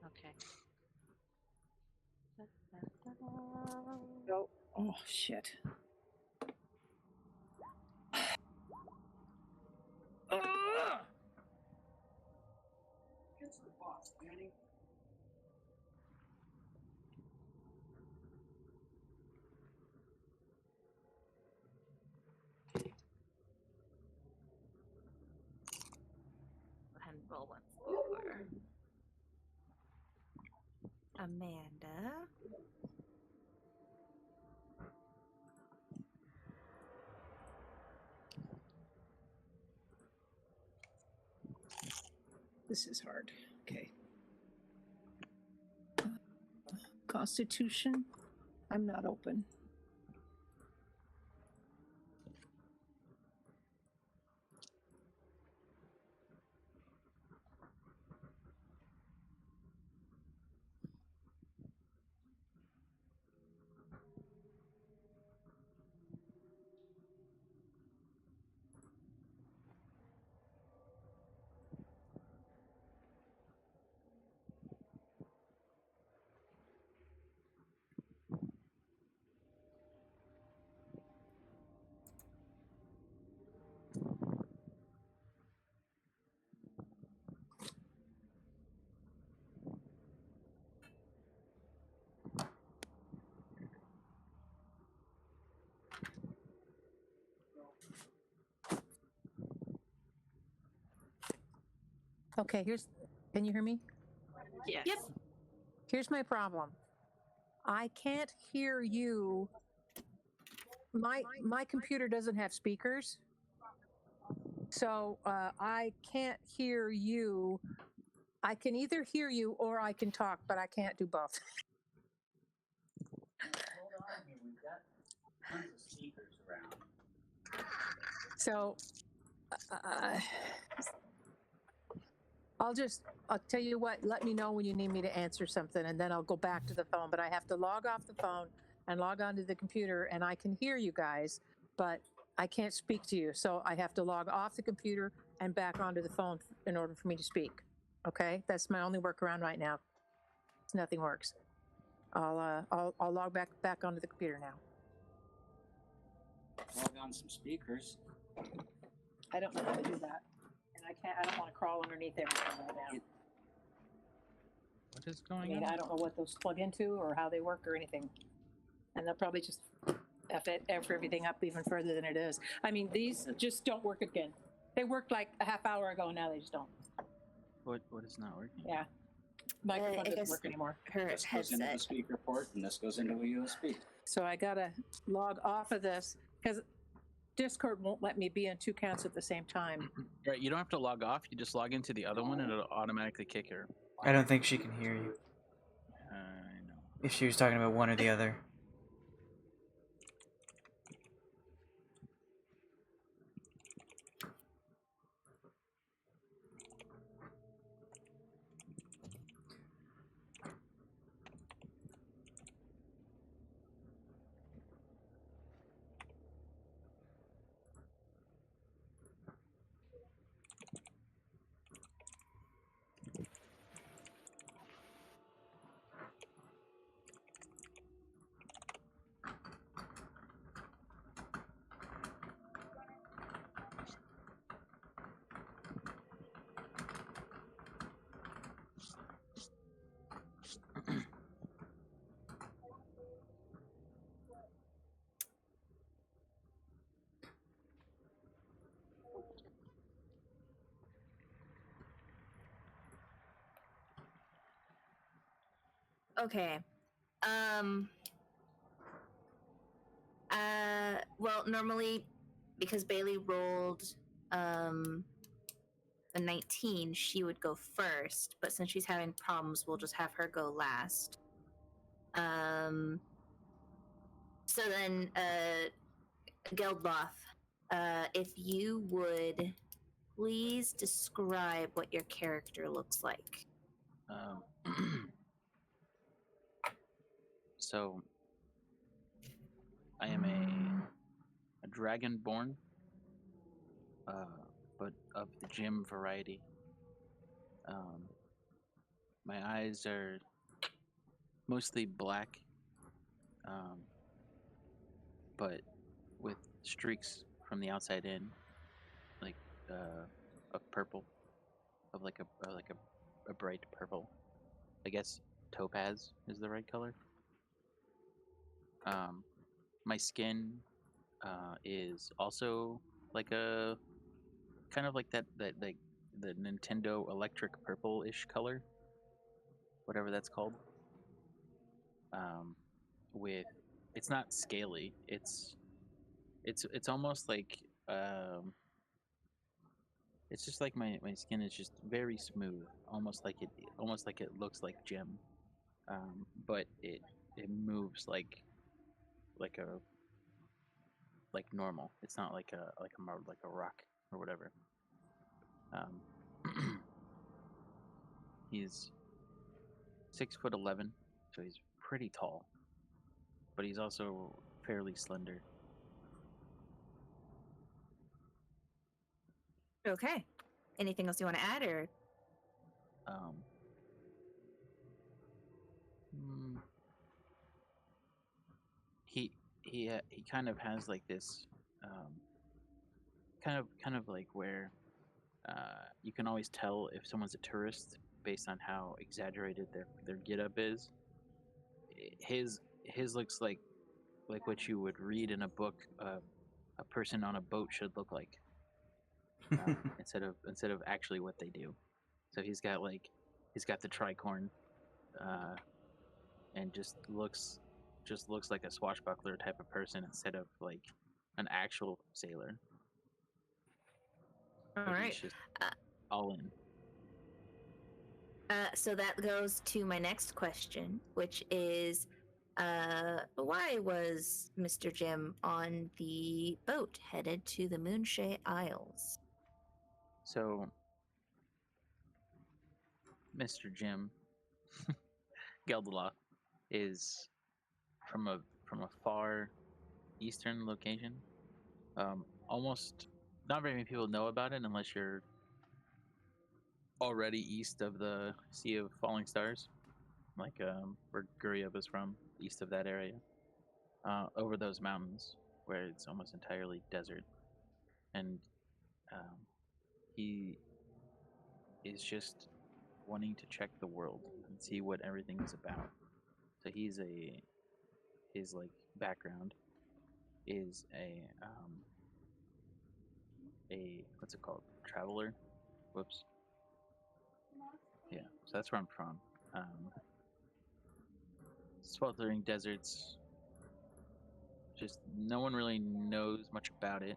Okay. Oh, oh shit. Answer the boss, Danny. And roll once more. Amanda. This is hard. Okay. Constitution. I'm not open. Okay, can you hear me? Yes. Yep. Here's my problem. I can't hear you. My computer doesn't have speakers, so I can't hear you. I can either hear you or I can talk, but I can't do both. Hold on here, we've got tons of speakers around. So I'll tell you what, let me know when you need me to answer something, and then I'll go back to the phone. But I have to log off the phone and log onto the computer, and I can hear you guys, but I can't speak to you. So I have to log off the computer and back onto the phone in order for me to speak. Okay, that's my only workaround right now. Nothing works. I'll log back onto the computer now. Log on some speakers. I don't know how to do that, and I don't want to crawl underneath everything right now. What is I going mean, on? I don't know what those plug into or how they work or anything. And they'll probably just F everything up even further than it is. I mean, these just don't work again. They worked like a half hour ago, now they just don't. What is not working? Yeah. Microphone I doesn't guess work anymore. her This goes into the headset. speaker port, and this goes into a USB. So I gotta log off of this because Discord won't let me be on 2 accounts at the same time. Right, you don't have to log off. You just log into the other one, and it'll automatically kick her. I don't think she can hear you I know. if she was talking about one or the other. Okay. Well, normally, because Bei-leigh rolled a 19, she would go first. But since she's having problems, we'll just have her go last. So then, Geldloth, if you would please describe what your character looks like. So, I am a dragonborn, but of the gym variety. My eyes are mostly black, but with streaks from the outside in, like of purple, of like a bright purple. I guess topaz is the right color. My skin is also like a kind of like that like the Nintendo electric purple-ish color, whatever that's called. With it's not scaly. It's almost like it's just like my skin is just very smooth, almost like it looks like gem, but it moves like a like normal. It's not like a rock or whatever. He's 6'11", so he's pretty tall, but he's also fairly slender. Okay. Anything else you want to add, or Um, mm, he kind of has like this kind of like where you can always tell if someone's a tourist based on how exaggerated their get up is. His looks like what you would read in a book a person on a boat should look like, instead of actually what they do. So he's got the tricorn, and just looks like a swashbuckler type of person instead of like an actual sailor. all But right. he's just Uh, all in. So that goes to my next question, which is, why was Mr. Jim on the boat headed to the Moonshay Isles? So Mr. Jim Geldloth is from a far eastern location. Almost not very many people know about it unless you're already east of the Sea of Falling Stars, like where Guriab is from, east of that area, over those mountains where it's almost entirely desert, and um, he is just wanting to check the world and see what everything is about. So his like background is a what's it called, traveler. Whoops. Yeah, so that's where I'm from. Sweltering deserts. Just no one really knows much about it.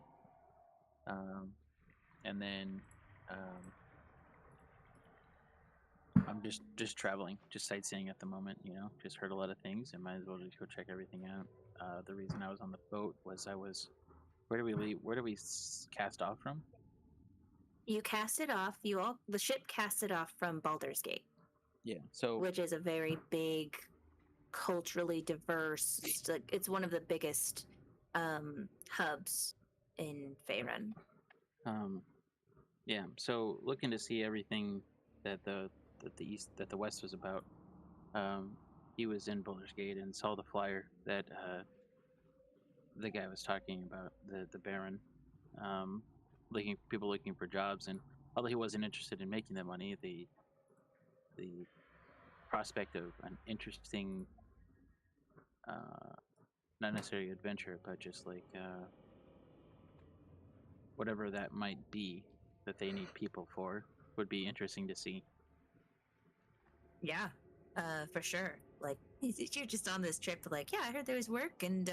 And then I'm just traveling, just sightseeing at the moment. Just heard a lot of things and might as well just go check everything out. The reason I was on the boat was where do we leave? Where do we cast off from? You cast it off. The ship cast it off from Baldur's Gate, Yeah. So which is a very big, culturally diverse. It's one of the biggest hubs in Faerun. yeah. So looking to see everything that the West was about. He was in Baldur's Gate and saw the flyer that the guy was talking about, the Baron, looking for jobs, and although he wasn't interested in making the money, the prospect of an interesting, not necessarily adventure, but just like whatever that might be that they need people for would be interesting to see. Yeah, for sure. Like you're just on this trip, like, yeah, I heard there was work and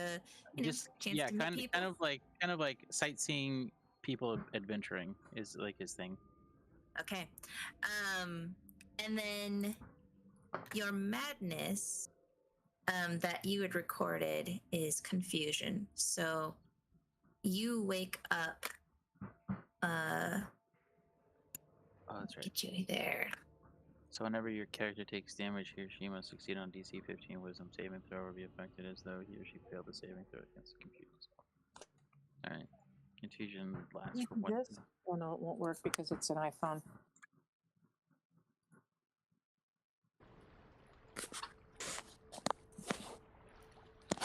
Just chance yeah, to meet people. kind of like sightseeing, people adventuring is like his thing. Okay, and then your madness that you had recorded is confusion. So you wake up. Oh, that's right. Get you there. So whenever your character takes damage, he or she must succeed on DC 15 Wisdom saving throw or be affected as though he or she failed the saving throw against the computer. All right. Confusion lasts for 1 This? Oh no, it won't work because it's an iPhone.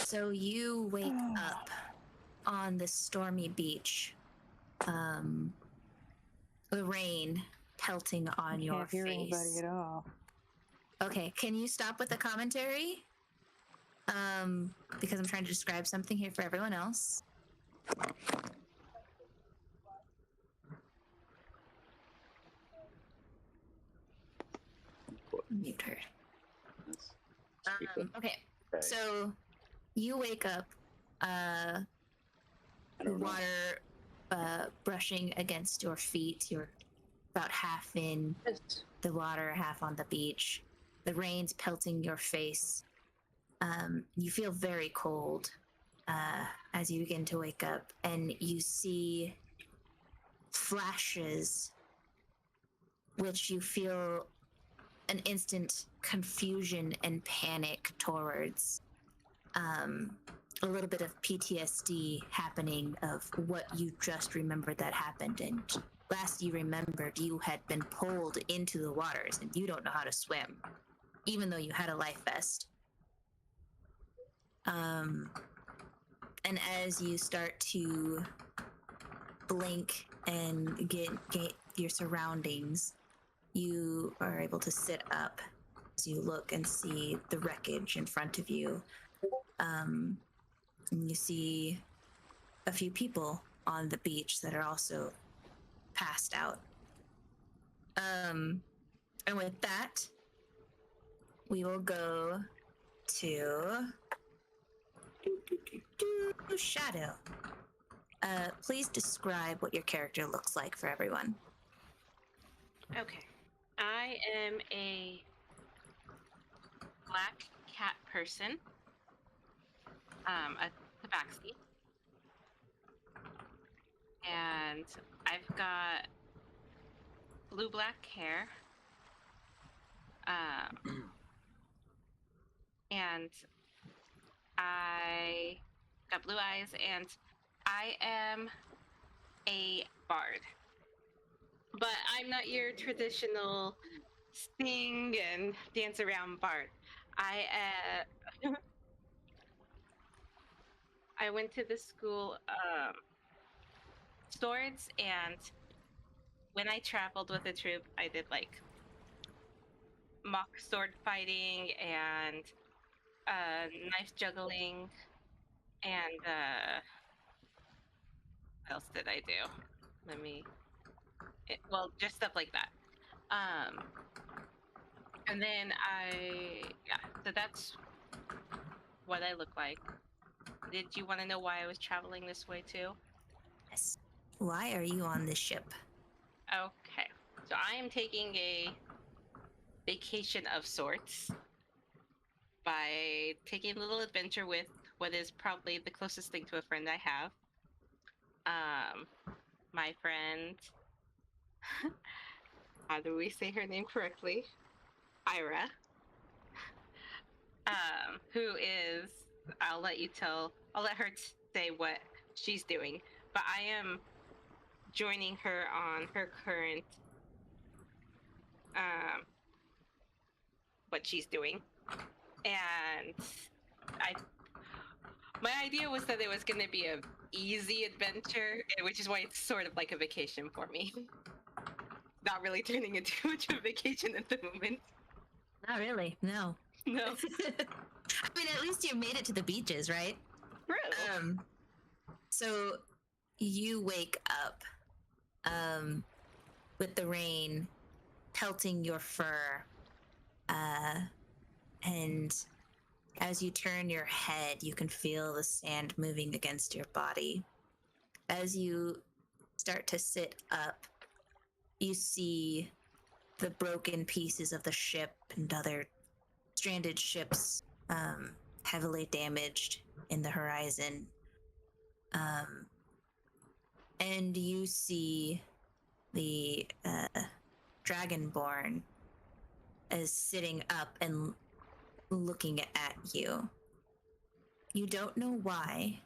So you wake up on the stormy beach. The rain pelting on your Can't hear face. anybody at all. Okay, can you stop with the commentary? Because I'm trying to describe something here for everyone else. Mute her. Okay, so you wake up, water brushing against your feet. You're about half in the water, half on the beach. The rain's pelting your face. You feel very cold as you begin to wake up, and you see flashes which you feel an instant confusion and panic towards. A little bit of PTSD happening of what you just remembered that happened, and last you remembered you had been pulled into the waters and you don't know how to swim, even though you had a life vest. And as you start to blink and get your surroundings, you are able to sit up as you look and see the wreckage in front of you. And you see a few people on the beach that are also passed out. And with that, we will go to Shadow. Please describe what your character looks like for everyone. Okay. I am a black cat person. A tabaxi. And I've got blue-black hair. And I got blue eyes, and I am a bard. But I'm not your traditional sing and dance around bard. I went to the school swords, and when I traveled with the troop, I did like mock sword fighting and knife juggling, and what else did I do? Well, just stuff like that. And then so that's what I look like. Did you want to know why I was traveling this way too? Yes. Why are you on this ship? Okay, so I am taking a vacation of sorts by taking a little adventure with what is probably the closest thing to a friend I have. My friend, how do we say her name correctly? Ayre. Who is, I'll let her say what she's doing, but I am joining her on her current, what she's doing. And my idea was that it was going to be an easy adventure, which is why it's sort of like a vacation for me. Not really turning into much of a vacation at the moment. Not really, no. No. I mean, at least you made it to the beaches, right? True. So you wake up with the rain pelting your fur, and as you turn your head, you can feel the sand moving against your body. As you start to sit up, you see the broken pieces of the ship and other stranded ships, heavily damaged in the horizon. And you see the Dragonborn is sitting up and looking at you. You don't know why,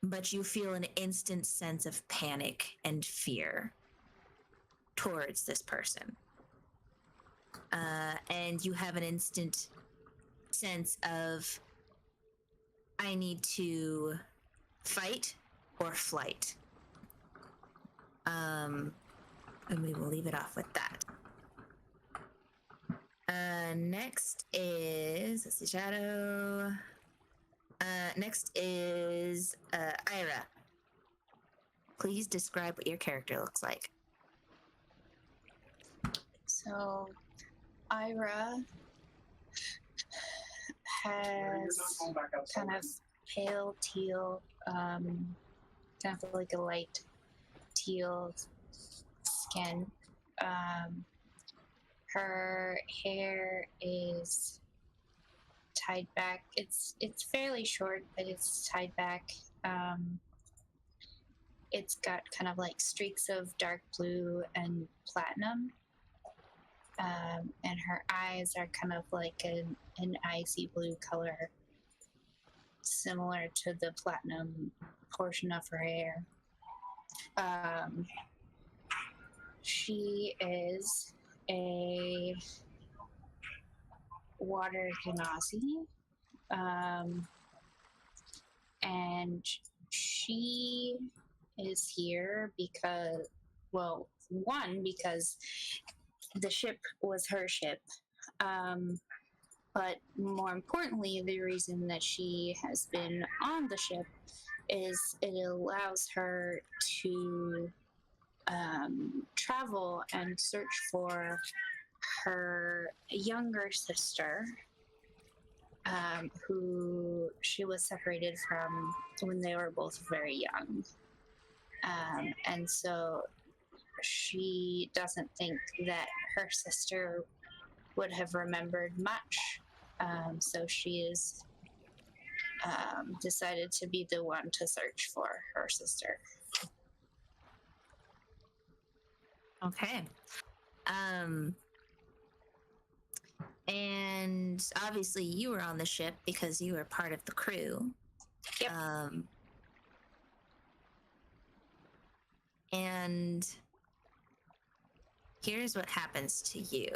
but you feel an instant sense of panic and fear towards this person. And you have an instant sense of, I need to fight or flight. And we will leave it off with that. Next is, let's see, Shadow. Next is Ayre. Please describe what your character looks like. So, Ayre has kind of pale teal, kind of like a light teal skin. Her hair is tied back. It's fairly short, but it's tied back. It's got kind of like streaks of dark blue and platinum. And her eyes are kind of like an icy blue color, similar to the platinum portion of her hair. She is a water genasi, and she is here because, well, one, because the ship was her ship, but more importantly, the reason that she has been on the ship is it allows her to travel and search for her younger sister, who she was separated from when they were both very young. And so she doesn't think that her sister would have remembered much. So she is decided to be the one to search for her sister. Okay. And obviously you were on the ship because you were part of the crew. Yep. And here's what happens to you.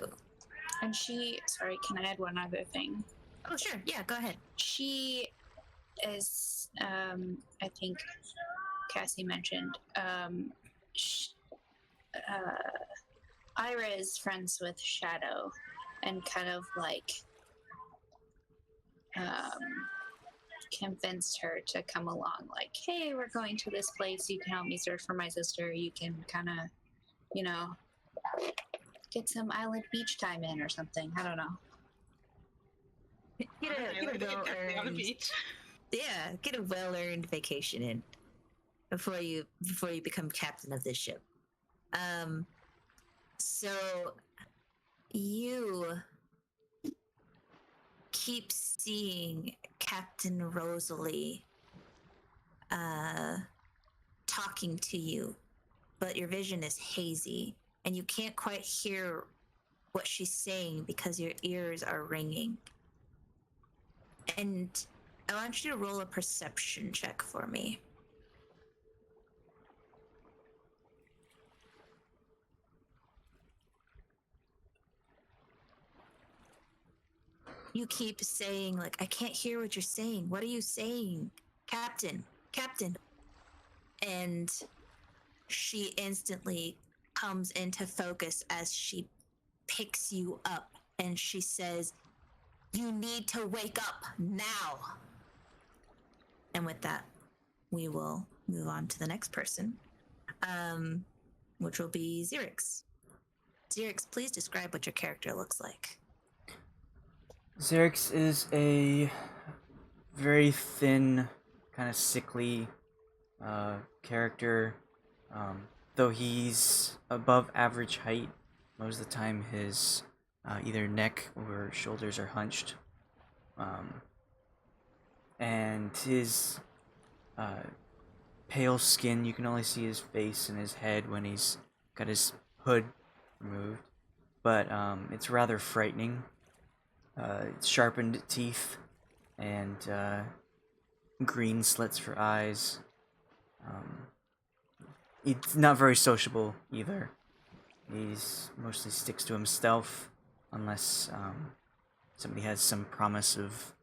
And she, sorry, can I add one other thing? Oh, sure. Yeah, go ahead. She is, I think Cassie mentioned, Ayre is friends with Shadow and kind of like convinced her to come along. Like, hey, we're going to this place. You can help me search for my sister. You can kind of, you know, get some island beach time in or something. I don't know. Get a Definitely on the well-earned, beach. yeah, get a well-earned vacation in before you become captain of this ship. So you keep seeing Captain Rosalie talking to you, but your vision is hazy and you can't quite hear what she's saying because your ears are ringing. And I want you to roll a perception check for me. You keep saying, like, I can't hear what you're saying. What are you saying? Captain, Captain. And she instantly comes into focus as she picks you up and she says, you need to wake up now. And with that, we will move on to the next person, which will be Xerix. Xerix, please describe what your character looks like. Xerix is a very thin, kind of sickly character. Though he's above average height, most of the time his either neck or shoulders are hunched. And his pale skin, you can only see his face and his head when he's got his hood removed. But it's rather frightening. Sharpened teeth and green slits for eyes. He's not very sociable either. He's mostly sticks to himself unless somebody has some promise of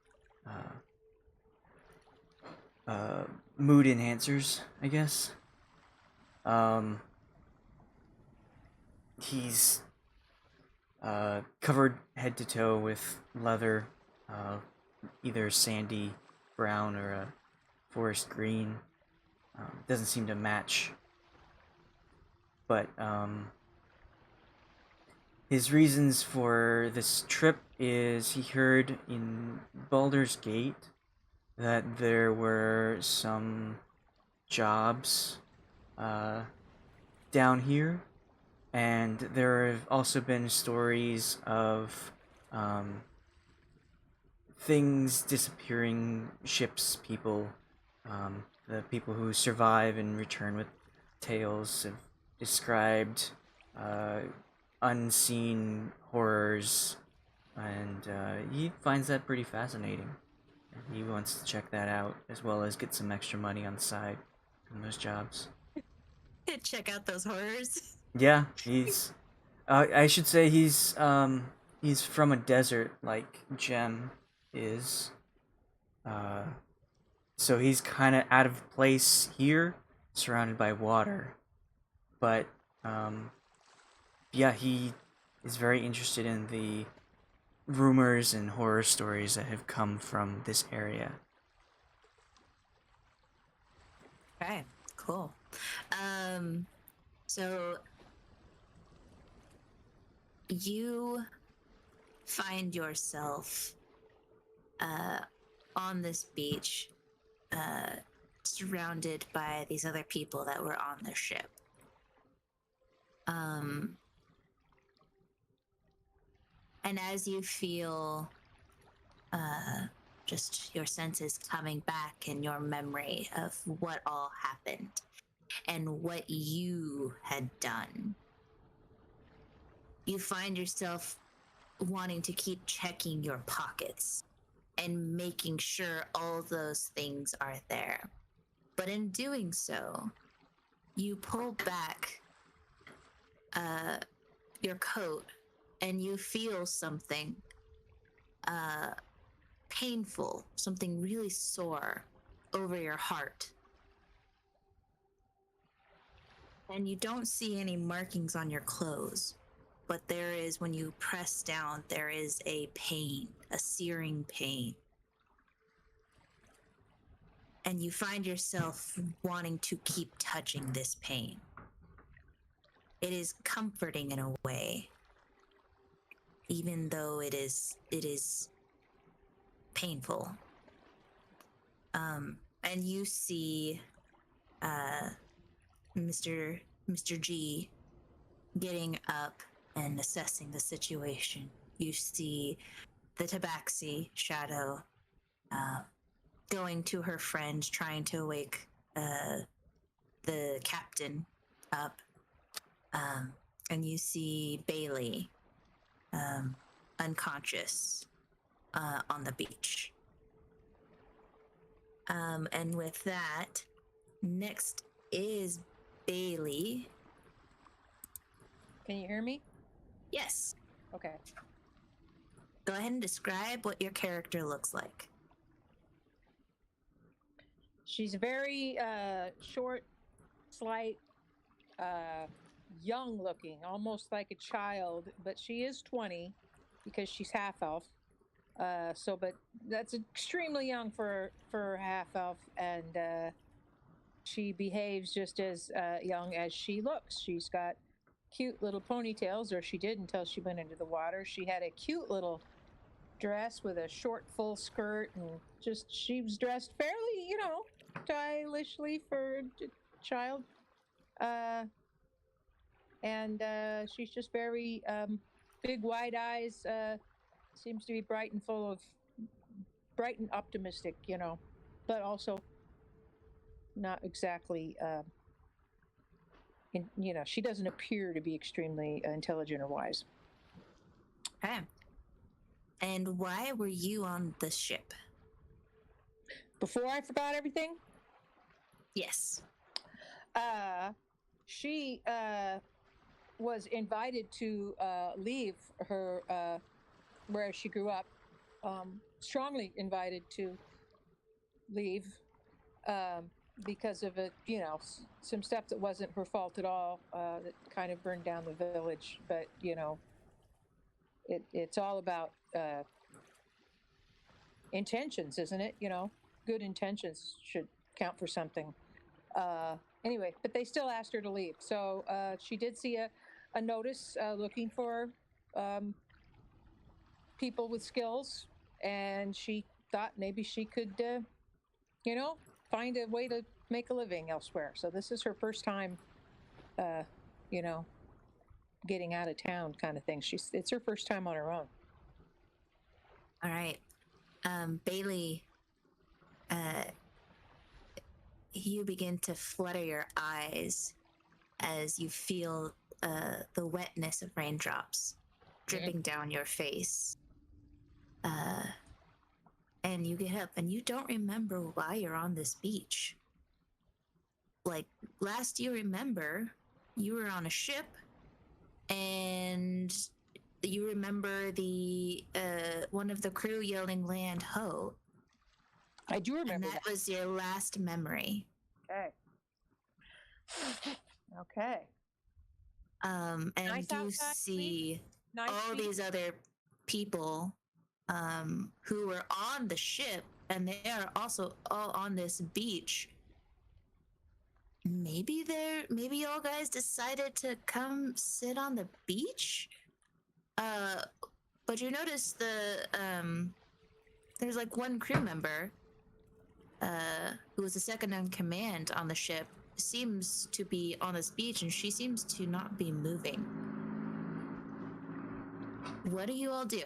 mood enhancers, I guess. He's covered head to toe with leather, either sandy brown or a forest green. Doesn't seem to match. But his reasons for this trip is he heard in Baldur's Gate that there were some jobs down here, and there have also been stories of things disappearing, ships, people. The people who survive and return with tales have described unseen horrors, and he finds that pretty fascinating. He wants to check that out, as well as get some extra money on the side from those jobs. Check out those horrors. Yeah, he's. I should say he's from a desert like Jem is. So he's kind of out of place here, surrounded by water. But yeah, he is very interested in the rumors and horror stories that have come from this area. Okay, cool. So you find yourself on this beach, surrounded by these other people that were on the ship. And as you feel just your senses coming back in your memory of what all happened and what you had done, you find yourself wanting to keep checking your pockets and making sure all those things are there. But in doing so, you pull back your coat and you feel something painful, something really sore over your heart. And you don't see any markings on your clothes, but there is, when you press down, there is a pain, a searing pain. And you find yourself wanting to keep touching this pain. It is comforting in a way, even though it is painful. And you see Mr. G getting up and assessing the situation. You see the Tabaxi shadow going to her friend, trying to wake the captain up. And you see Bei-leigh unconscious on the beach. And with that, next is Bei-leigh. Can you hear me? Yes. Okay. Go ahead and describe what your character looks like. She's very short, slight, young looking, almost like a child, but she is 20 because she's half elf. But that's extremely young for half elf, and she behaves just as young as she looks. She's got cute little ponytails, or she did until she went into the water. She had a cute little dress with a short full skirt, and just she was dressed fairly, stylishly for a child. And she's just very big, wide eyes. Seems to be bright and optimistic, but also not exactly. She doesn't appear to be extremely intelligent or wise. Okay. And why were you on the ship? Before I forgot everything? Yes. She was invited to leave her where she grew up. Strongly invited to leave because of some stuff that wasn't her fault at all, that kind of burned down the village. But it's all about intentions, isn't it? Good intentions should count for something. Anyway, but they still asked her to leave. So she did see a notice looking for people with skills, and she thought maybe she could, find a way to make a living elsewhere. So this is her first time, getting out of town, kind of thing. It's her first time on her own. All right. Bei-leigh, you begin to flutter your eyes as you feel the wetness of raindrops dripping down your face. And you get up and you don't remember why you're on this beach. Like, last you remember, you were on a ship, and you remember the one of the crew yelling "Land ho!" I do remember and that was your last memory. Okay. Okay. And Nice you outside, see Nice all beach. these other people who were on the ship, and they are also all on this beach. Maybe y'all guys decided to come sit on the beach? But you notice there's like one crew member who was the second in command on the ship, seems to be on this beach, and she seems to not be moving. What do you all do?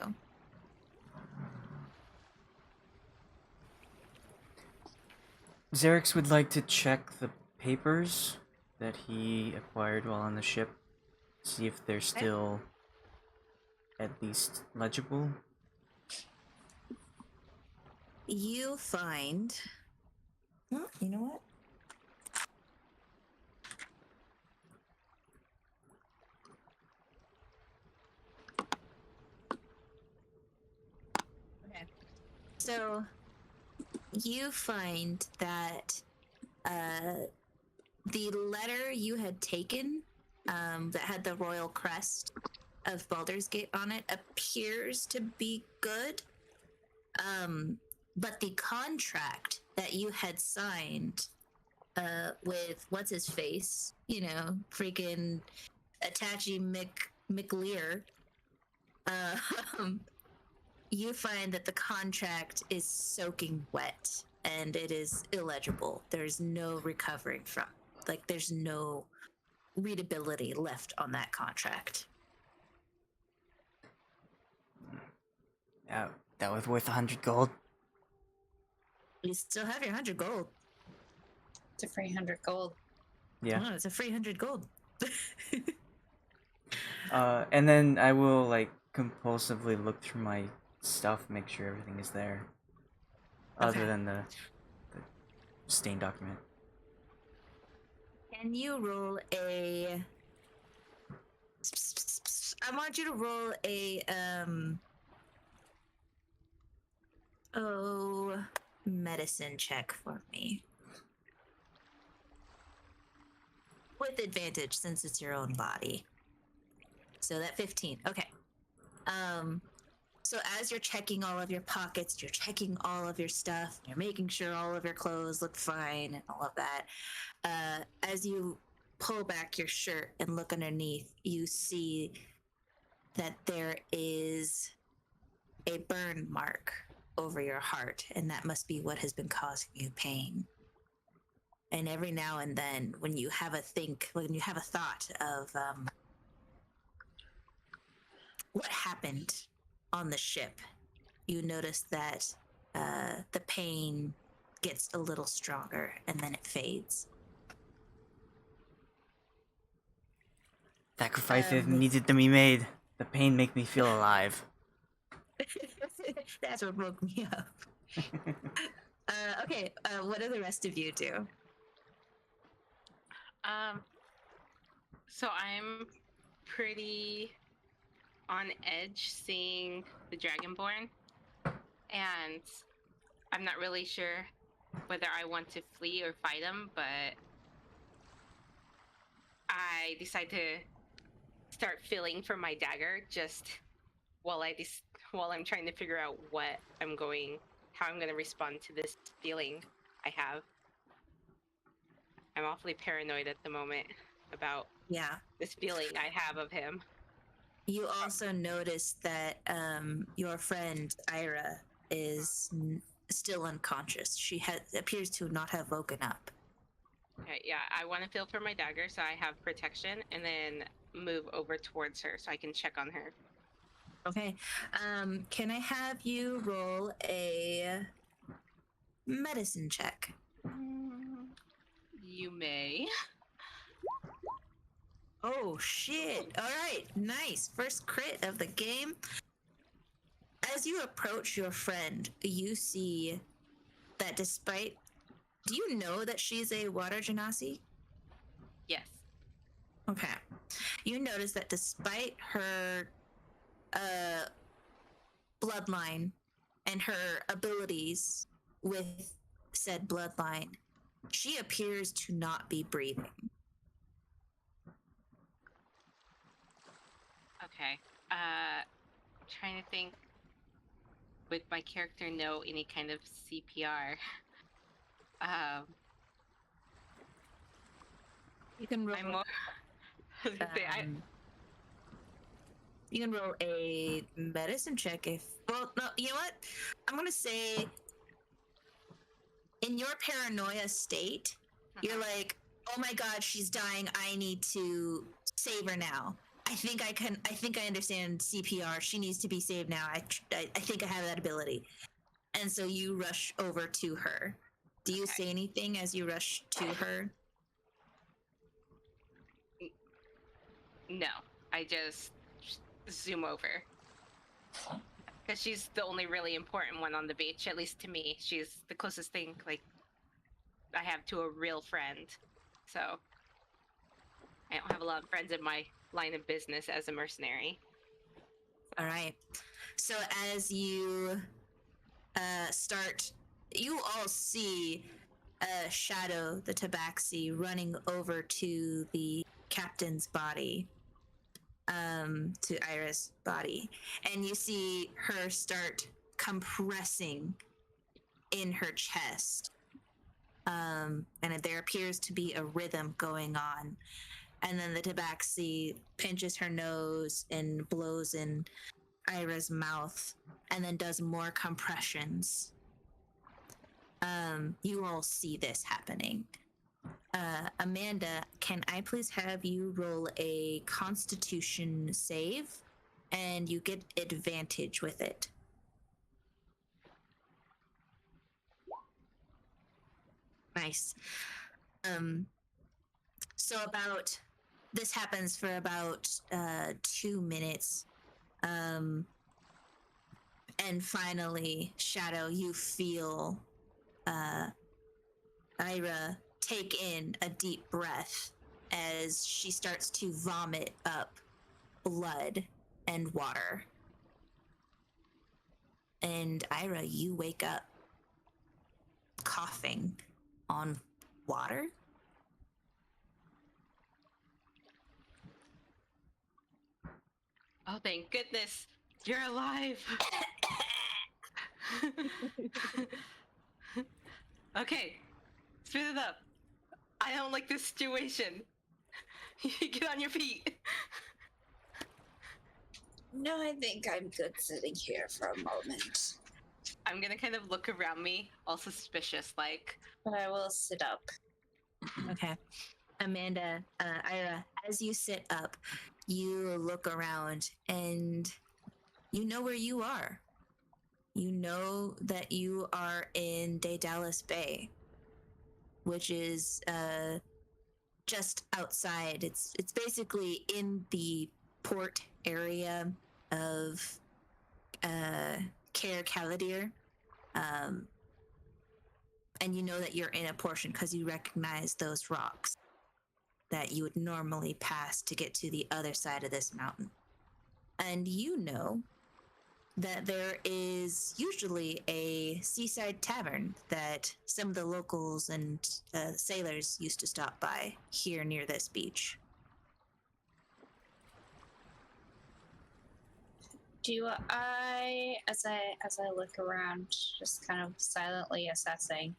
Xerix would like to check the papers that he acquired while on the ship, see if they're still at least legible. You find... Well, you know what? Okay. So, you find that the letter you had taken that had the royal crest of Baldur's Gate on it appears to be good. But the contract that you had signed with what's his face, freaking Attache McLear, you find that the contract is soaking wet and it is illegible. There's no recovering from. There's no readability left on that contract. That was worth 100 gold. You still have your 100 gold. It's a free 100 gold. Yeah. Oh, it's a free 100 gold. And then I will compulsively look through my stuff, make sure everything is there. Okay. Other than the stained document. Can you roll a... I want you to roll a, medicine check for me. With advantage, since it's your own body. So that 15. Okay. So as you're checking all of your pockets, you're checking all of your stuff, you're making sure all of your clothes look fine and all of that. As you pull back your shirt and look underneath, you see that there is a burn mark over your heart, and that must be what has been causing you pain. And every now and then, when you have a thought of what happened on the ship, you notice that the pain gets a little stronger and then it fades. Sacrifices needed to be made. The pain make me feel alive. That's what woke me up. Okay, what do the rest of you do? So I'm pretty on edge seeing the Dragonborn, and I'm not really sure whether I want to flee or fight him, but I decide to start feeling for my dagger just while while I'm trying to figure out how I'm going to respond to this feeling I have. I'm awfully paranoid at the moment about Yeah. this feeling I have of him. You also notice that your friend Ayre is still unconscious. She appears to not have woken up. Okay, yeah, I want to feel for my dagger so I have protection, and then move over towards her so I can check on her. Okay. Can I have you roll a medicine check? You may. Oh, shit. All right. Nice. First crit of the game. As you approach your friend, you see that despite... Do you know that she's a water genasi? Yes. Okay. You notice that despite her bloodline and her abilities with said bloodline, she appears to not be breathing. Okay. Trying to think. Would my character know any kind of CPR? You can roll. I'm more. I was gonna say, You can roll a medicine check if. Well, no, you know what? I'm gonna say, in your paranoia state, you're like, "Oh my God, she's dying! I need to save her now. I think I understand CPR. She needs to be saved now. I think I have that ability." And so you rush over to her. Do you say anything as you rush to her? No, I just zoom over. Because she's the only really important one on the beach, at least to me. She's the closest thing, like, I have to a real friend. So, I don't have a lot of friends in my line of business as a mercenary. All right. So as you start, you all see Shadow the Tabaxi running over to the captain's body, to Ayre's body, and you see her start compressing in her chest, and there appears to be a rhythm going on. And then the Tabaxi pinches her nose and blows in Ayre's mouth, and then does more compressions. You all see this happening. Amanda, can I please have you roll a Constitution save, and you get advantage with it? Nice. So this happens for about 2 minutes. And finally, Shadow, you feel Ayre take in a deep breath as she starts to vomit up blood and water. And Ayre, you wake up coughing on water. Oh, thank goodness. You're alive. Okay, spit it up. I don't like this situation. Get on your feet. No, I think I'm good sitting here for a moment. I'm gonna kind of look around me, all suspicious, like. But I will sit up. Okay. Amanda, Ayre, as you sit up, you look around and you know where you are. You know that you are in Daedalus Bay, which is just outside. It's basically in the port area of Caer Caladir. And you know that you're in a portion because you recognize those rocks that you would normally pass to get to the other side of this mountain. And you know that there is usually a seaside tavern that some of the locals and sailors used to stop by here near this beach. Do I, as I look around, just kind of silently assessing,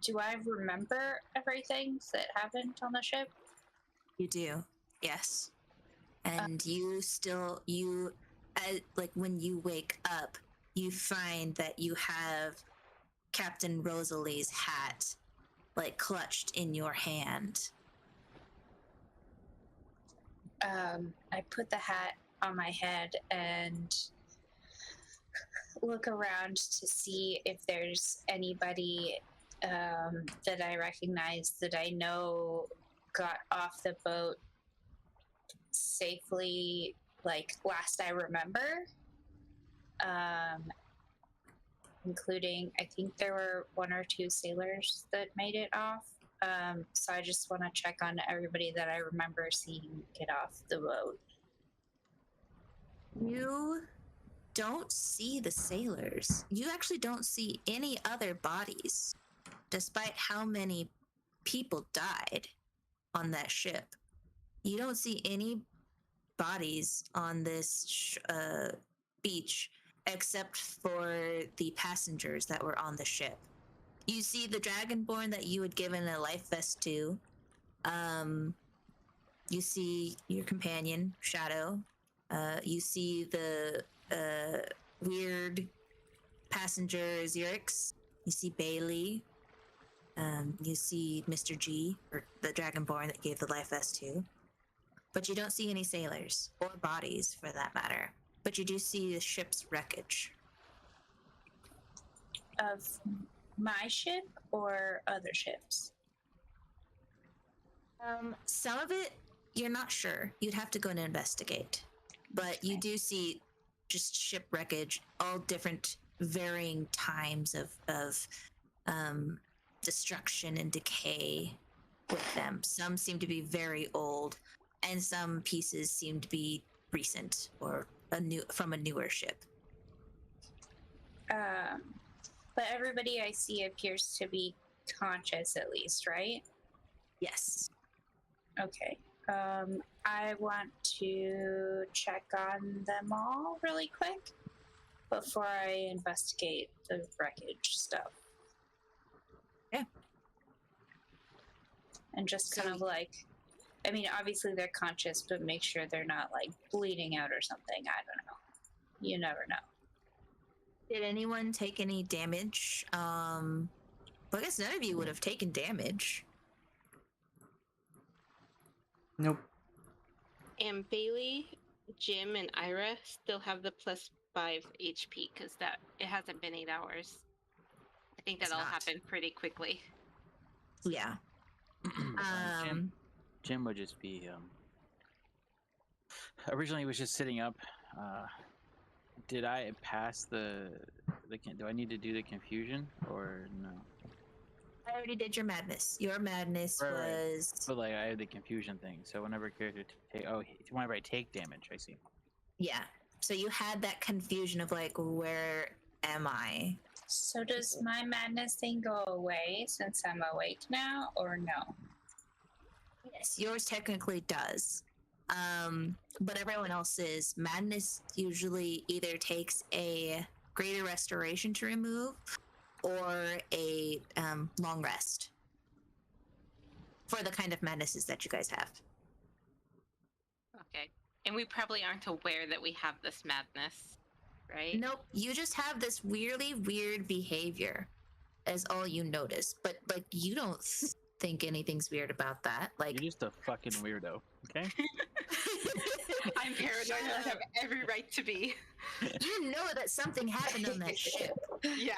do I remember everything that happened on the ship? You do, yes. And like when you wake up, you find that you have Captain Rosalie's hat, like clutched in your hand. I put the hat on my head and look around to see if there's anybody that I recognize that I know got off the boat safely, like last I remember. Including, I think there were 1 or 2 sailors that made it off. So I just want to check on everybody that I remember seeing get off the boat. You don't see the sailors. You actually don't see any other bodies, despite how many people died on that ship. You don't see any bodies on this beach except for the passengers that were on the ship. You see the Dragonborn that you had given a life vest to. You see your companion, Shadow. You see the weird passenger, Xerix. You see Bei-leigh. You see Mr. G, or the Dragonborn that gave the life vest to. But you don't see any sailors, or bodies for that matter. But you do see the ship's wreckage. Of my ship or other ships? Some of it, you're not sure. You'd have to go and investigate. But you do see just ship wreckage, all different varying times of destruction and decay with them. Some seem to be very old, and some pieces seem to be recent or from a newer ship. But everybody I see appears to be conscious, at least, right? Yes. Okay. I want to check on them all really quick before I investigate the wreckage stuff. Yeah. And just kind of like, I mean, obviously they're conscious, but make sure they're not like bleeding out or something. I don't know. You never know. Did anyone take any damage? Well, I guess none of you would have taken damage. Nope. And Bei-leigh, Jim, and Ayre still have the +5 HP because it hasn't been 8 hours. I think that'll happen pretty quickly. Yeah. Jim would just be. Originally, he was just sitting up. Did I pass the? Do I need to do the confusion or no? I already did your madness. Your madness was. But like I have the confusion thing. So whenever a character whenever I take damage, I see. Yeah. So you had that confusion of like, where am I? So does my madness thing go away since I'm awake now, or no? Yes, yours technically does. But everyone else's madness usually either takes a greater restoration to remove or a long rest for the kind of madnesses that you guys have. Okay. And we probably aren't aware that we have this madness, right? Nope, you just have this weirdly weird behavior as all you notice, but like you don't think anything's weird about that. Like, you're just a fucking weirdo, okay? I'm paranoid and I have every right to be. You know that something happened on that ship. Yeah.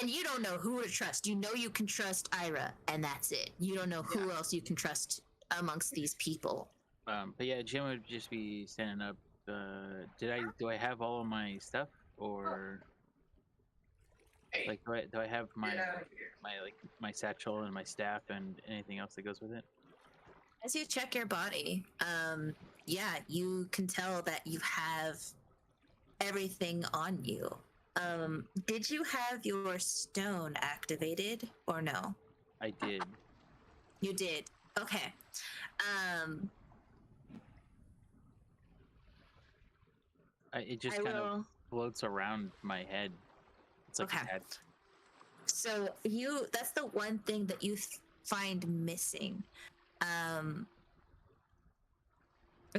And you don't know who to trust. You know you can trust Ayre, and that's it. You don't know who else you can trust amongst these people. But yeah, Jim would just be standing up. Do I have all of my stuff, or like do I have my satchel and my staff and anything else that goes with it? As you check your body, yeah, you can tell that you have everything on you. Did you have your stone activated or no? I did. You did. Okay. It just I kind of will. floats around my head. It's like Okay. a head. So that's the one thing that you find missing. And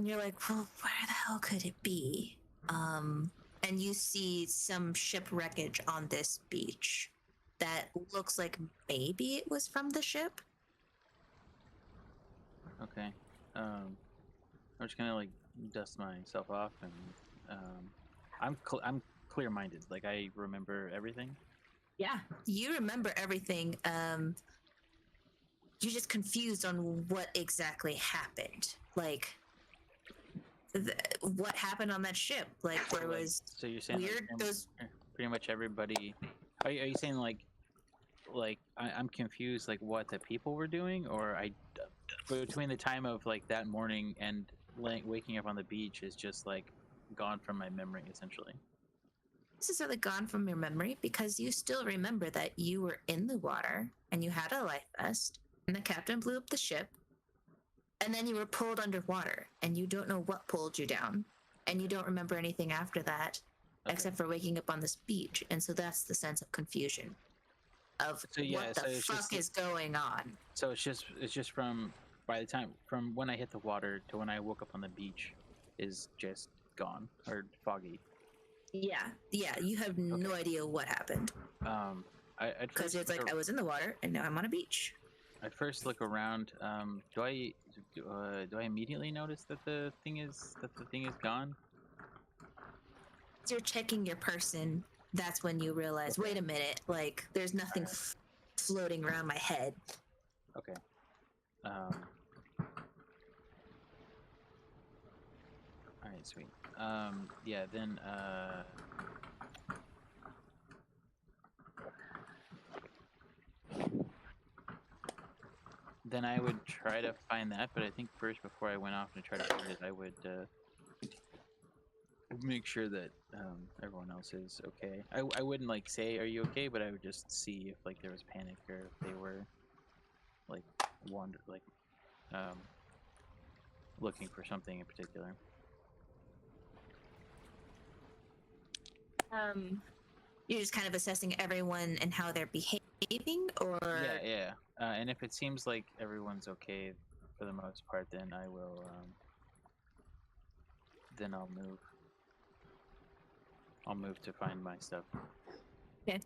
you're like, well, where the hell could it be? And you see some ship wreckage on this beach that looks like maybe it was from the ship. Okay. I'm just gonna like dust myself off, and I'm clear-minded. Like I remember everything. Yeah, you remember everything. You're just confused on what exactly happened. Like, what happened on that ship? Like, there was So you're saying weird. like, Those. pretty much everybody. Are you saying like I'm confused like what the people were doing, or between the time of like that morning and waking up on the beach is just like gone from my memory essentially. This is really gone from your memory because you still remember that you were in the water and you had a life vest and the captain blew up the ship and then you were pulled underwater and you don't know what pulled you down and you don't remember anything after that except for waking up on this beach. And so that's the sense of confusion of what the fuck is going on. So it's just from by the time from when I hit the water to when I woke up on the beach is just gone or foggy. Yeah, you have no idea what happened. Because it's like I was in the water and now I'm on a beach. I first look around. Do I immediately notice that the thing is gone? As you're checking your person, that's when you realize, wait a minute, like there's nothing floating around my head. Okay. All right, sweet. Yeah, then I would try to find that, but I think first before I went off and try to find it, I would make sure that everyone else is okay. I wouldn't like say, "Are you okay?" But I would just see if like there was panic or if they were like looking for something in particular. You're just kind of assessing everyone and how they're behaving, or yeah. And if it seems like everyone's okay for the most part, then I will. Then I'll move. I'll move to find my stuff. Okay.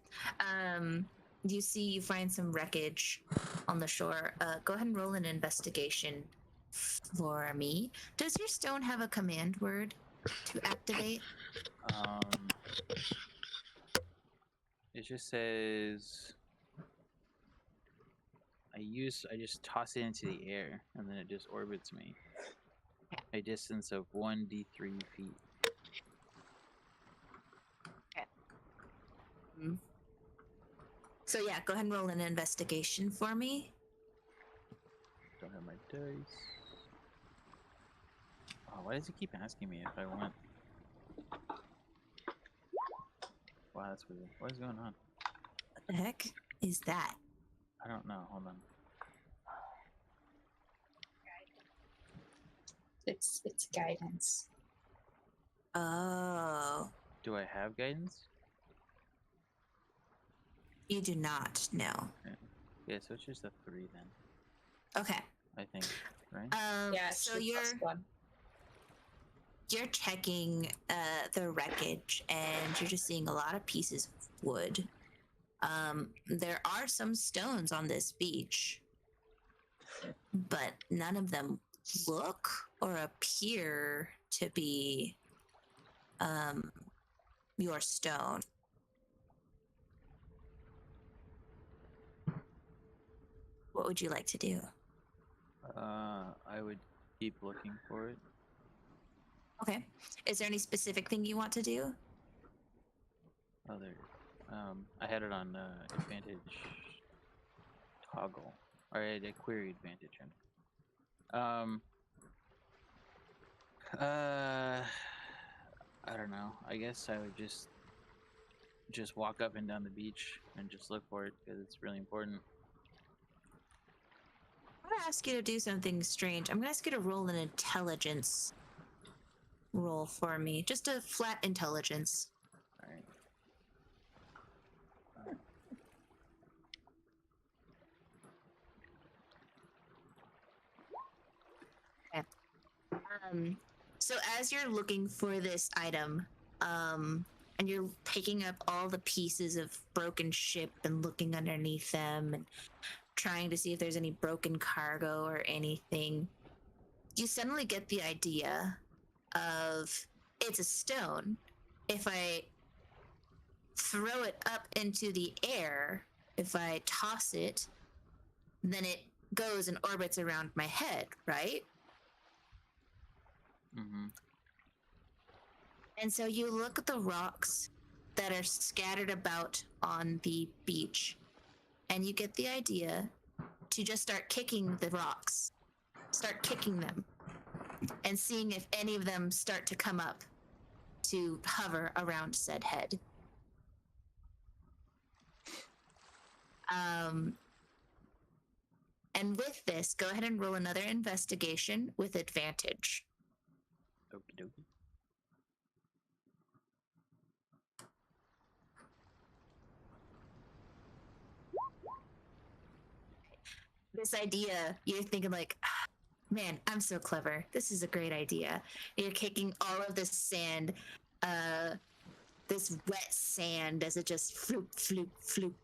You find some wreckage on the shore. Go ahead and roll an investigation for me. Does your stone have a command word to activate? It just says I just toss it into the air and then it just orbits me. A distance of 1d3 feet. Okay. So yeah, go ahead and roll an investigation for me. Don't have my dice. Oh, why does he keep asking me if I want? Wow, that's weird. What is going on? What the heck is that? I don't know. Hold on. It's guidance. Oh. Do I have guidance? You do not, no. Okay. Yeah, so it's just a 3 then. Okay. I think, right? Yeah, so you're checking the wreckage and you're just seeing a lot of pieces of wood. There are some stones on this beach, but none of them look or appear to be your stone. What would you like to do? I would keep looking for it. Okay. Is there any specific thing you want to do? I had it on advantage toggle. Or I had a query advantage. I don't know. I guess I would just walk up and down the beach and just look for it because it's really important. I'm gonna ask you to do something strange. I'm gonna ask you to roll an intelligence roll for me. Just a flat intelligence. All right. So as you're looking for this item, and you're picking up all the pieces of broken ship and looking underneath them and trying to see if there's any broken cargo or anything, you suddenly get the idea of it's a stone. If I throw it up into the air, if I toss it, then it goes and orbits around my head, right? Mm-hmm. And so you look at the rocks that are scattered about on the beach, and you get the idea to just start kicking the rocks. Start kicking them and seeing if any of them start to come up to hover around said head. And with this, go ahead and roll another investigation with advantage. Okie dokie. This idea, you're thinking like, man, I'm so clever. This is a great idea. You're kicking all of this sand, this wet sand as it just floop, floop, floop.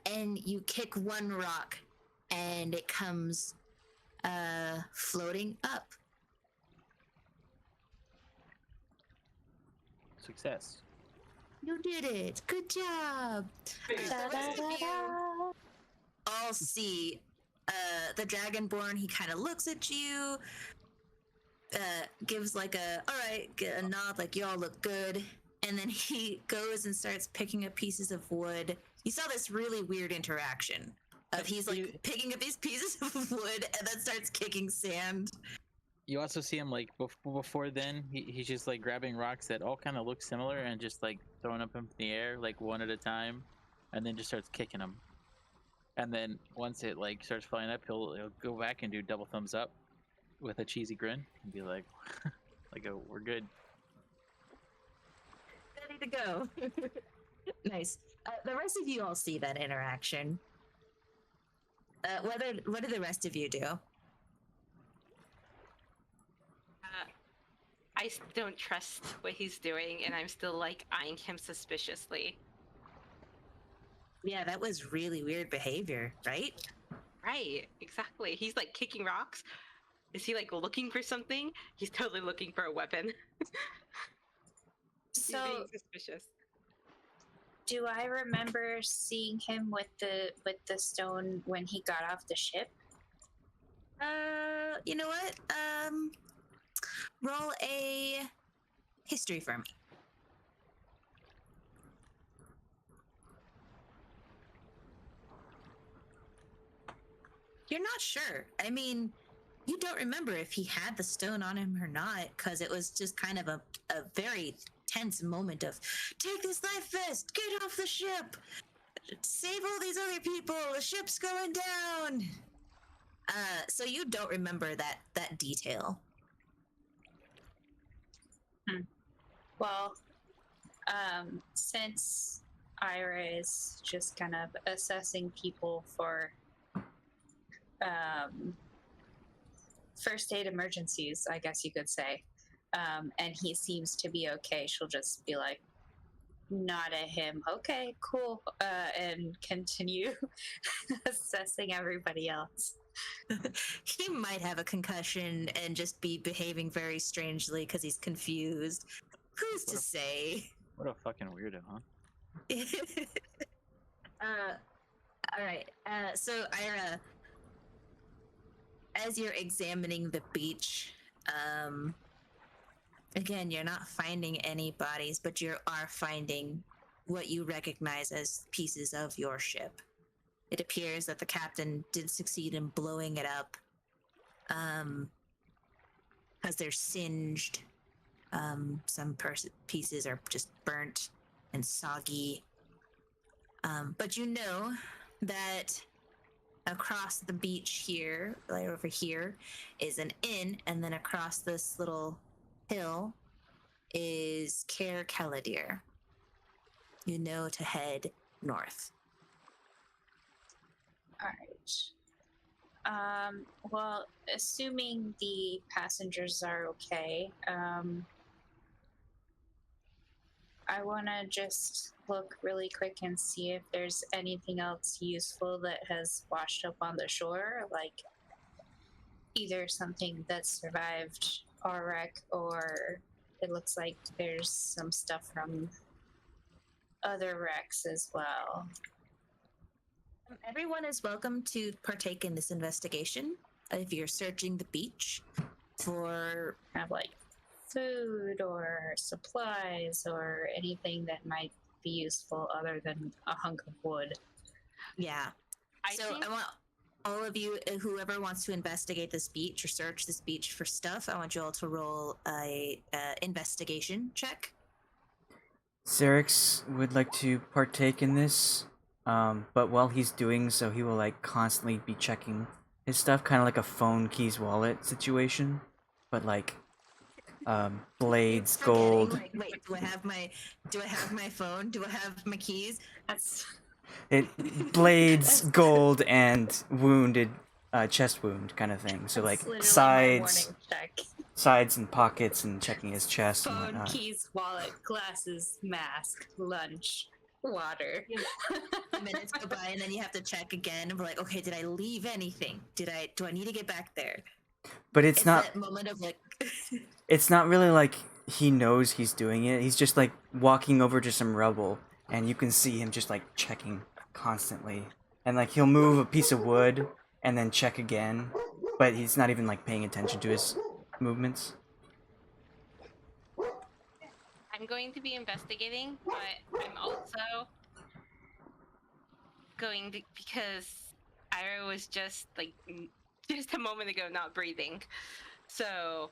And you kick one rock and it comes floating up. Success. You did it. Good job. The rest of you all see the Dragonborn. He kind of looks at you, gives like a nod, like y'all look good. And then he goes and starts picking up pieces of wood. You saw this really weird interaction of he's like picking up these pieces of wood and then starts kicking sand. You also see him like before then. He's just like grabbing rocks that all kind of look similar and just like throwing up in the air like one at a time, and then just starts kicking them. And then once it like starts flying up, he'll go back and do double thumbs up with a cheesy grin and be like, we're good. Ready to go. Nice. The rest of you all see that interaction. What do the rest of you do? I don't trust what he's doing, and I'm still like eyeing him suspiciously. Yeah, that was really weird behavior, right? Right, exactly. He's like kicking rocks. Is he like looking for something? He's totally looking for a weapon. He's So, being suspicious. do I remember seeing him with the stone when he got off the ship? You know what? Roll a history for me. You're not sure. I mean, you don't remember if he had the stone on him or not, because it was just kind of a very tense moment of, take this life vest, get off the ship, save all these other people, the ship's going down. So you don't remember that detail. Well, since Ayre is just kind of assessing people for first aid emergencies, I guess you could say, and he seems to be okay, she'll just be like, nod at him, okay, cool, and continue assessing everybody else. He might have a concussion and just be behaving very strangely because he's confused. Who's to say? What a fucking weirdo, huh? All right. So Ayre, as you're examining the beach, again, you're not finding any bodies, but you are finding what you recognize as pieces of your ship. It appears that the captain did succeed in blowing it up, because they're singed. Some pieces are just burnt and soggy. But you know that across the beach here, like over here, is an inn, and then across this little hill is Caer Caladir. You know to head north. All right. Well, assuming the passengers are okay, I want to just look really quick and see if there's anything else useful that has washed up on the shore, like either something that survived our wreck, or it looks like there's some stuff from other wrecks as well. Everyone is welcome to partake in this investigation if you're searching the beach for Kind of like food or supplies or anything that might be useful other than a hunk of wood. Yeah. I So think I want all of you, whoever wants to investigate this beach or search this beach for stuff, I want you all to roll a investigation check. Xerix would like to partake in this, but while he's doing so, he will like constantly be checking his stuff, kind of like a phone keys wallet situation, but like blades, gold. Wait, do I have my phone? Do I have my keys? That's Blades, gold, and wounded chest wound kind of thing. So like literally my sides, morning check. sides and pockets, and checking his chest and Phone, whatnot. keys, wallet, glasses, mask, lunch, water. Minutes go by, and then you have to check again and be like, okay, did I leave anything? Do I need to get back there? But it's not. That moment of like. It's not really like he knows he's doing it. He's just like walking over to some rubble, and you can see him just like checking constantly. And like he'll move a piece of wood and then check again, but he's not even like paying attention to his movements. I'm going to be investigating, but I'm also going to, because Ayre was just just a moment ago not breathing. So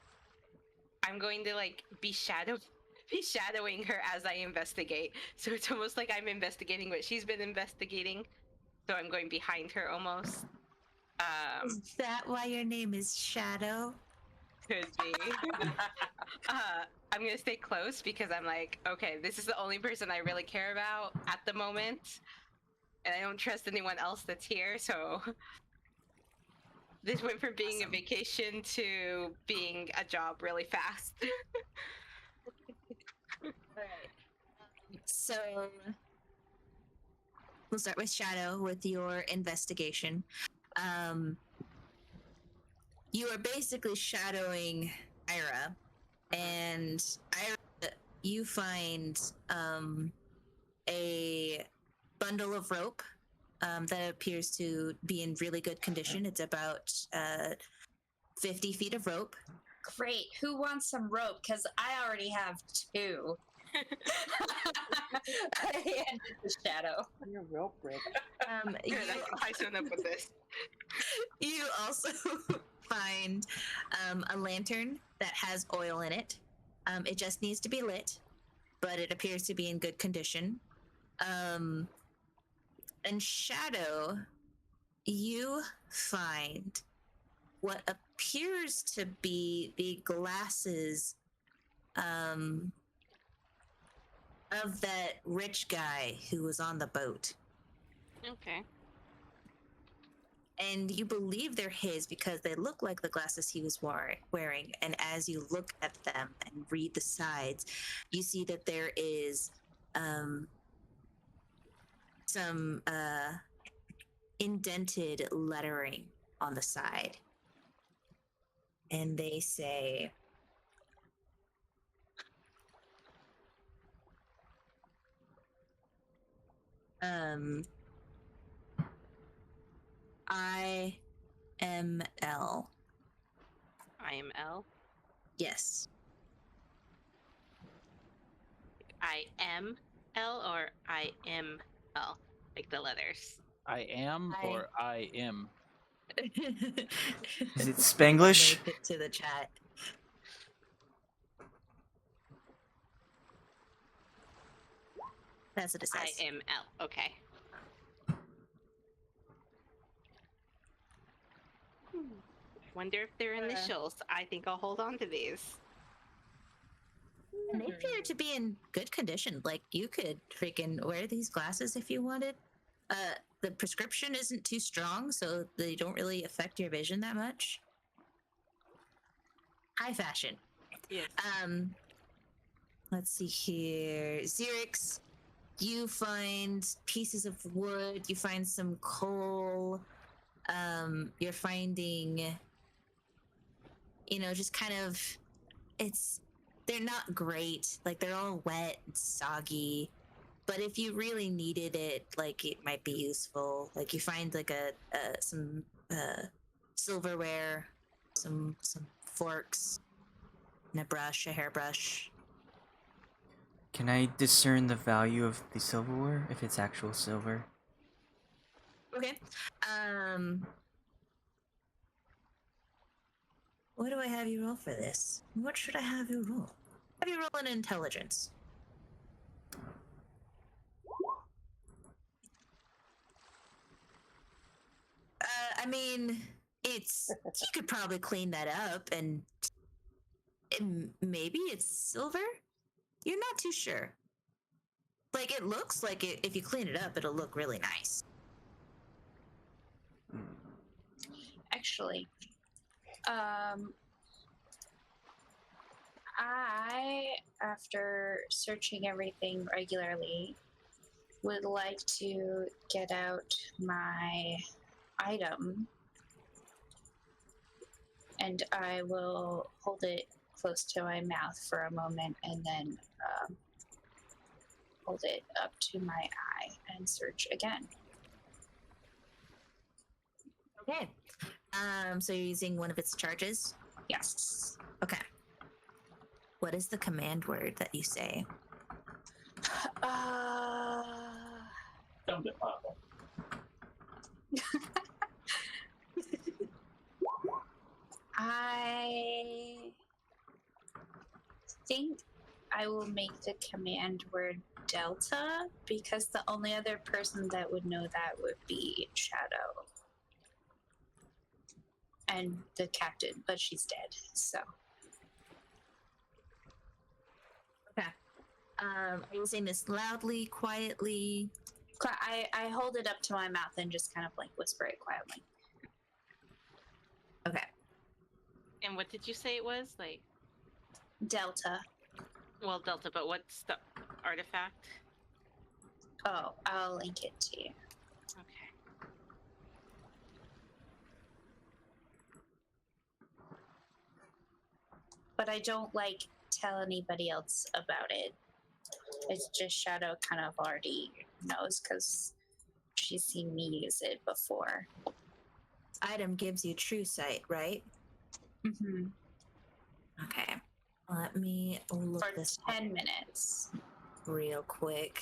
I'm going to be shadowing her as I investigate. So it's almost like I'm investigating what she's been investigating. So I'm going behind her almost. Is that why your name is Shadow? Could be. I'm gonna stay close because I'm like, okay, this is the only person I really care about at the moment, and I don't trust anyone else that's here. So this went from being a vacation to being a job really fast. So we'll start with Shadow with your investigation. You are basically shadowing Ayre, and Ayre, you find a bundle of rope that appears to be in really good condition. It's about 50 feet of rope. Great. Who wants some rope? Because I already have 2. I handed the shadow. Your rope break. Good, I signed up with this. You also find a lantern that has oil in it. It just needs to be lit, but it appears to be in good condition. And Shadow, you find what appears to be the glasses of that rich guy who was on the boat. Okay. And you believe they're his because they look like the glasses he was wearing. And as you look at them and read the sides, you see that there is some indented lettering on the side. And they say, IML. IML? Yes. IML or IML? Like the letters. I am or I am. Is it Spanglish? To the chat. That's what it says. IML. Okay. Wonder if they're initials. I think I'll hold on to these. And they appear to be in good condition. Like, you could freaking wear these glasses if you wanted. The prescription isn't too strong, so they don't really affect your vision that much. High fashion. Yes. Let's see here. Xerix, you find pieces of wood, you find some coal, you're finding, just kind of, they're not great. Like, they're all wet and soggy. But if you really needed it, like, it might be useful. Like, you find like some silverware, some forks, and a hairbrush. Can I discern the value of the silverware if it's actual silver? Okay. What do I have you roll for this? What should I have you roll? Have you roll an intelligence? I mean, you could probably clean that up and maybe it's silver? You're not too sure. Like, it looks like if you clean it up, it'll look really nice. Actually, I, after searching everything regularly, would like to get out my item, and I will hold it close to my mouth for a moment and then hold it up to my eye and search again. Okay. So you're using one of its charges? Yes. Okay. What is the command word that you say? Dump it, Papa. I think I will make the command word Delta, because the only other person that would know that would be Shadow. And the captain, but she's dead, so. Okay. Are you saying this loudly, quietly? I hold it up to my mouth and just kind of like whisper it quietly. Okay. And what did you say it was? Like, Delta. well, Delta, but what's the artifact? Oh, I'll link it to you. Okay. But I don't like tell anybody else about it. It's just Shadow kind of already knows because she's seen me use it before. Item gives you true sight, right? Mm-hmm. Okay. Let me look For this 10 minutes. real quick.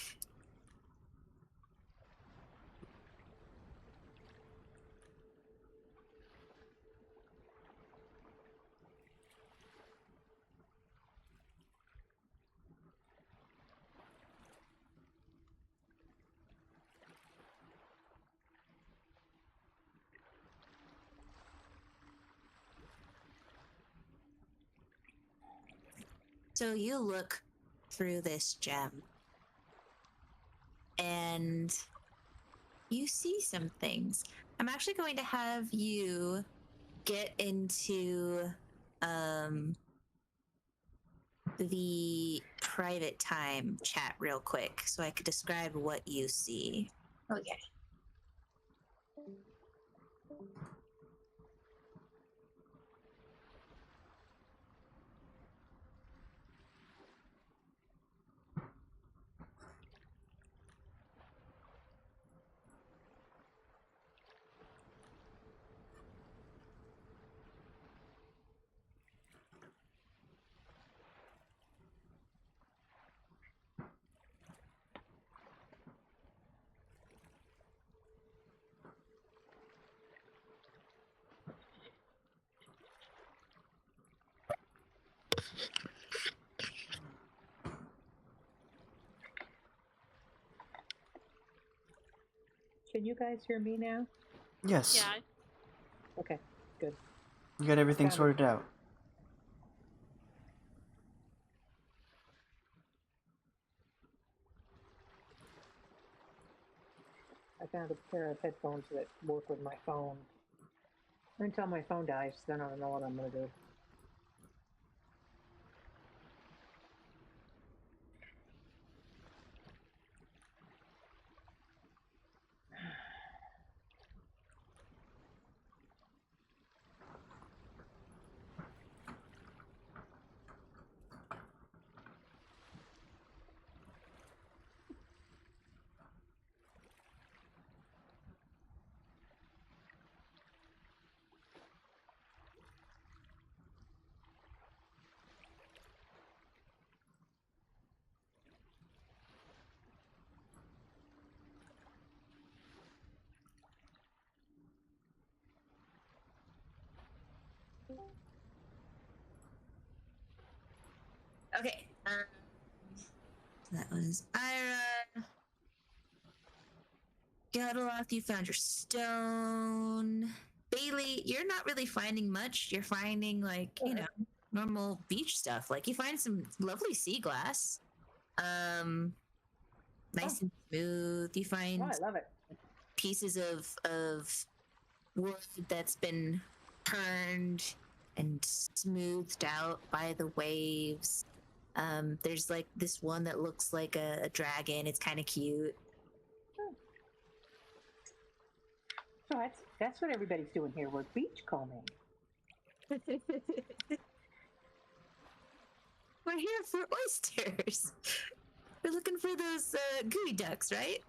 So you look through this gem and you see some things. I'm actually going to have you get into the private time chat real quick so I could describe what you see. Okay. Can you guys hear me now? Yes. Yeah. Okay, good. You got everything Found it. sorted out. I found a pair of headphones that work with my phone. Until my phone dies, then I don't know what I'm gonna do. Okay. That was Ayre. Geldloth, you found your stone. Bei-leigh, you're not really finding much. You're finding, like, you know, normal beach stuff. Like, you find some lovely sea glass. Nice and smooth. You find Oh, I love it. pieces of wood that's been turned and smoothed out by the waves. There's like this one that looks like a dragon. It's kind of cute. So that's what everybody's doing here. We're beachcombing. We're here for oysters. We're looking for those gooey ducks, right?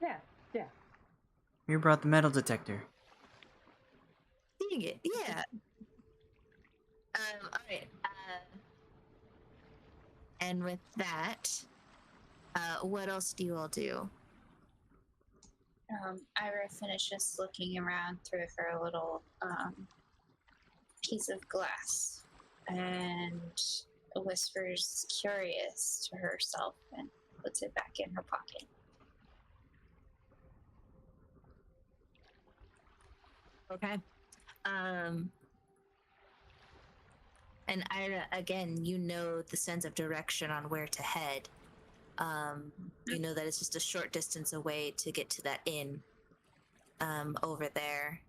Yeah, yeah. You brought the metal detector. Seeing it, yeah. All right. And with that, what else do you all do? Ira finishes looking around through her little piece of glass and whispers curious to herself and puts it back in her pocket. Okay. And Ayre, again, you know the sense of direction on where to head. You know that it's just a short distance away to get to that inn over there.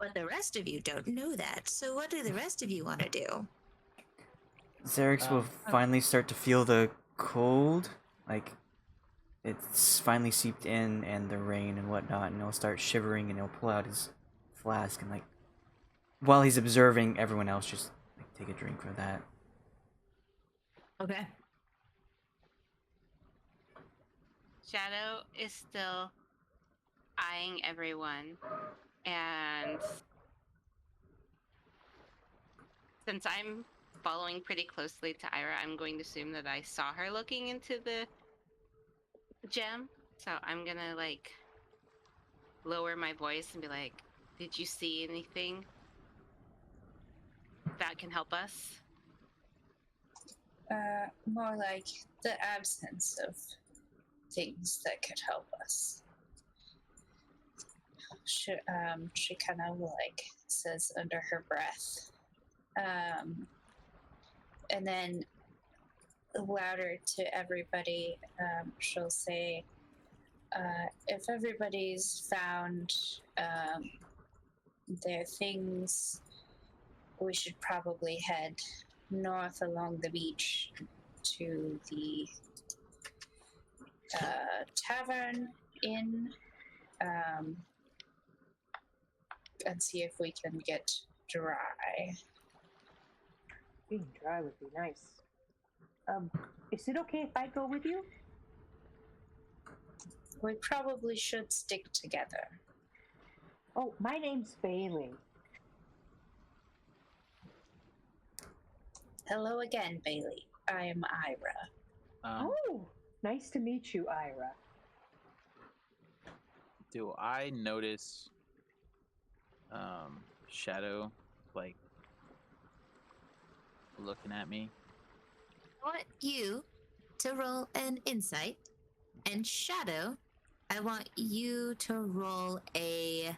But the rest of you don't know that. So what do the rest of you want to do? Xerix will finally start to feel the cold, like it's finally seeped in, and the rain and whatnot, and he'll start shivering, and he'll pull out his flask and, like, while he's observing everyone else, just like, take a drink from that. Okay. Shadow is still eyeing everyone, and since I'm following pretty closely to Ayre, I'm going to assume that I saw her looking into the gem. So I'm gonna like lower my voice and be like, "Did you see anything that can help us?" More like the absence of things that could help us. She kind of like says under her breath. And then louder to everybody, she'll say, if everybody's found their things, we should probably head north along the beach to the tavern inn and see if we can get dry. Being dry would be nice. Is it okay if I go with you? We probably should stick together. Oh, my name's Bei-leigh. Hello again, Bei-leigh. I am Ayre. Oh, nice to meet you, Ayre. Do I notice Shadow, like, looking at me? What you to roll an insight. And Shadow, I want you to roll a...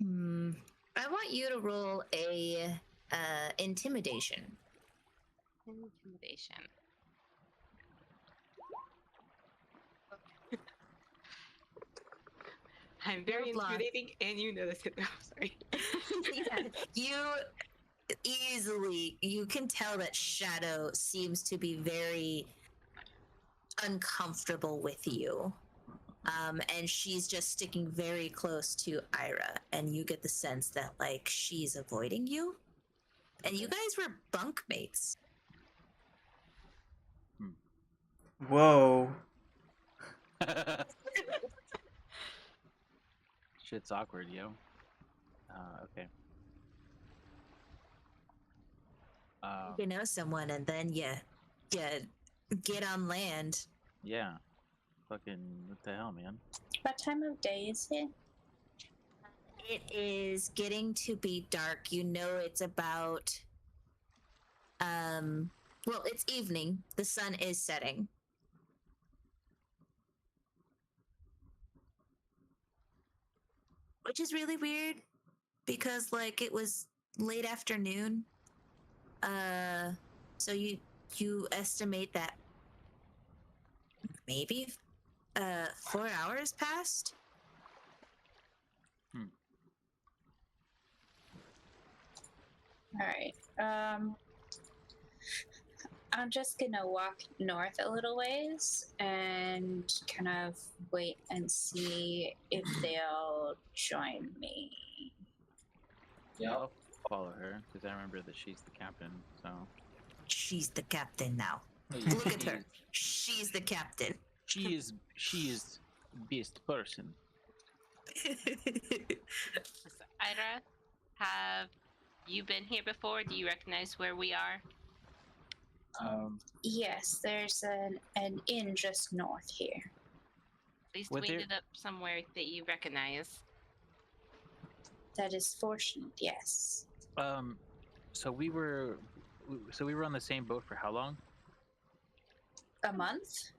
I want you to roll a intimidation. Intimidation. I'm very You're blocked. intimidating, and you notice it. Oh, sorry. Yeah, you can tell that Shadow seems to be very uncomfortable with you. And she's just sticking very close to Ayre, and you get the sense that, like, she's avoiding you. And you guys were bunkmates. Whoa. Shit's awkward, yo. Okay. You know someone, and then you get on land. Yeah. Fucking, what the hell, man? What time of day is it? It is getting to be dark. You know it's about well, it's evening. The sun is setting. Which is really weird because like it was late afternoon. So you estimate that maybe 4 hours passed? All right. I'm just gonna walk north a little ways and kind of wait and see if they'll join me. Yeah. I'll follow her because I remember that she's the captain. So She's the captain now. Oh, yeah, Look at her. She's the captain. She is best person. Ira, have you been here before? Do you recognize where we are? Yes, there's an inn just north here. At least Was we there- ended up somewhere that you recognize. That is fortunate, yes. So we were on the same boat for how long? A month?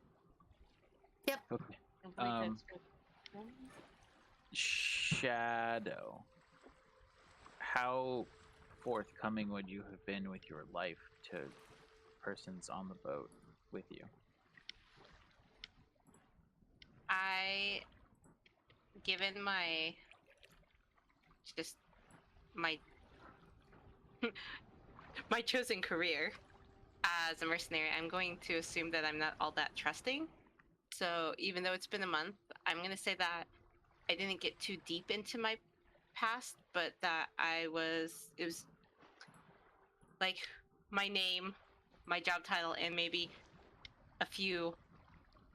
Okay. I believe that's Shadow. How forthcoming would you have been with your life to persons on the boat with you? Given my my chosen career as a mercenary, I'm going to assume that I'm not all that trusting. So even though it's been a month, I'm going to say that I didn't get too deep into my past, but that it was like my name, my job title, and maybe a few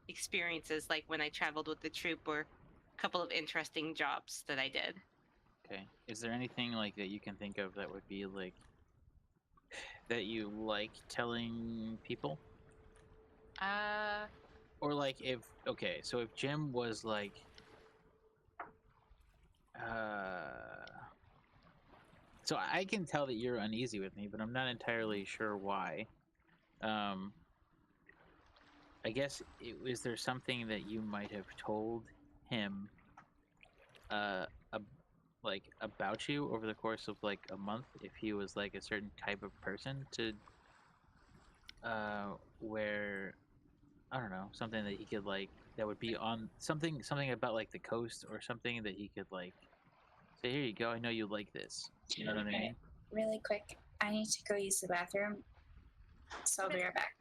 experiences, like when I traveled with the troop, or a couple of interesting jobs that I did. Okay. Is there anything like that you can think of that would be like that you like telling people? Or like if so if Jim was like so I can tell that you're uneasy with me, but I'm not entirely sure why. I guess is there something that you might have told him like about you over the course of like a month if he was like a certain type of person to where I don't know, something that he could like that would be on something about like the coast or something that he could like say, here you go, I know you like this. You know what I mean? Really quick, I need to go use the bathroom, so I'll be right back.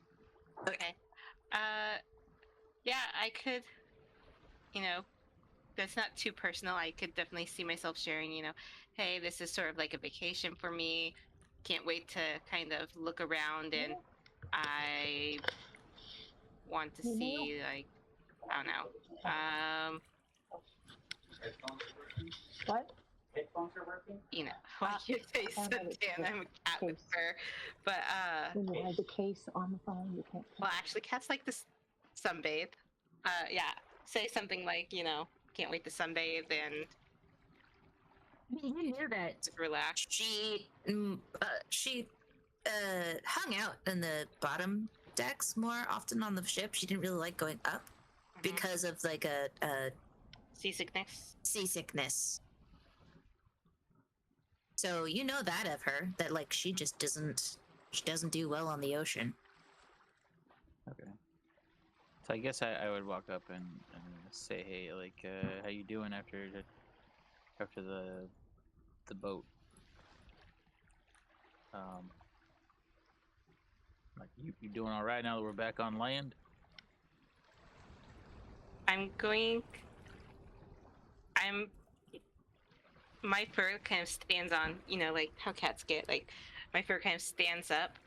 Okay. Yeah, I could, that's not too personal. I could definitely see myself sharing, hey, this is sort of like a vacation for me. Can't wait to kind of look around, and I want to see, like, I don't know. Headphones are working? What? Headphones are working? When you say I don't have it suntan, I'm a cat with fur. But, When you have the case on the phone, you can't. well, actually, cats like to sunbathe. Yeah, say something like, can't wait to sunbathe and You knew that relax. she hung out in the bottom decks more often on the ship. She didn't really like going up because of like a Seasickness. seasickness. So you know that of her, that like she doesn't do well on the ocean. Okay. So I guess I would walk up and say, hey, like, how you doing after the boat? Like, you doing all right now that we're back on land? My fur kind of stands on, like how cats get, like my fur kind of stands up,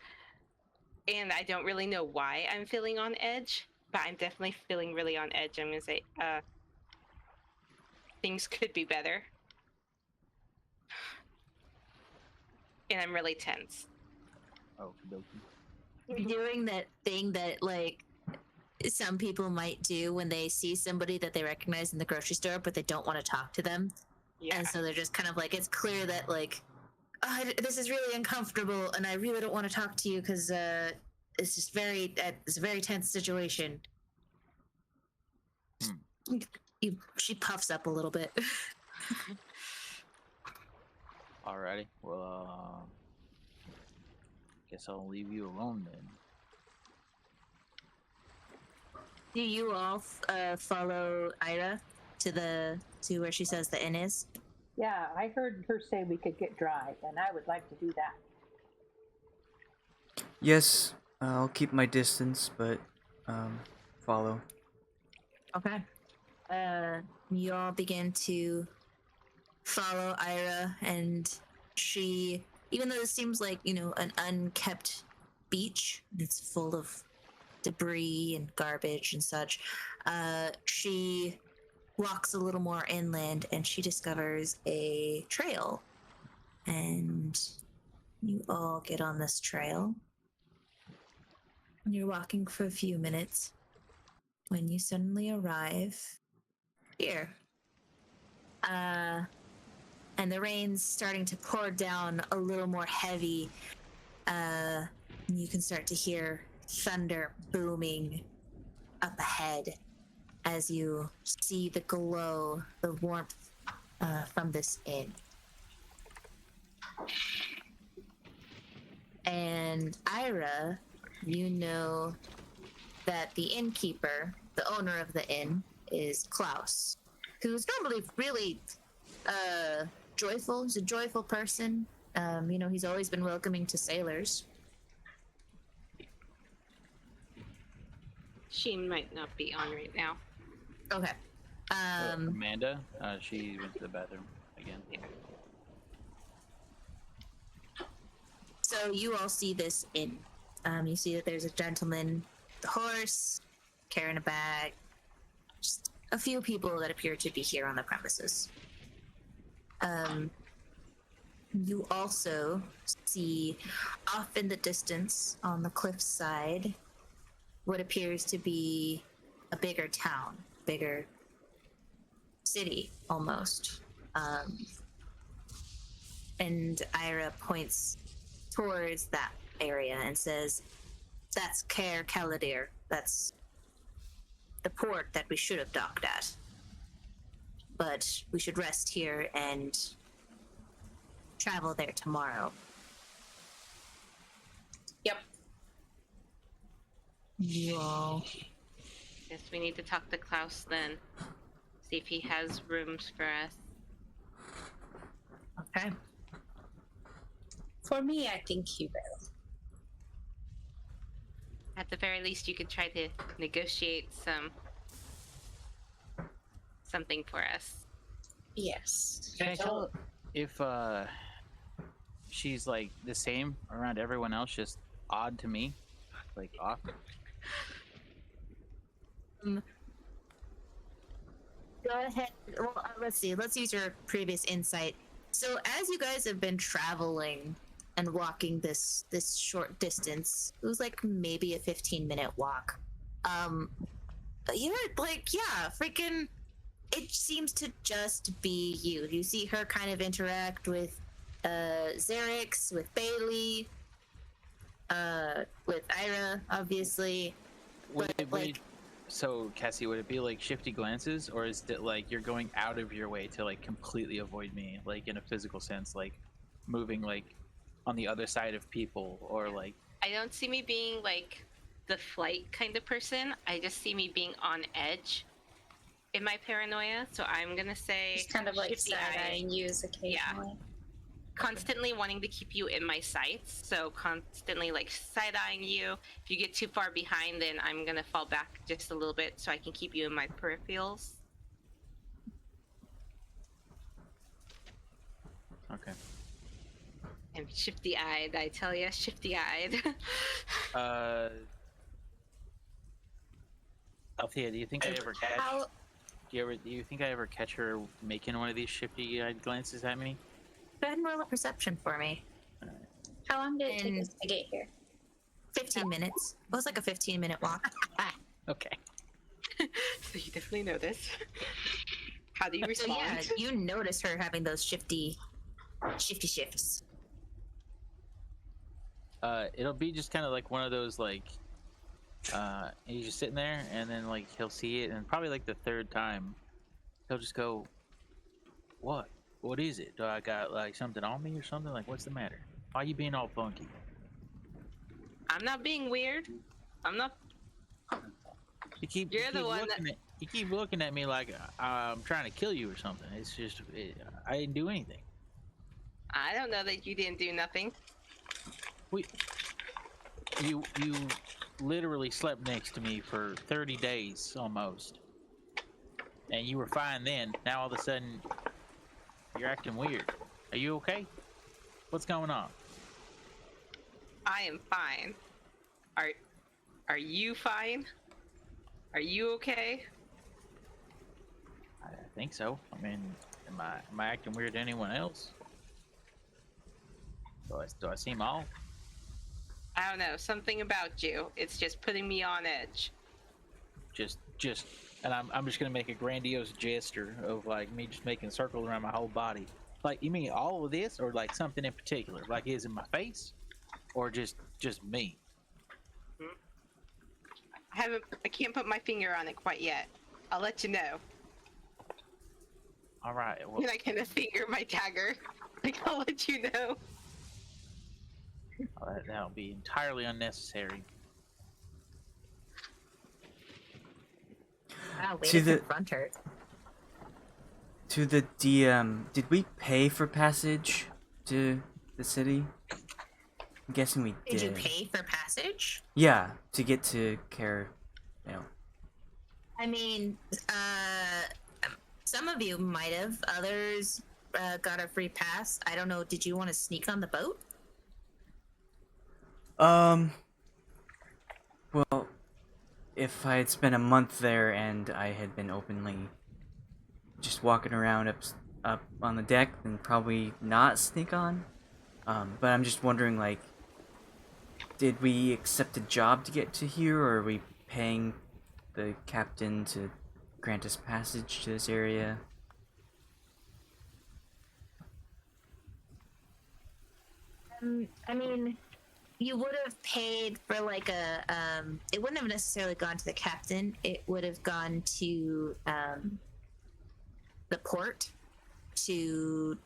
and I don't really know why I'm feeling on edge, but I'm definitely feeling really on edge. I'm gonna say, things could be better. And I'm really tense. Oh, dokie. Doing that thing that like some people might do when they see somebody that they recognize in the grocery store, but they don't want to talk to them. Yeah. And so they're just kind of like, it's clear that like, oh, this is really uncomfortable, and I really don't want to talk to you because it's just it's a very tense situation. She puffs up a little bit. Alrighty. Well, guess I'll leave you alone then. Do you all follow Ayre to where she says the inn is? Yeah, I heard her say we could get dry, and I would like to do that. Yes, I'll keep my distance, but follow. Okay. You all begin to follow Ayre, and she, even though this seems like, an unkept beach that's full of debris and garbage and such, she walks a little more inland and she discovers a trail. And you all get on this trail. And you're walking for a few minutes when you suddenly arrive here. And the rain's starting to pour down a little more heavy. You can start to hear thunder booming up ahead as you see the glow, the warmth from this inn. And Ayre, you know that the innkeeper, the owner of the inn, is Klaus, who's normally really joyful. He's a joyful person. He's always been welcoming to sailors. She might not be on right now. Okay. Amanda, she went to the bathroom again. Yeah. So you all see this inn. You see that there's a gentleman, the horse, carrying a bag. Just a few people that appear to be here on the premises. You also see off in the distance on the cliffside what appears to be a bigger town, bigger city almost. And Ayre points towards that area and says, that's Caer Caladir. That's the port that we should have docked at. But we should rest here and travel there tomorrow. Yep. You all... Guess we need to talk to Klaus then. See if he has rooms for us. Okay. For me, I think he will. At the very least, you could try to negotiate something for us. Yes. Can I tell if she's like the same around everyone else, just odd to me, like off? Go ahead. Well, let's see. Let's use your previous insight. So, as you guys have been traveling and walking this short distance, it was like maybe a 15-minute walk. You're like, yeah, freaking. It seems to just be you. You see her kind of interact with Xerix, with Bei-leigh. with Ayre, obviously. Would But, it, would it, like- so Cassie, would it be like shifty glances, or is it like you're going out of your way to like completely avoid me, like in a physical sense, like moving like on the other side of people, or like I don't see me being like the flight kind of person. I just see me being on edge in my paranoia. So I'm gonna say Just kind of like shifty eye. side-eyeing you occasionally. Constantly wanting to keep you in my sights, so constantly like side-eyeing you. If you get too far behind, then I'm gonna fall back just a little bit so I can keep you in my peripherals. okay. I'm shifty-eyed, I tell ya, shifty-eyed. Althea, do you think I ever catch? How Do you think I ever catch her making one of these shifty-eyed glances at me? go ahead and roll a perception for me. How long did it take And- us to get here? 15 minutes. It was like a 15-minute walk. Okay. So you definitely know this. How do you So respond? yeah, you notice her having those shifty shifts. It'll be just kind of like one of those like, he's just sitting there, and then like he'll see it, and probably like the third time, he'll just go, "What? What is it? Do I got like something on me or something? Like, what's the matter? Why you being all funky?" I'm not being weird. I'm not. You keep you keep looking at me like I'm trying to kill you or something. It's just I didn't do anything. I don't know that you didn't do nothing. You literally slept next to me for 30 days almost, and you were fine then. Now all of a sudden you're acting weird. Are you okay? What's going on? I am fine. Are you fine? Are you okay? I think so. I mean, am I acting weird to anyone else? Do I seem off? I don't know. Something about you. It's just putting me on edge. Just and I'm just gonna make a grandiose gesture of like me just making circles around my whole body. Like, you mean all of this, or like something in particular? Like, is it my face, or just me? I can't put my finger on it quite yet. I'll let you know. All right. Well, And I kind of finger my dagger. Like, I'll let you know. that'll be entirely unnecessary. Wow, way To to the- confront her. To the DM, did we pay for passage to the city? I'm guessing we did. Did you pay for passage? Yeah, to get to Care. I mean, some of you might have. Others got a free pass. I don't know. Did you want to sneak on the boat? Well, if I had spent a month there and I had been openly just walking around up on the deck, then probably not sneak on. But I'm just wondering, like, did we accept a job to get to here, or are we paying the captain to grant us passage to this area? I mean, you would have paid for like a. It wouldn't have necessarily gone to the captain. It would have gone to the port to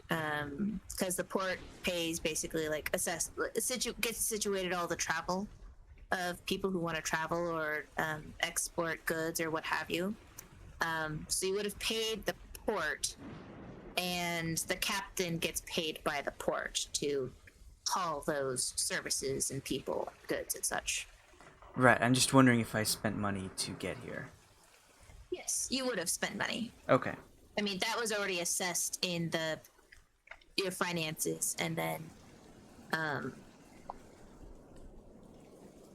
because the port pays basically like gets situated all the travel of people who want to travel or export goods or what have you. So you would have paid the port, and the captain gets paid by the port to haul those services and people, goods and such. Right, I'm just wondering if I spent money to get here. Yes, you would have spent money. Okay. I mean, that was already assessed in your finances, and then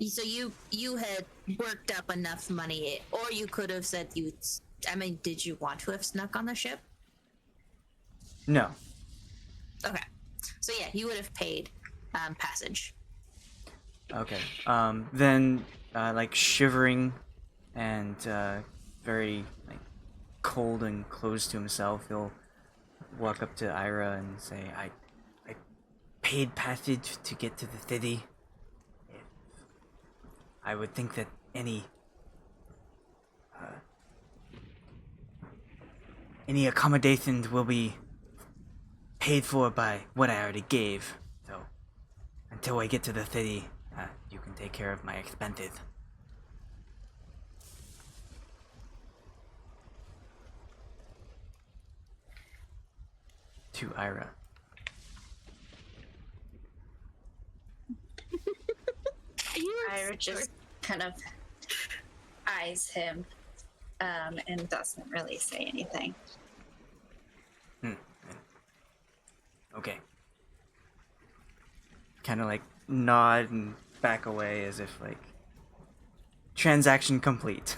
so you had worked up enough money, or you could have said you. I mean, did you want to have snuck on the ship? No. Okay, so yeah, you would have paid passage. Okay. Then, like, shivering and very, like, cold and close to himself, he'll walk up to Ayre and say, I paid passage to get to the city. I would think that any accommodations will be paid for by what I already gave. So, until I get to the city, you can take care of my expenses. To Ayre. Ira just kind of eyes him and doesn't really say anything. Okay. Kind of like nod and back away as if like transaction complete.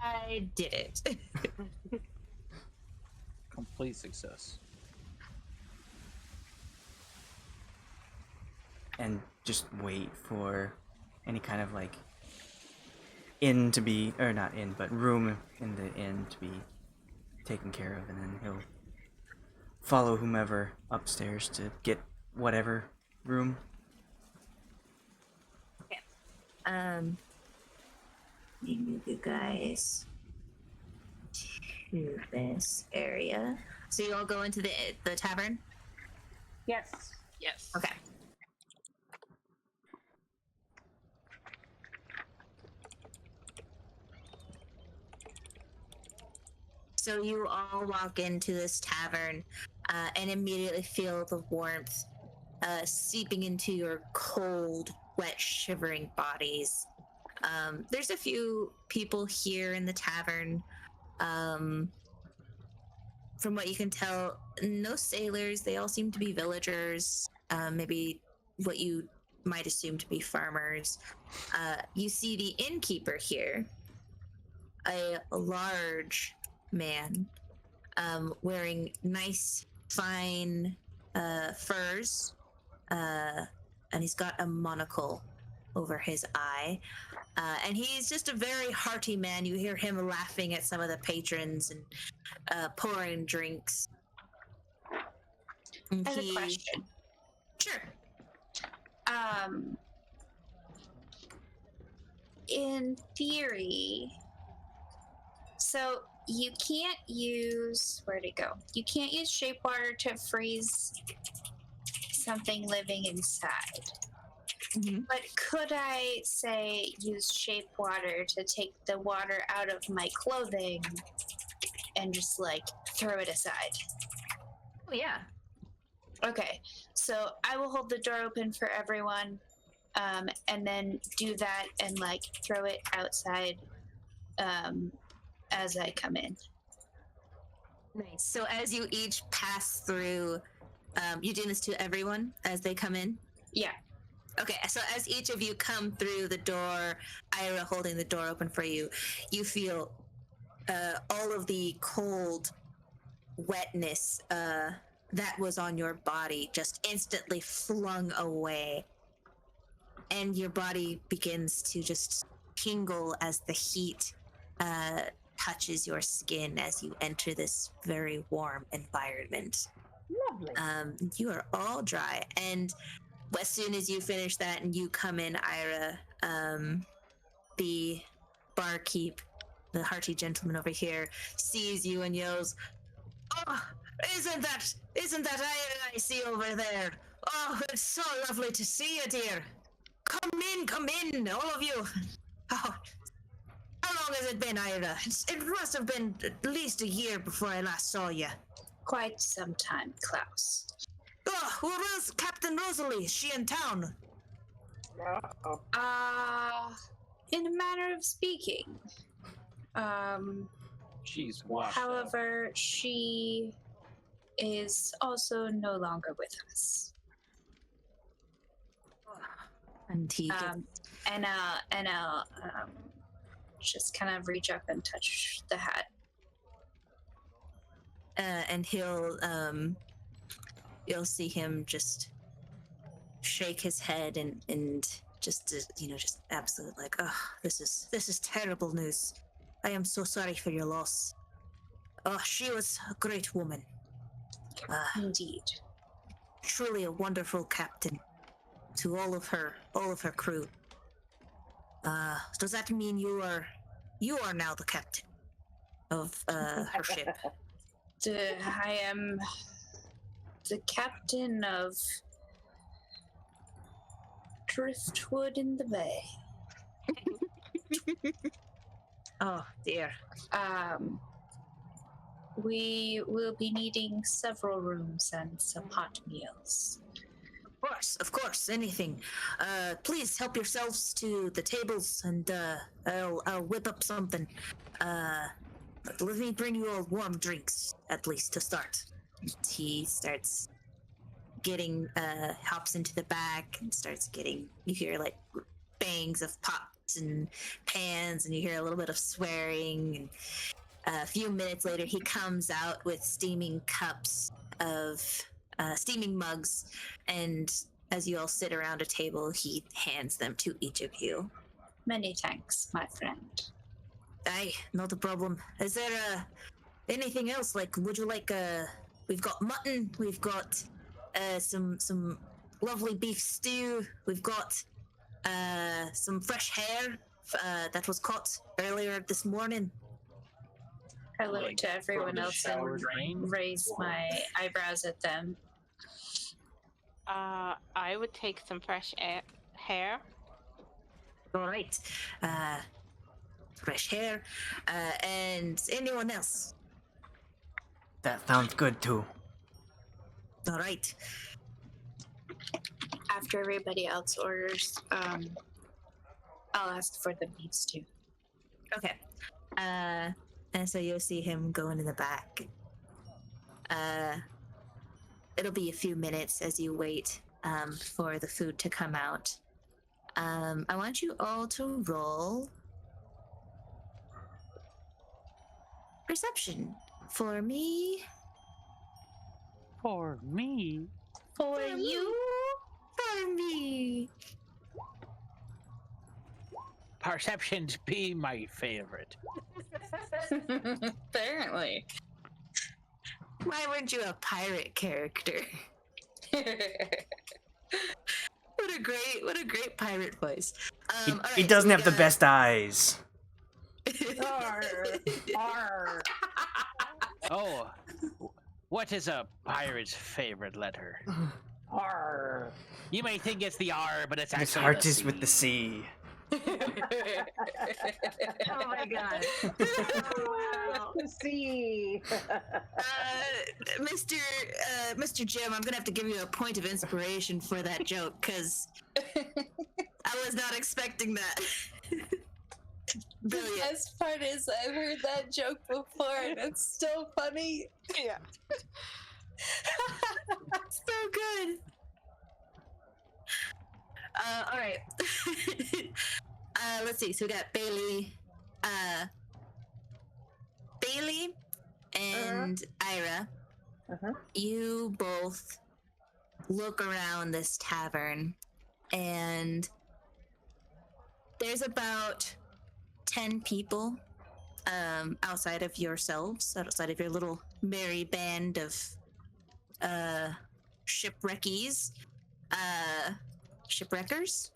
I did it. Complete success. And just wait for any kind of like inn to be, or not inn, but room in the inn to be taken care of, and then he'll follow whomever upstairs to get whatever room. Let me move you guys to this area. So you all go into the tavern? Yes. Yes. Okay. So you all walk into this tavern and immediately feel the warmth seeping into your cold, wet, shivering bodies. There's a few people here in the tavern. From what you can tell, no sailors. They all seem to be villagers. Maybe what you might assume to be farmers. You see the innkeeper here, a large man wearing nice, fine furs, and he's got a monocle over his eye. And he's just a very hearty man. You hear him laughing at some of the patrons and pouring drinks. And I have a question. Sure. In theory, so you can't use, where'd it go? You can't use shape water to freeze something living inside. Mm-hmm. But could I, say, use shape water to take the water out of my clothing and just, like, throw it aside? Oh, yeah. Okay, so I will hold the door open for everyone, and then do that and, like, throw it outside as I come in. Nice. So as you each pass through, you doing this to everyone as they come in? Yeah. Okay, so as each of you come through the door, Ayre holding the door open for you, you feel all of the cold wetness that was on your body just instantly flung away. And your body begins to just tingle as the heat touches your skin as you enter this very warm environment. Lovely. You are all dry, and as soon as you finish that and you come in, Ayre, the barkeep, the hearty gentleman over here, sees you and yells, "Oh, isn't that Ayre I see over there? Oh, it's so lovely to see you, dear. Come in, all of you. Oh, how long has it been, Ayre? It must have been at least a year before I last saw you. Quite some time, Klaus. Oh, where's Captain Rosalie? Is she in town? In a manner of speaking. She's washed up. However, she is also no longer with us. And he And I'll just kind of reach up and touch the hat. and you'll see him just shake his head and just just absolute like, oh, this is terrible news. I am so sorry for your loss. Oh, she was a great woman. Indeed. Truly a wonderful captain. to all of her crew. Does that mean you are now the captain of her ship? I am the captain of Driftwood in the Bay. Oh dear. We will be needing several rooms and some hot meals. Of course, anything. Please help yourselves to the tables, and I'll whip up something. Let me bring you all warm drinks, at least to start. He starts getting, hops into the back and starts getting, you hear like bangs of pots and pans, and you hear a little bit of swearing. And a few minutes later, he comes out with steaming cups of steaming mugs, and as you all sit around a table, he hands them to each of you. Many thanks, my friend. Aye, not a problem. Is there anything else? Like, would you like we've got mutton, we've got some lovely beef stew, we've got some fresh hair that was caught earlier this morning. I look Like, to everyone from the else shower and drain? raise my eyebrows at them. I would take some fresh hair. All right. Fresh hair. And anyone else? That sounds good too. All right. After everybody else orders, I'll ask for the beef stew. Okay. And so you'll see him going in the back. It'll be a few minutes as you wait for the food to come out. I want you all to roll perception for me. For me? For you? For me. Perceptions be my favorite. Apparently. Why weren't you a pirate character? What a great pirate voice. He, all right, he doesn't so have the best eyes. Arr. Oh, what is a pirate's favorite letter? Arr. You may think it's the R, but it's His actually heart the is C. with the C. Oh my god. Wow. See. Mr. Jim, I'm gonna have to give you a point of inspiration for that joke because I was not expecting that. The Brilliant. best part is I've heard that joke before and it's still funny. Yeah. So good. All right. Let's see. So we got Bei-leigh and Ayre. You both look around this tavern, and there's about 10 people outside of yourselves, outside of your little merry band of shipwreckies. Shipwreckers?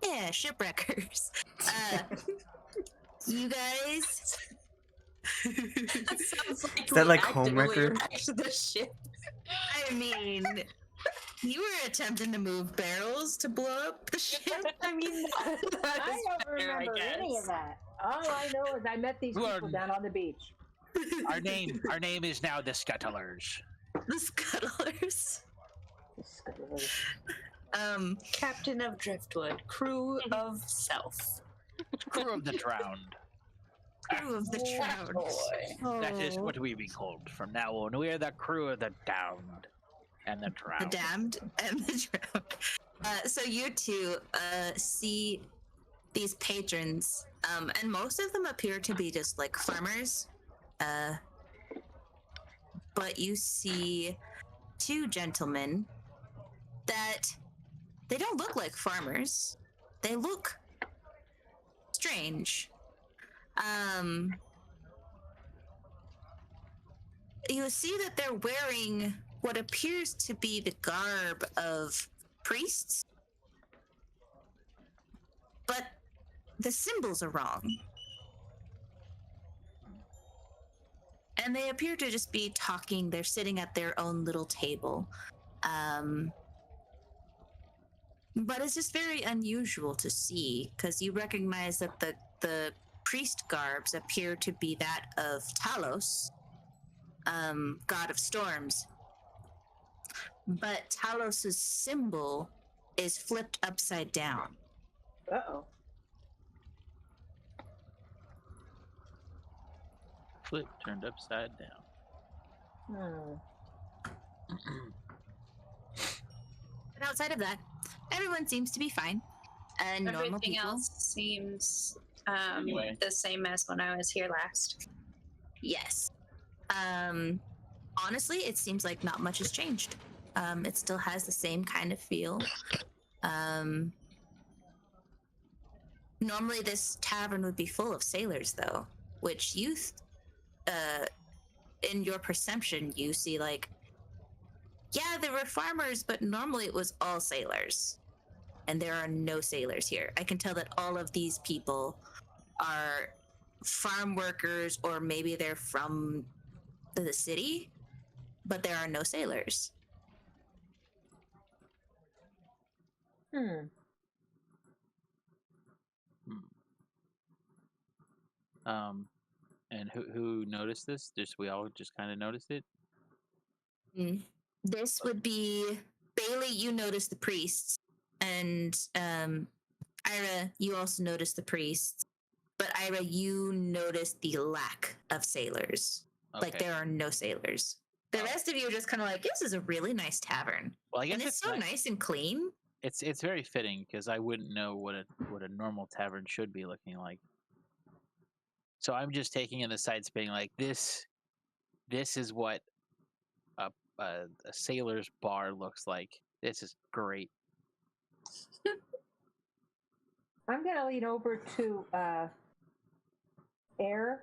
Yeah, shipwreckers. You guys. That sounds like Is that we like actively Homewrecker? wrecked the ship. I mean, you were attempting to move barrels to blow up the ship. I mean, I don't remember any of that. All I know is I met these people Well, down on the beach. Our name is now the Scuttlers. The Scuttlers. Captain of Driftwood, crew of Self. Crew of the Drowned. Crew of the Drowned. That is what we be called from now on. We are the crew of the Downed and the Drowned. The damned and the drowned. So you two see these patrons, and most of them appear to be just like farmers. But you see two gentlemen that they don't look like farmers. They look strange. You see that they're wearing what appears to be the garb of priests. but the symbols are wrong. And they appear to just be talking. They're sitting at their own little table. But it's just very unusual to see, because you recognize that the priest garbs appear to be that of Talos, god of storms. But Talos's symbol is flipped upside down. Uh-oh. Flip turned upside down. But outside of that, everyone seems to be fine. And normal Everything people. else seems Anyway. the same as when I was here last. Yes. Honestly, it seems like not much has changed. It still has the same kind of feel. Normally this tavern would be full of sailors, though, which you, in your perception, you see like, yeah, there were farmers, but normally it was all sailors. And there are no sailors here. I can tell that all of these people are farm workers, or maybe they're from the city, but there are no sailors. And who noticed this? Just we all just kind of noticed it. This would be Bei-leigh. You notice the priests, and Ayre, you also notice the priests. But Ayre, you notice the lack of sailors. Okay. Like there are no sailors. The rest of you are just kind of like, this is a really nice tavern. Well, I guess And it's so nice and clean. It's very fitting because I wouldn't know what a normal tavern should be looking like. So I'm just taking in the sights, being like, this is what a sailor's bar looks like. This is great. I'm going to lean over to Ayre,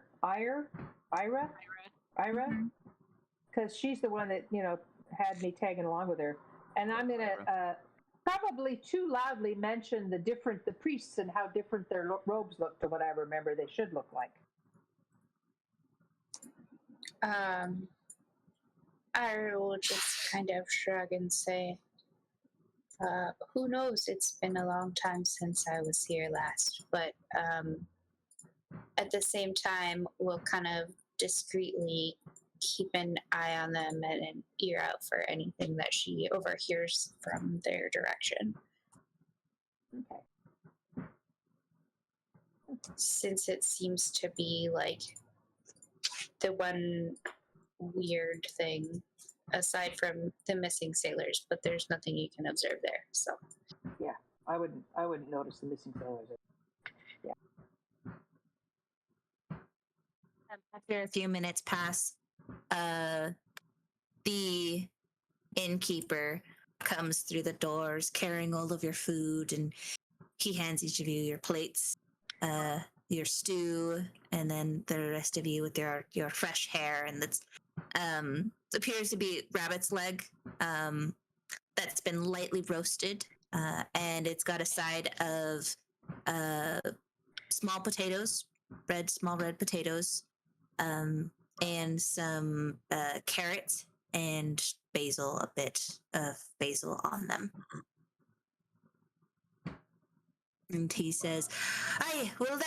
because she's the one that, had me tagging along with her. And I'm going to probably too loudly mention the priests and how different their robes look to what I remember they should look like. I will just kind of shrug and say, who knows? It's been a long time since I was here last, but at the same time, we'll kind of discreetly keep an eye on them and an ear out for anything that she overhears from their direction. Okay. Since it seems to be like the one weird thing aside from the missing sailors, but there's nothing you can observe there. So yeah, I wouldn't notice the missing sailors. Yeah. After a few minutes pass, the innkeeper comes through the doors carrying all of your food, and he hands each of you your plates, your stew, and then the rest of you with your fresh hair, and that's appears to be rabbit's leg that's been lightly roasted, and it's got a side of small red potatoes, and some carrots and basil, a bit of basil on them. And he says, "Aye, will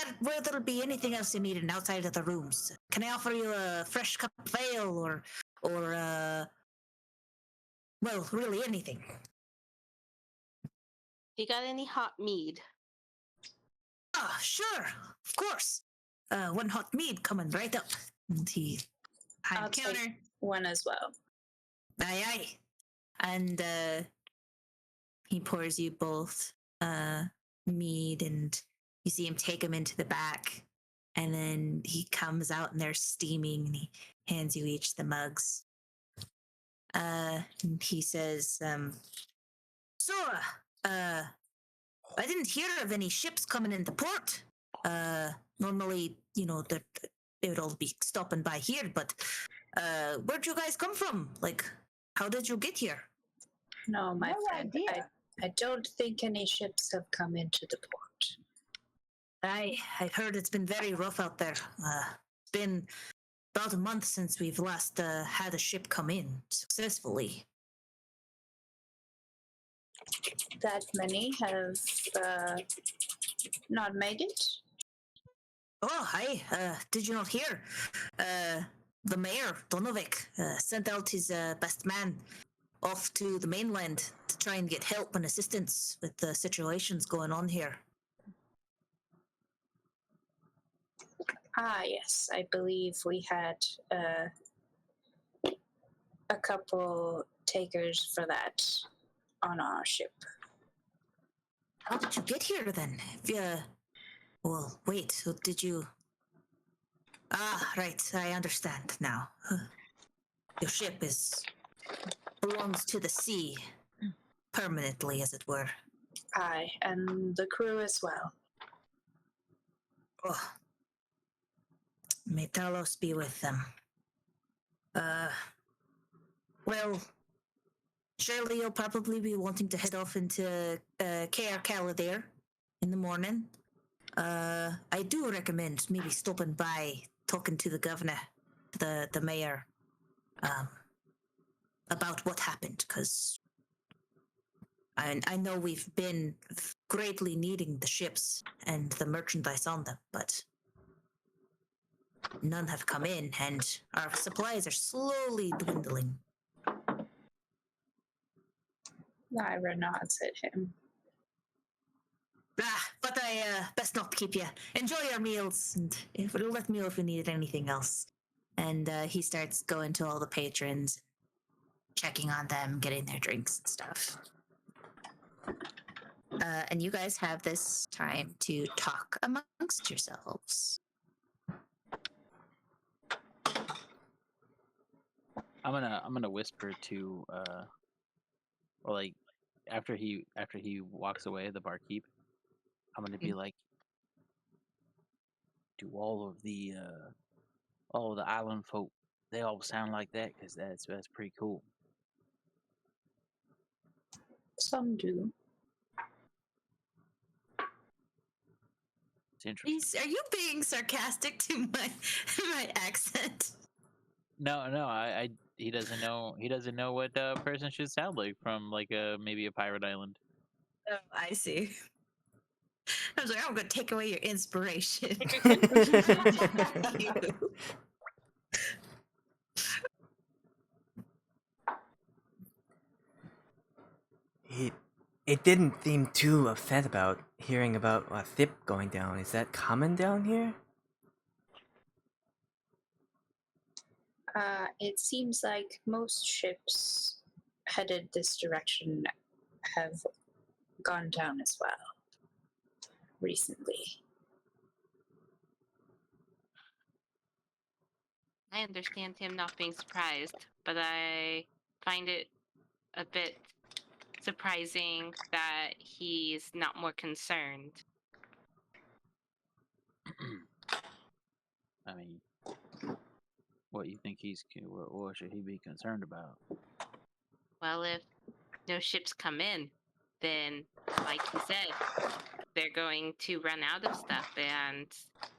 there be anything else you need outside of the rooms? Can I offer you a fresh cup of ale, or well, really anything?" You got any hot mead? "Ah, sure, of course. One hot mead coming right up." And he behind I'll the counter. take one as well. Aye. And he pours you both mead, and you see him take them into the back, and then he comes out and they're steaming, and he hands you each the mugs. And he says, "So, I didn't hear of any ships coming into port. Normally, they would all be stopping by here, but where'd you guys come from? Like, how did you get here?" No, my No friend, idea. I don't think any ships have come into the port. I've heard it's been very rough out there. It's been about a month since we've last had a ship come in successfully. That many have not made it? Oh, hi. Did you not hear? The mayor, Donovic, sent out his best man off to the mainland to try and get help and assistance with the situations going on here. Ah, yes. I believe we had a couple takers for that on our ship. How did you get here then? Well, wait, so did you... Ah, right, I understand now. Your ship belongs to the sea, permanently, as it were. Aye, and the crew as well. Oh. May Talos be with them. Well, surely you'll probably be wanting to head off into Caer Caladir in the morning. I do recommend maybe stopping by, talking to the governor, the mayor, about what happened, because I know we've been greatly needing the ships and the merchandise on them, but none have come in, and our supplies are slowly dwindling. Lyra nods at him. But I best not keep you. Enjoy your meals, and let me know if you needed anything else. And he starts going to all the patrons, checking on them, getting their drinks and stuff. And you guys have this time to talk amongst yourselves. I'm gonna whisper to well, like after he walks away, the barkeep. I'm gonna be like, do all of the island folk, they all sound like that? Because that's pretty cool. Some do. It's interesting. Are you being sarcastic to my accent? No, he doesn't know what a person should sound like from like maybe a pirate island. Oh, I see. I was like, I'm going to take away your inspiration. It didn't seem too upset about hearing about a ship going down. Is that common down here? It seems like most ships headed this direction have gone down as well recently. I understand him not being surprised, but I find it a bit surprising that he's not more concerned. I mean, what you think what should he be concerned about? Well, if no ships come in, then, like you said, they're going to run out of stuff and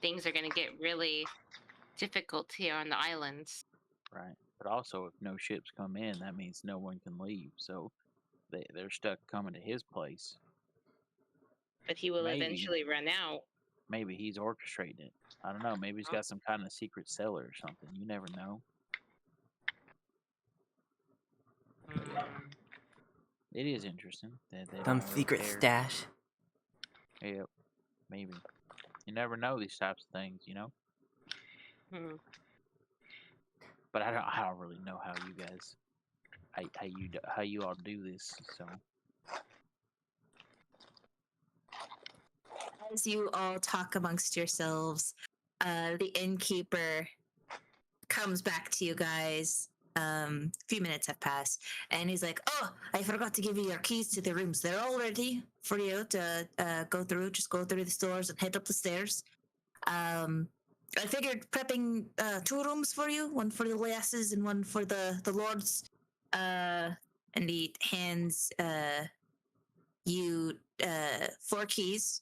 things are going to get really difficult here on the islands. Right. But also, if no ships come in, that means no one can leave. So they're stuck coming to his place. But he will Maybe. eventually run out. Maybe he's orchestrating it. I don't know. Maybe he's got some kind of secret cellar or something. You never know. It is interesting that they Some don't really secret care. stash. Yep. Maybe. You never know these types of things, you know. But I don't really know how you guys, how you all do this. So As you all talk amongst yourselves, the innkeeper comes back to you guys. A few minutes have passed, and he's like, "Oh, I forgot to give you your keys to the rooms. They're all ready for you to go through. Just go through the stores and head up the stairs. I figured prepping 2 rooms for you, one for the lasses and one for the lords. And he hands you 4 keys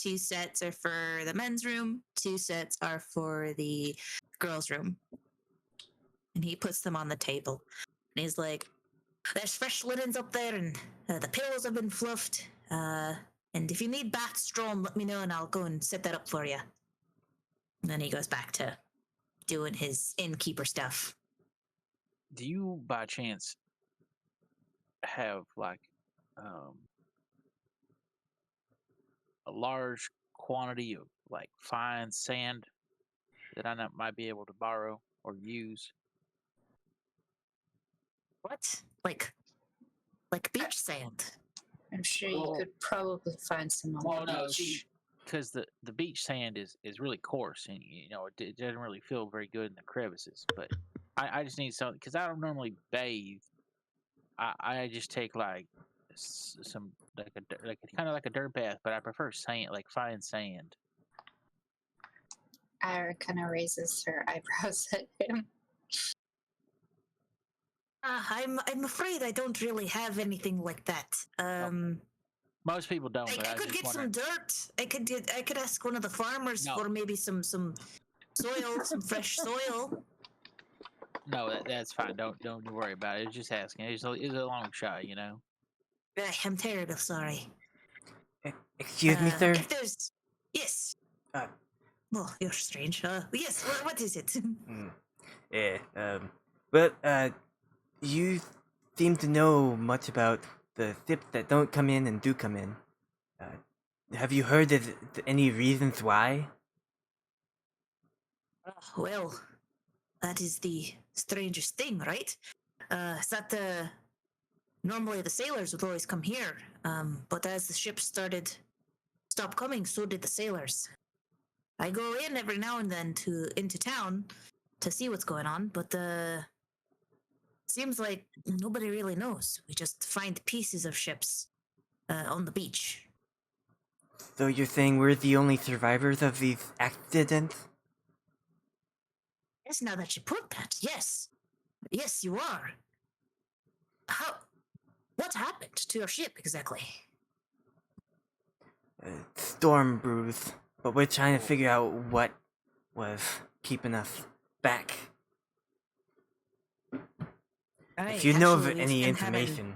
2 sets are for the men's room, 2 sets are for the girls' room. And he puts them on the table. And he's like, there's fresh linens up there, and the pillows have been fluffed. And if you need bath straw, let me know, and I'll go and set that up for you. And then he goes back to doing his innkeeper stuff. Do you, by chance, have like a large quantity of like fine sand that might be able to borrow or use? What? Like beach sand? I'm sure you could probably find some on the beach. Because the beach sand is really coarse, and it doesn't really feel very good in the crevices. But I just need something, because I don't normally bathe. I just take like some like kind of like a dirt bath, but I prefer sand, like fine sand. Ayre kind of raises her eyebrows at him. I'm afraid I don't really have anything like that. Most people don't. I But I could just get some wondering. dirt. I could ask one of the farmers No. for maybe some soil, some fresh soil. No, that's fine. Don't worry about it. It's just asking. It's a long shot, you know. I'm terribly sorry. Excuse me, sir? If there's... Yes. Uh, Oh, you're strange. Yes, what is it? Well, you seem to know much about the ships that don't come in and do come in. Have you heard of any reasons why? Well, that is the strangest thing, right? Is that normally the sailors would always come here, but as the ships stopped coming, so did the sailors. I go in every now and then into town to see what's going on, but seems like nobody really knows. We just find pieces of ships on the beach. So you're saying we're the only survivors of these accidents? Yes, now that you put that, yes. Yes, you are. What happened to your ship exactly? Storm brews, but we're trying to figure out what was keeping us back. If you know of any information.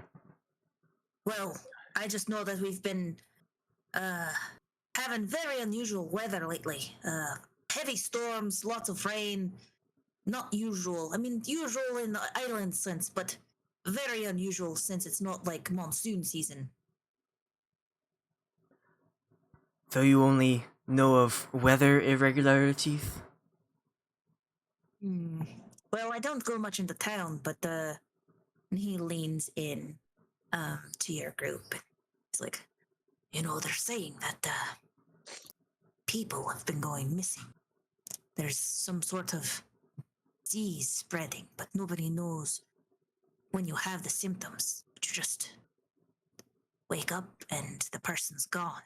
Well, I just know that we've been having very unusual weather lately. Heavy storms, lots of rain. Not usual. I mean, usual in the island sense, but very unusual since it's not like monsoon season. So you only know of weather irregularities? Well, I don't go much into town, but he leans in to your group. He's like, they're saying that people have been going missing. There's some sort of disease spreading, but nobody knows when you have the symptoms. You just wake up and the person's gone.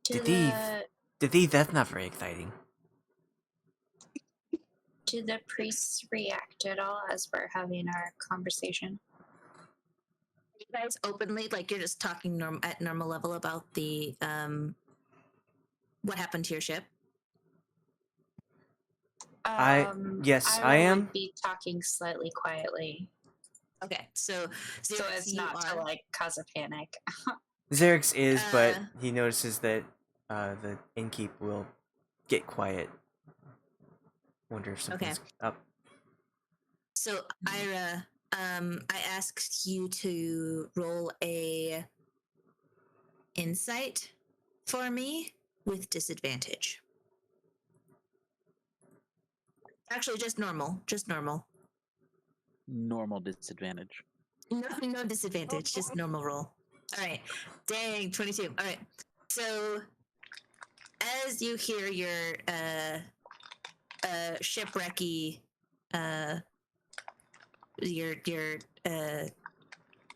Disease, that's not very exciting. Do the priests react at all as we're having our conversation? You guys openly, like you're just talking at normal level about the what happened to your ship? Yes, I am. Would be talking slightly quietly. Okay, so as not to like cause a panic. Xerix is, but he notices that the innkeep will get quiet. Wonder if something's up. So Ayre, I asked you to roll a insight for me with disadvantage. Actually, just normal. Normal disadvantage. No disadvantage, just normal roll. All right. Dang, 22. All right. So as you hear your shipwrecky your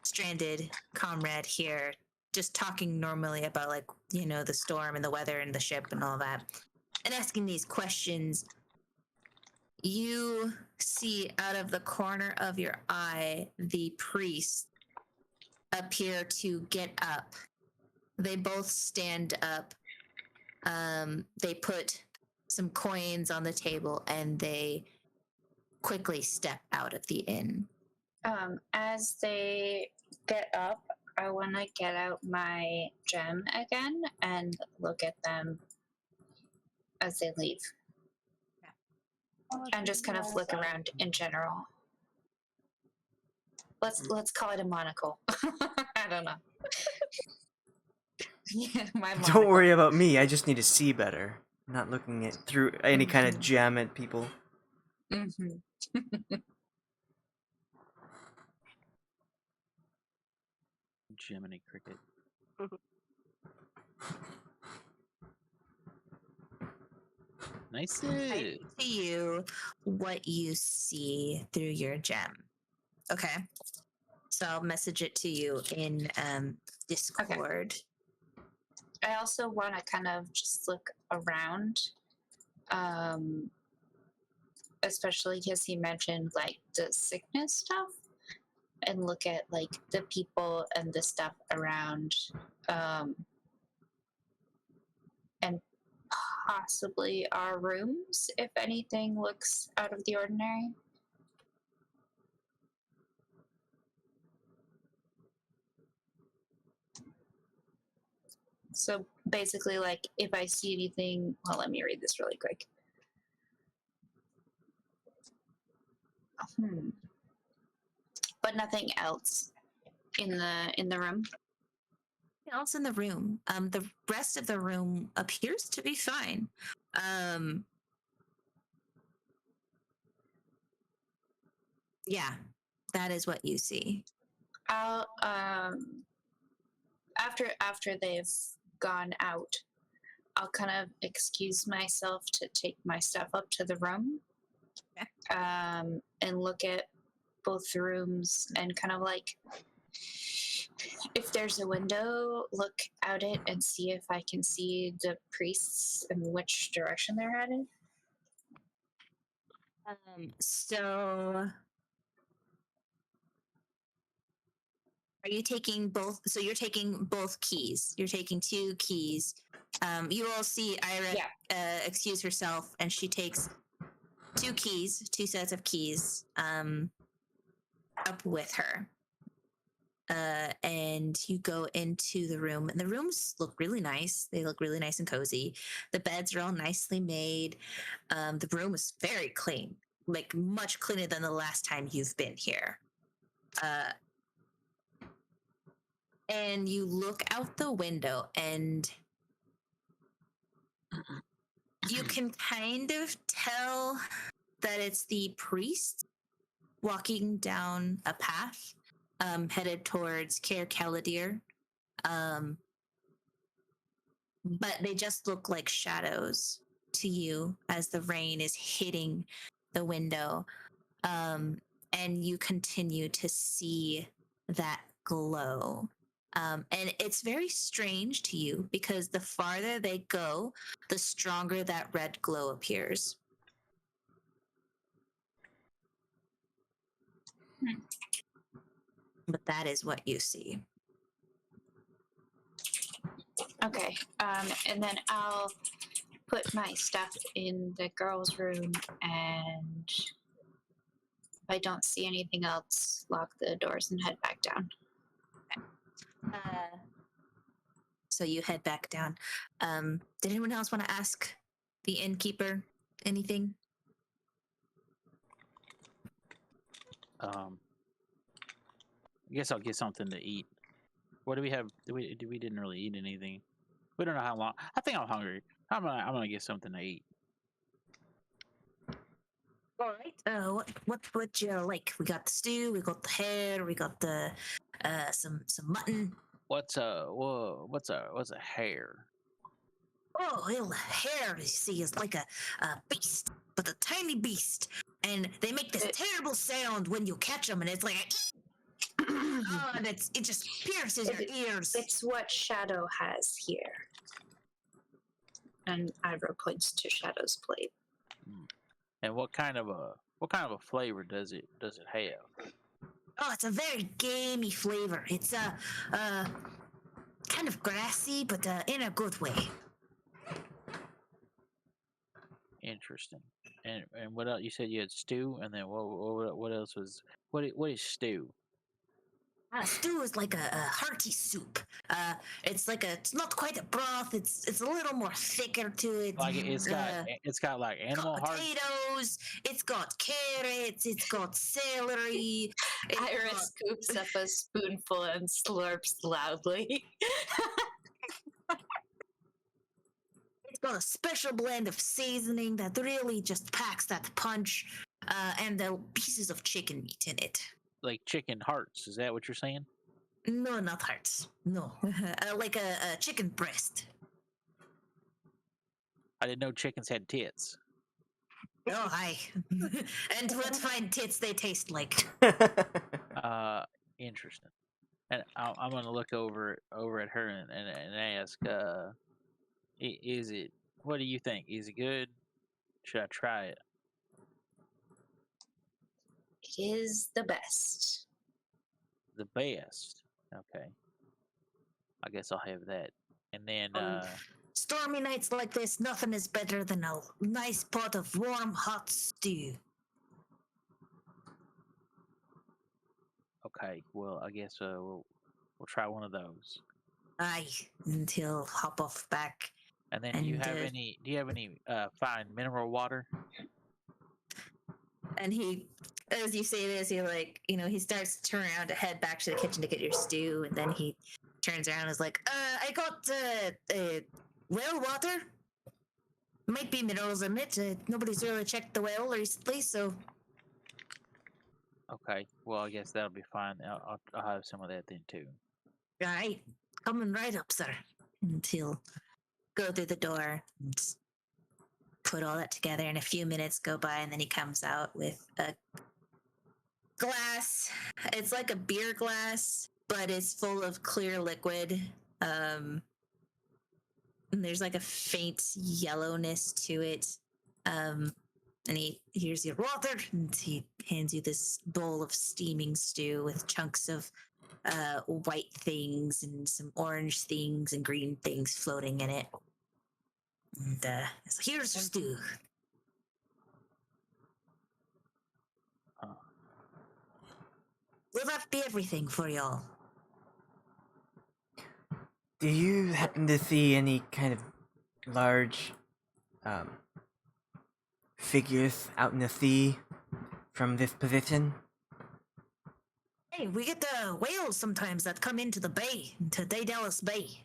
stranded comrade here just talking normally about the storm and the weather and the ship and all that, and asking these questions, you see out of the corner of your eye the priest appear to get up They both stand up. They put some coins on the table and they quickly step out of the inn. As they get up, I want to get out my gem again and look at them as they leave. And just kind of look around in general. Let's call it a monocle. I don't know. Yeah, my Don't monocle. worry about me. I just need to see better. I'm not looking at through any kind of Mhm. gem at people. Mm-hmm. Jiminy Cricket. Nice. To you what you see through your gem. Okay. So I'll message it to you in Discord. I also want to kind of just look around, especially because he mentioned like the sickness stuff, and look at like the people and the stuff around, and possibly our rooms if anything looks out of the ordinary. So basically, like, if I see anything, well, let me read this really quick. But nothing else in the room. Nothing else in the room. The rest of the room appears to be fine. Yeah, that is what you see. I'll after they've gone out, I'll kind of excuse myself to take my stuff up to the room. Okay. And look at both rooms and kind of like, if there's a window, look out it and see if I can see the priests and which direction they're headed. So are you taking both? So you're taking both keys. You're taking 2 keys. You all see Ayre excuse herself, and she takes 2 keys, 2 sets of keys, up with her. And you go into the room, and the rooms look really nice. They look really nice and cozy. The beds are all nicely made. The room is very clean, like much cleaner than the last time you've been here. And you look out the window, and you can kind of tell that it's the priest walking down a path headed towards Caer Caladir. But they just look like shadows to you as the rain is hitting the window. And you continue to see that glow. And it's very strange to you because the farther they go, the stronger that red glow appears. But that is what you see. Okay. And then I'll put my stuff in the girls' room, and if I don't see anything else, lock the doors and head back down. So you head back down. Did anyone else want to ask the innkeeper anything? I guess I'll get something to eat. What do we have? We didn't really eat anything. We don't know how long. I think I'm hungry. I'm gonna get something to eat. All right. What would you like? We got the stew. We got the hair. We got the some mutton. What's a hare? Oh, well, hair, you see, is like a beast, but a tiny beast, and they make this terrible sound when you catch them, and it's like, oh, and it just pierces your ears. It's what Shadow has here. And Ivor points to Shadow's plate. And what kind of a flavor does it have? Oh, it's a very gamey flavor. It's kind kind of grassy, but in a good way. Interesting. And what else? You said you had stew, and then what else was what is stew? Stew is like a hearty soup. It's not quite a broth. It's a little more thicker to it. Like it's got like animal heart. Potatoes. It's got carrots. It's got celery. Ayre scoops up a spoonful and slurps loudly. It's got a special blend of seasoning that really just packs that punch, and the pieces of chicken meat in it. Like chicken hearts. Is that what you're saying? No, not hearts. No, like a chicken breast. I didn't know chickens had tits. Oh, hi. And what fine tits they taste like. Interesting. And I'm gonna look over at her and ask, is it? What do you think? Is it good? Should I try it? It is the best. The best. Okay. I guess I'll have that. And then, Stormy nights like this, nothing is better than a nice pot of warm, hot stew. okay. Well, I guess we'll try one of those. Aye, and he'll hop off back. And then, do you And, have any fine mineral water? And he, as you say this, he starts to turn around to head back to the kitchen to get your stew, and then he turns around and is like, I got well water. Might be minerals in it. Nobody's really checked the well recently, so. Okay. Well, I guess that'll be fine. I'll have some of that then too. Right, coming right up, sir. And he'll go through the door and put all that together, and a few minutes go by, and then he comes out with a glass. It's like a beer glass, but it's full of clear liquid. And there's like a faint yellowness to it. And here's your water, and he hands you this bowl of steaming stew with chunks of white things and some orange things and green things floating in it. And so here's your stew. Will that be everything for y'all? Do you happen to see any kind of large figures out in the sea from this position? Hey, we get the whales sometimes that come into the bay, into Daedalus Bay.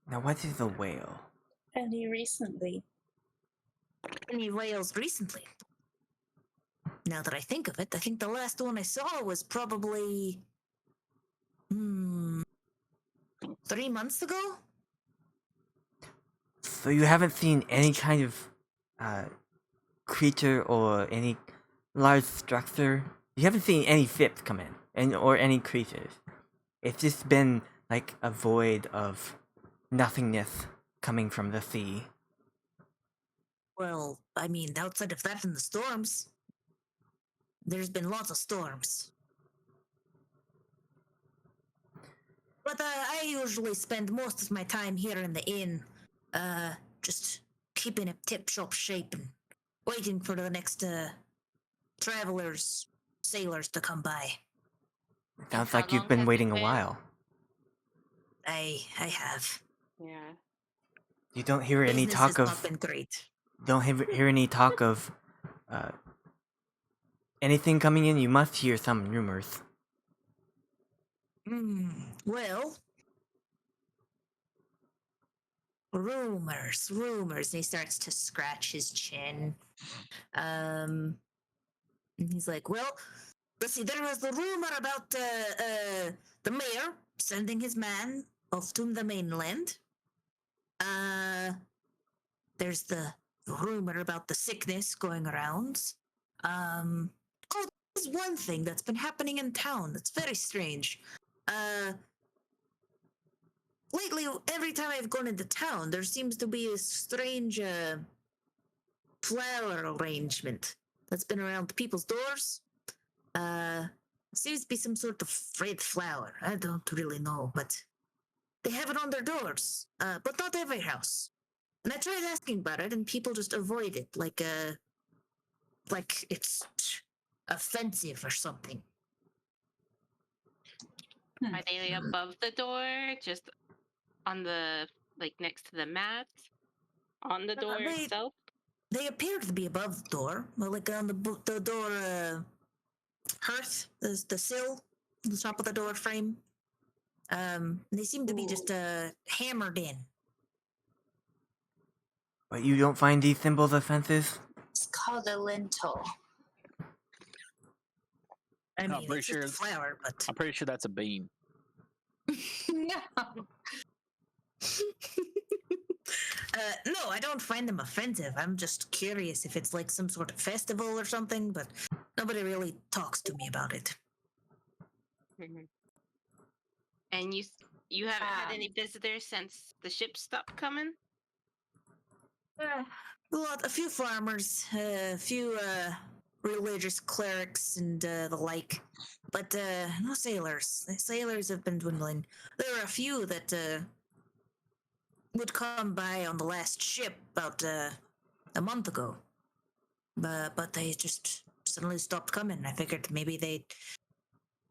Now, what is a whale? Any recently? Any whales recently? Now that I think of it, I think the last one I saw was probably 3 months ago. So you haven't seen any kind of creature or any large structure? You haven't seen any ships come in, or any creatures. It's just been like a void of nothingness coming from the sea. Well, I mean, outside of that and the storms, there's been lots of storms. But I usually spend most of my time here in the inn, just keeping in tip-top shape and waiting for the next sailors to come by. Sounds How like you've long been has waiting it a been? while. I have. Yeah. You don't hear any Business talk has of not been great. don't hear any talk of anything coming in. You must hear some rumors. Well, rumors. And he starts to scratch his chin. And he's like, well, let's see, there was the rumor about the mayor sending his man off to the mainland. There's the rumor about the sickness going around. There's one thing that's been happening in town that's very strange. Lately, every time I've gone into town, there seems to be a strange flower arrangement that's been around people's doors. Seems to be some sort of red flower. I don't really know, but They have it on their doors, but not every house. And I tried asking about it, and people just avoid it, like it's offensive or something. Are they above the door? Just on the, like, next to the mat? On the door itself? They appear to be above the door, well, like on the door hearth, the sill, the top of the door frame. They seem to be just hammered in. But you don't find these symbols offensive? It's called a lintel. I No, mean, I'm pretty it's just a sure- flower, but I'm pretty sure that's a bean. No. no, I don't find them offensive. I'm just curious if it's like some sort of festival or something, but nobody really talks to me about it. Mhm. And you haven't had Um, any visitors since the ship stopped coming? A few farmers, a few religious clerics, and the like, but no sailors. The sailors have been dwindling. There are a few that would come by on the last ship about a month ago, but they just suddenly stopped coming. I figured maybe they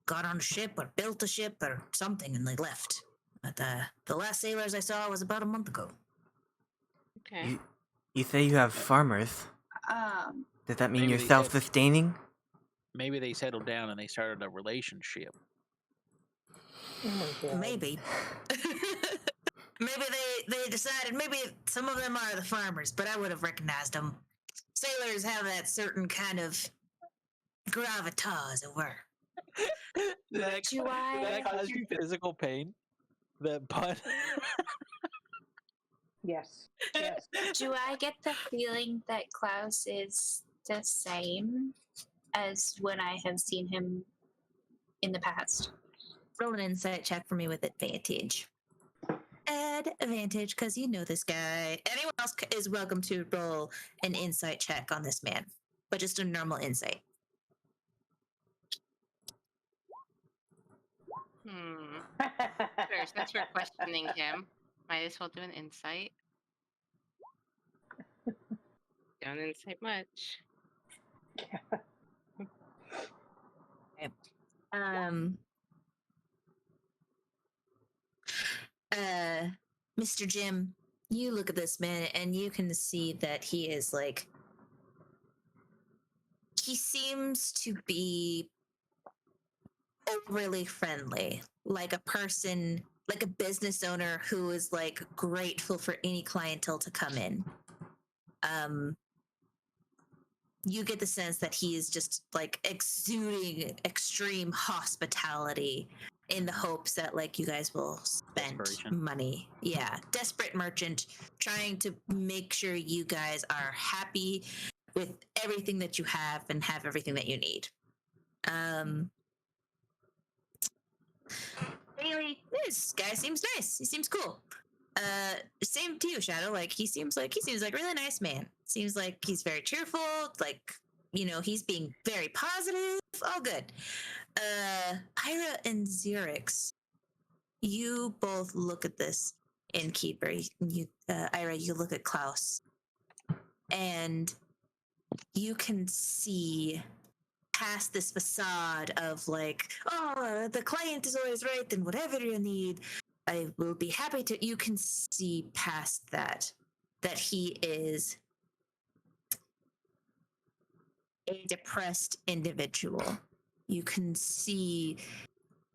got on a ship or built a ship or something and they left. But the last sailors I saw was about a month ago. Okay. You say you have farmers. Does that mean Maybe you're they said- self-sustaining? Maybe they settled down and they started a relationship. Oh my God. Maybe. Maybe they decided, maybe some of them are the farmers, but I would have recognized them. Sailors have that certain kind of gravitas, as it were. Do I? cause you physical pain? The pun? Yes. Yes. Do I get the feeling that Klaus is the same as when I have seen him in the past? Roll an insight check for me with advantage. Add advantage because you know this guy. Anyone else is welcome to roll an insight check on this man, but just a normal insight. Sure, since we're questioning him, might as well do an insight. Don't insight much. Mr. Jim, you look at this man and you can see that he is like, he seems to be overly friendly, like a person, like a business owner who is like grateful for any clientele to come in. You get the sense that he is just like exuding extreme hospitality in the hopes that like you guys will spend Desperation. money. Yeah, desperate merchant trying to make sure you guys are happy with everything that you have and have everything that you need. Bei-leigh, this guy seems nice. He seems cool. Same to you, Shadow. Like he seems like a really nice man. Seems like he's very cheerful. Like, you know, he's being very positive. All good. Ayre and Xerix, you both look at this innkeeper. Ayre, you look at Klaus, and you can see past this facade of like, oh, the client is always right, and whatever you need, I will be happy to. You can see past that he is a depressed individual. You can see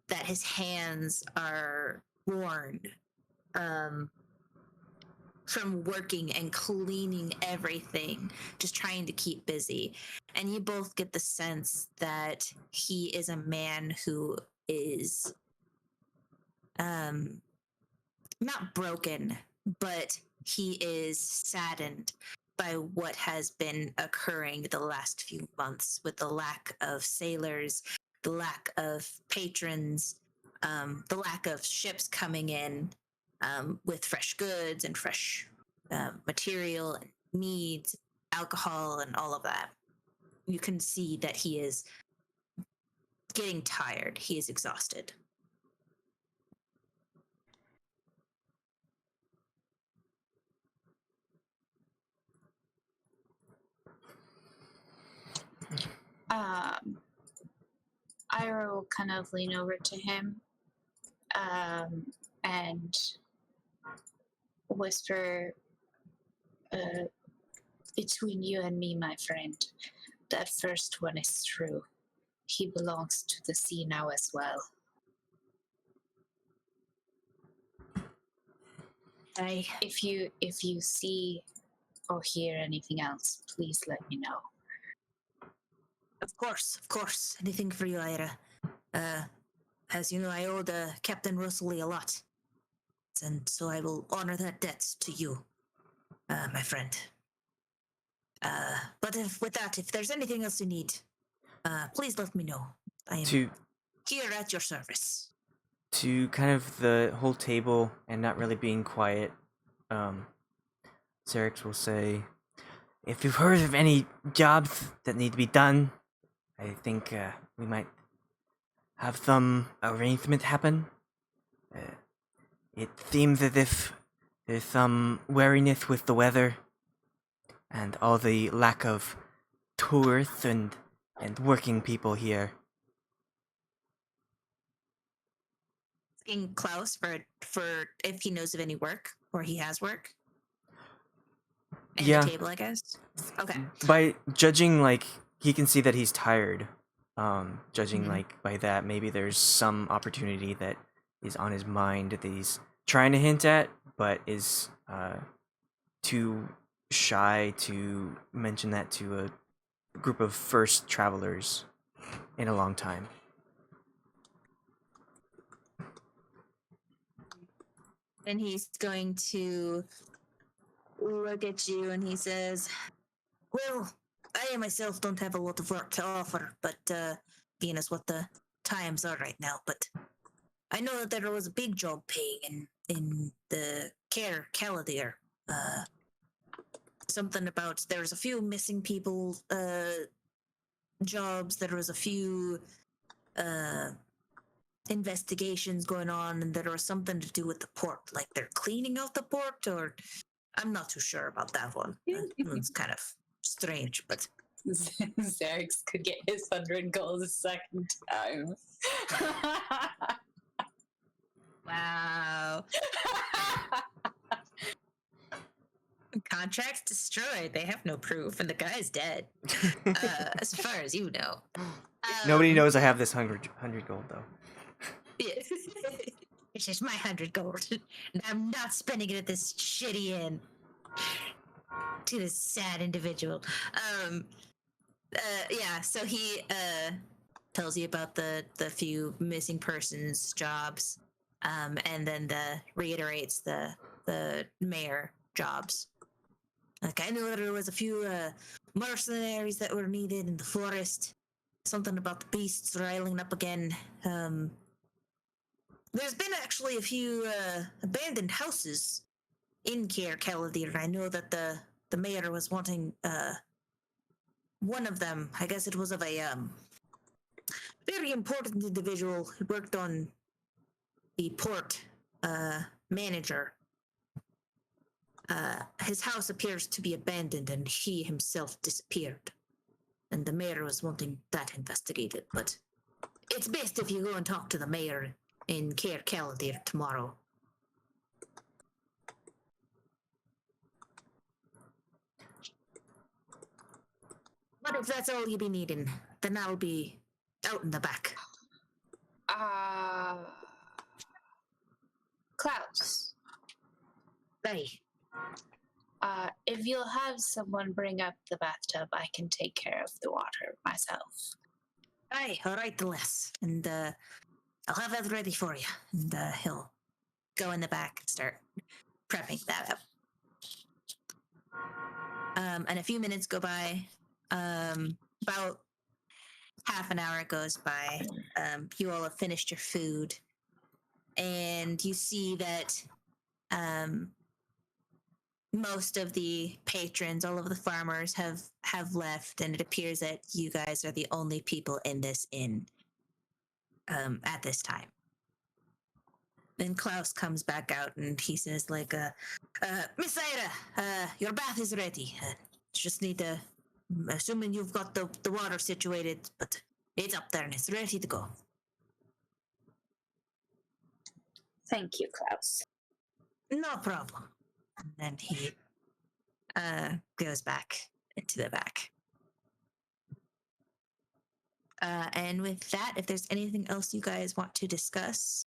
that his hands are worn from working and cleaning everything, just trying to keep busy. And you both get the sense that he is a man who is not broken, but he is saddened by what has been occurring the last few months with the lack of sailors, the lack of patrons, the lack of ships coming in with fresh goods and fresh material and meads, alcohol, and all of that. You can see that he is getting tired. He is exhausted. Ira will kind of lean over to him and whisper, between you and me, my friend, that first one is true. He belongs to the sea now as well. If you see or hear anything else, please let me know. Of course. Anything for you, Ayre. As you know, I owe Captain Rosalie a lot. And so I will honor that debt to you, my friend. But if there's anything else you need, please let me know. I am here at your service. To kind of the whole table and not really being quiet, Xerix will say, if you've heard of any jobs that need to be done, I think we might have some arrangement happen. It seems as if there's some wariness with the weather and all the lack of tourists and working people here. Asking Klaus for if he knows of any work or he has work. And Yeah. the table, I guess. Okay. By judging, like, he can see that he's tired. Judging, Mhm. like, by that, maybe there's some opportunity that is on his mind that he's trying to hint at, but is too shy to mention that to a group of first travelers in a long time. And he's going to look at you and he says, well, I myself don't have a lot of work to offer, but being as what the times are right now, but I know that there was a big job paying in the Care Caladir. Something about there's a few missing people jobs, there was a few investigations going on, and there was something to do with the port, like they're cleaning out the port, or I'm not too sure about that one. That one's kind of strange, but Xerix could get his 100 gold a second time. wow. Contracts destroyed. They have no proof, and the guy's dead. As far as you know. Nobody knows I have this 100 gold, though. It's just my 100 gold. And I'm not spending it at this shitty inn. To this sad individual. Yeah, so he tells you about the few missing persons jobs, and then reiterates the mayor jobs. Like, I know there was a few mercenaries that were needed in the forest. Something about the beasts riling up again. There's been actually a few abandoned houses in Care Caladir. I know that the mayor was wanting one of them. I guess it was of a very important individual who worked on the port manager. His house appears to be abandoned and he himself disappeared. And the mayor was wanting that investigated, but it's best if you go and talk to the mayor in Care Caladir tomorrow. But if that's all you be needing, then I'll be out in the back. Klaus. Hey. If you'll have someone bring up the bathtub, I can take care of the water myself. Aye, all right, Les. And I'll have that ready for you. And he'll go in the back and start prepping that up. And a few minutes go by. About half an hour goes by. You all have finished your food. And you see that most of the patrons, all of the farmers have left, and it appears that you guys are the only people in this inn at this time. Then Klaus comes back out and he says, like, Miss Ayre, your bath is ready. Just need to assuming you've got the water situated, but it's up there and it's ready to go. Thank you, Klaus. No problem. And then he goes back into the back. And with that, if there's anything else you guys want to discuss,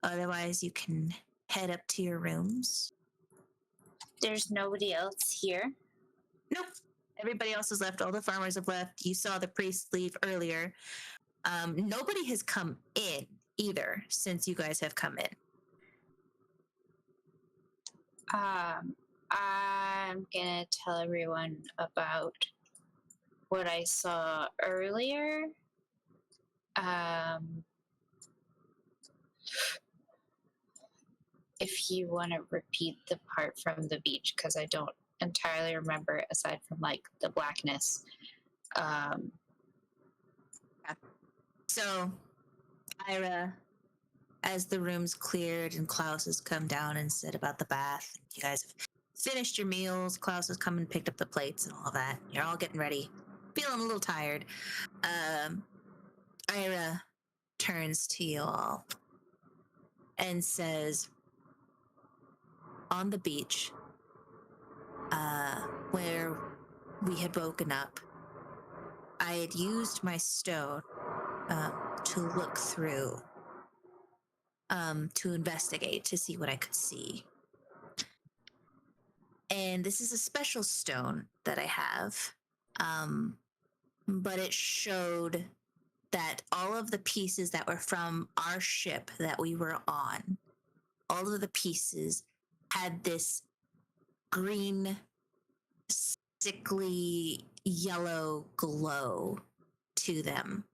otherwise you can head up to your rooms. There's nobody else here. Nope. Everybody else has left. All the farmers have left. You saw the priest leave earlier. Nobody has come in either since you guys have come in. I'm gonna tell everyone about what I saw earlier. If you want to repeat the part from the beach, because I don't entirely remember aside from like the blackness. So, Ayre, as the room's cleared and Klaus has come down and said about the bath, you guys have finished your meals. Klaus has come and picked up the plates and all that. You're all getting ready, feeling a little tired. Ayre turns to you all and says, on the beach, where we had woken up, I had used my stone to look through, to investigate, to see what I could see. And this is a special stone that I have, but it showed that all of the pieces that were from our ship that we were on, all of the pieces had this green, sickly yellow glow to them.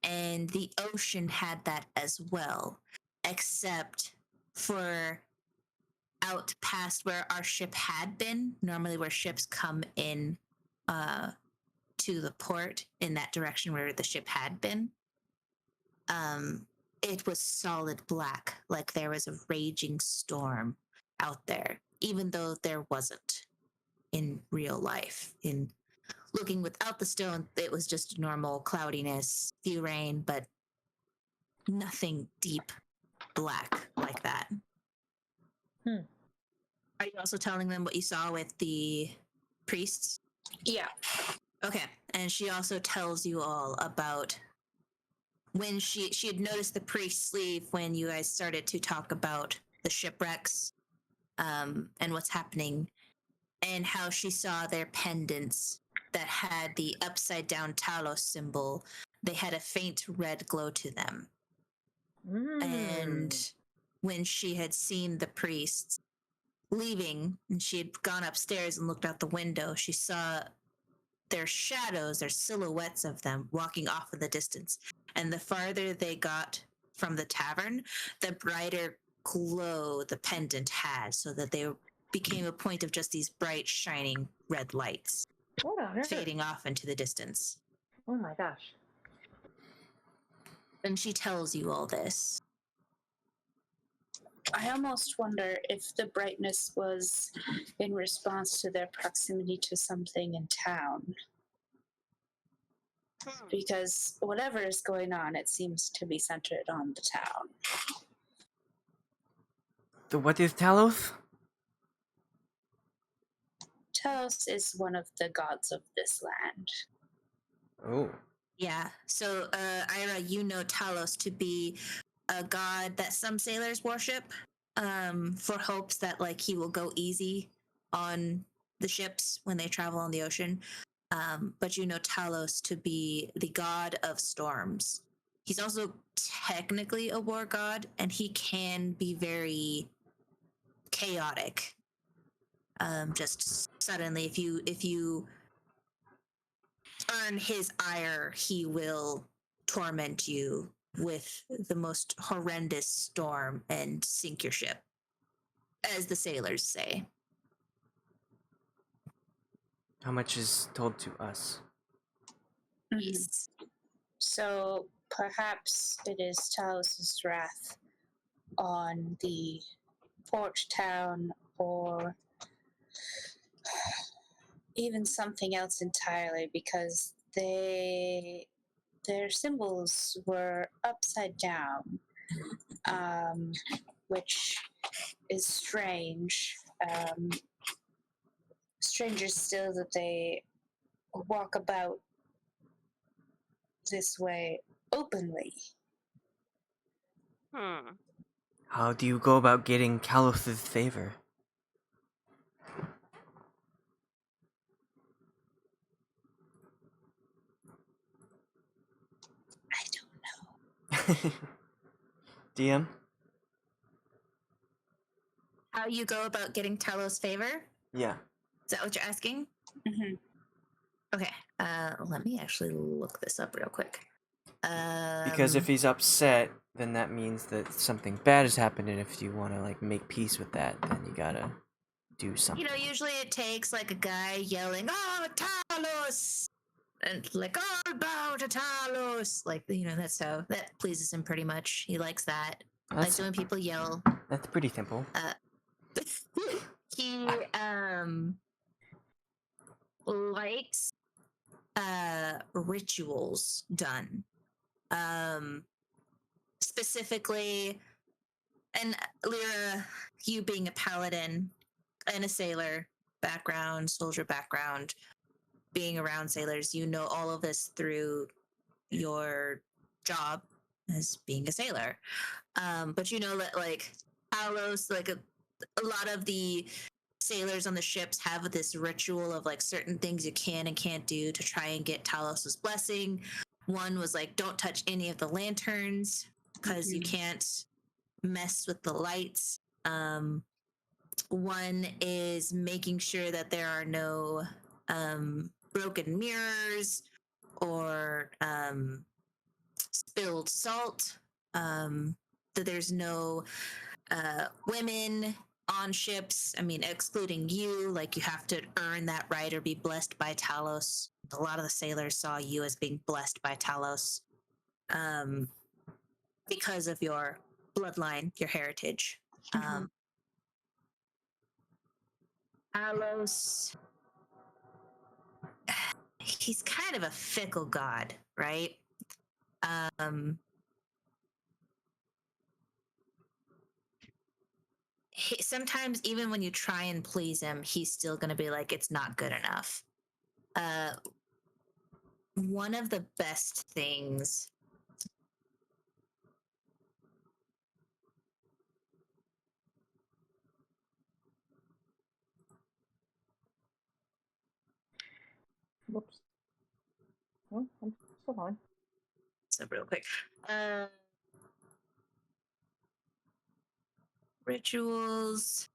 And the ocean had that as well, except for out past where our ship had been, normally where ships come in to the port in that direction where the ship had been. It was solid black, like there was a raging storm out there, even though there wasn't in real life. In looking without the stone, it was just normal cloudiness, few rain, but nothing deep black like that. Are you also telling them what you saw with the priests? Yeah. Okay. And she also tells you all about when she had noticed the priest's leave when you guys started to talk about the shipwrecks and what's happening, and how she saw their pendants that had the upside down Talos symbol. They had a faint red glow to them. And when she had seen the priests leaving and she had gone upstairs and looked out the window, she saw their shadows, their silhouettes of them walking off in the distance. And the farther they got from the tavern, the brighter glow the pendant had, so that they became a point of just these bright, shining red lights fading off into the distance. Oh my gosh. And she tells you all this. I almost wonder if the brightness was in response to their proximity to something in town. Because whatever is going on, it seems to be centered on the town. The what is Talos? Talos is one of the gods of this land. Oh. Yeah, so Ayre, you know Talos to be a god that some sailors worship for hopes that like he will go easy on the ships when they travel on the ocean. But you know Talos to be the god of storms. He's also technically a war god, and he can be very chaotic. Just suddenly, if you earn his ire, he will torment you with the most horrendous storm and sink your ship, as the sailors say. How much is told to us? Yes. So perhaps it is Talos' wrath on the port town, or even something else entirely, because their symbols were upside down, which is strange. Stranger still that they walk about this way openly. How do you go about getting Geldloth's favor? I don't know. DM? How you go about getting Talos' favor? Yeah. Is that what you're asking? Mm-hmm. Okay. Let me actually look this up real quick. Because if he's upset, then that means that something bad has happened, and if you want to like make peace with that, then you gotta do something. you know, usually it takes like a guy yelling, "Oh, Talos!" and like, "All bow to Talos!" Like, you know, that's how that pleases him pretty much. He likes that. Likes when people yell. That's pretty simple. He likes rituals done. Specifically, and Lyra, you being a paladin and a sailor background, soldier background, being around sailors, you know all of this through your job as being a sailor. But you know that like Talos, like a lot of the sailors on the ships have this ritual of like certain things you can and can't do to try and get Talos's blessing. One was like, don't touch any of the lanterns because you can't mess with the lights. One is making sure that there are no broken mirrors or spilled salt, that there's no women on ships. I mean, excluding you, like you have to earn that right or be blessed by Talos. A lot of the sailors saw you as being blessed by Talos because of your bloodline, your heritage. Talos, he's kind of a fickle god, right? Sometimes even when you try and please him, he's still going to be like, it's not good enough. One of the best things Whoops. Oh, I'm still on. so real quick. Rituals.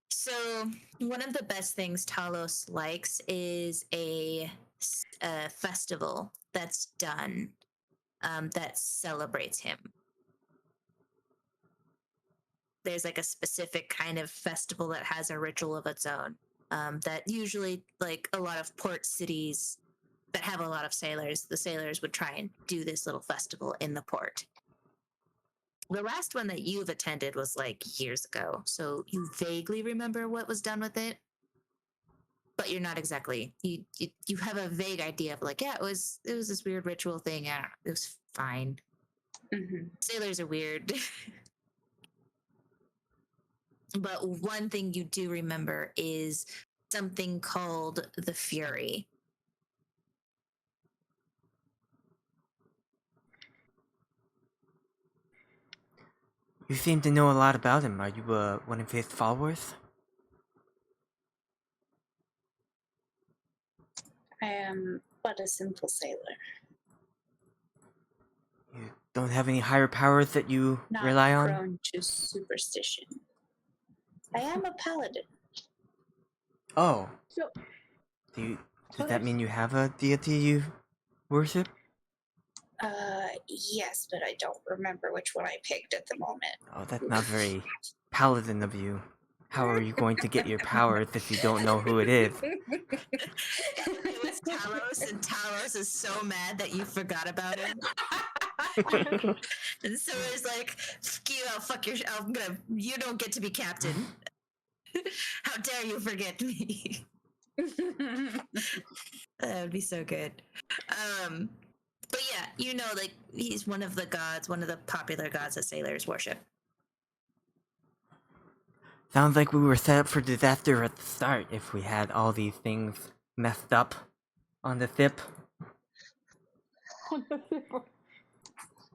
So one of the best things Talos likes is a festival that's done that celebrates him. There's like a specific kind of festival that has a ritual of its own. That usually, like a lot of port cities that have a lot of sailors, the sailors would try and do this little festival in the port. The last one that you've attended was like years ago, so you vaguely remember what was done with it, but you're not exactly. You have a vague idea of like, yeah, it was this weird ritual thing. Yeah, it was fine. Mm-hmm. Sailors are weird. But one thing you do remember is something called the Fury. You seem to know a lot about him. Are you one of his followers? I am but a simple sailor. You don't have any higher powers that you Not rely on? prone to superstition. I am a paladin. Oh. So, Does that mean you have a deity you worship? Yes, but I don't remember which one I picked at the moment. Oh, that's not very paladin of you. How are you going to get your powers if you don't know who it is? It was Talos, and Talos is so mad that you forgot about him. And so it's like, fuck you, I'll fuck your, you don't get to be captain. How dare you forget me? That would be so good. But yeah, you know, like he's one of the gods, one of the popular gods that sailors worship. Sounds like we were set up for disaster at the start if we had all these things messed up on the ship.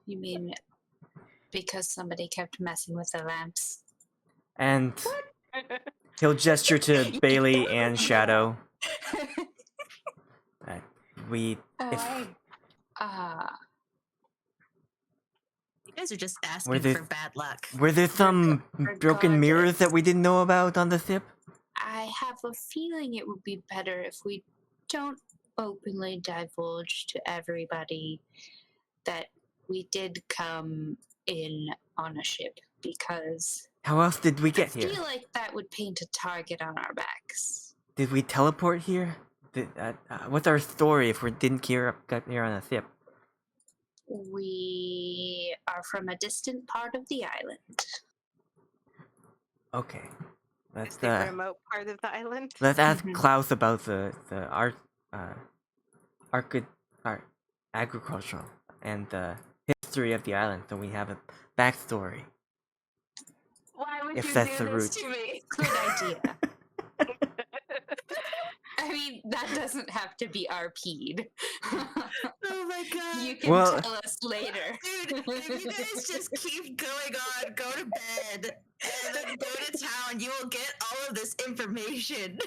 You mean because somebody kept messing with the lamps? And he'll gesture to Bei-leigh and Shadow. We... if, You guys are just asking for bad luck. were there some broken mirrors that we didn't know about on the ship? I have a feeling it would be better if we don't openly divulge to everybody that we did come in on a ship, because How else did we I get here? feel like that would paint a target on our backs. Did we teleport here? What's our story if we didn't get here on a ship? We are from a distant part of the island. Okay. Let's It's the remote part of the island. let's ask Mhm. Klaus about the agricultural and the history of the island, so we have a backstory. Why would If you that's do the this route. to me? Good idea. I mean, that doesn't have to be RP'd. Oh my god. You can Well- tell us later. Dude, if you guys just keep going on, go to bed, and then go to town, you will get all of this information.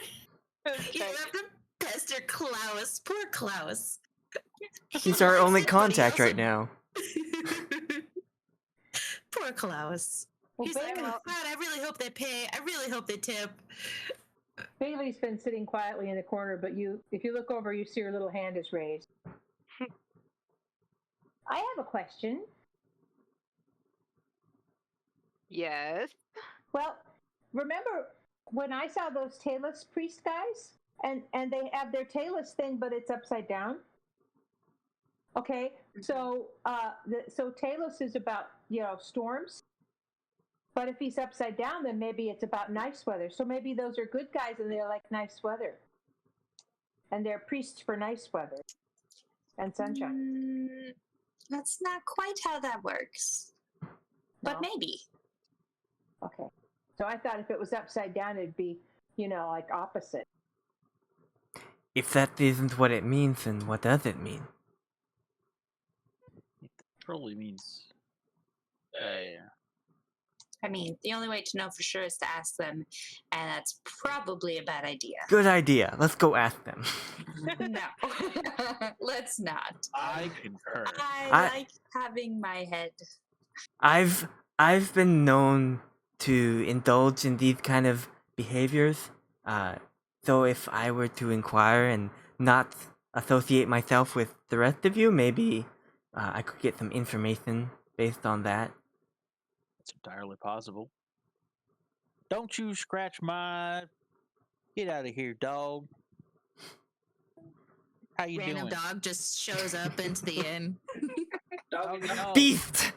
You don't have to pester Klaus. Poor Klaus. He's our only likes it, but he contact right also- now. Poor Klaus. Well, He's like, oh Bei-leigh- god, I really hope they pay. I really hope they tip. Bei-leigh's been sitting quietly in the corner, but if you look over, you see her little hand is raised. I have a question. Yes. Well, remember when I saw those tailless priest guys, and they have their tailless thing, but it's upside down. Okay, so so tailless is about storms, but if he's upside down, then maybe it's about nice weather. So maybe those are good guys, and they like nice weather, and they're priests for nice weather and sunshine. That's not quite how that works. But No? maybe. Okay, so I thought if it was upside down, it'd be like opposite. If that isn't what it means, then what does it mean? It probably means. I mean, the only way to know for sure is to ask them, and that's probably a bad idea. Good idea. Let's go ask them. No, let's not. I concur. I like having my head. I've been known to indulge in these kind of behaviors. So if I were to inquire and not associate myself with the rest of you, maybe I could get some information based on that. It's entirely possible. Don't you scratch my. Get out of here, dog. How you Random doing? dog just shows up into the inn. Dog, dog. Beast!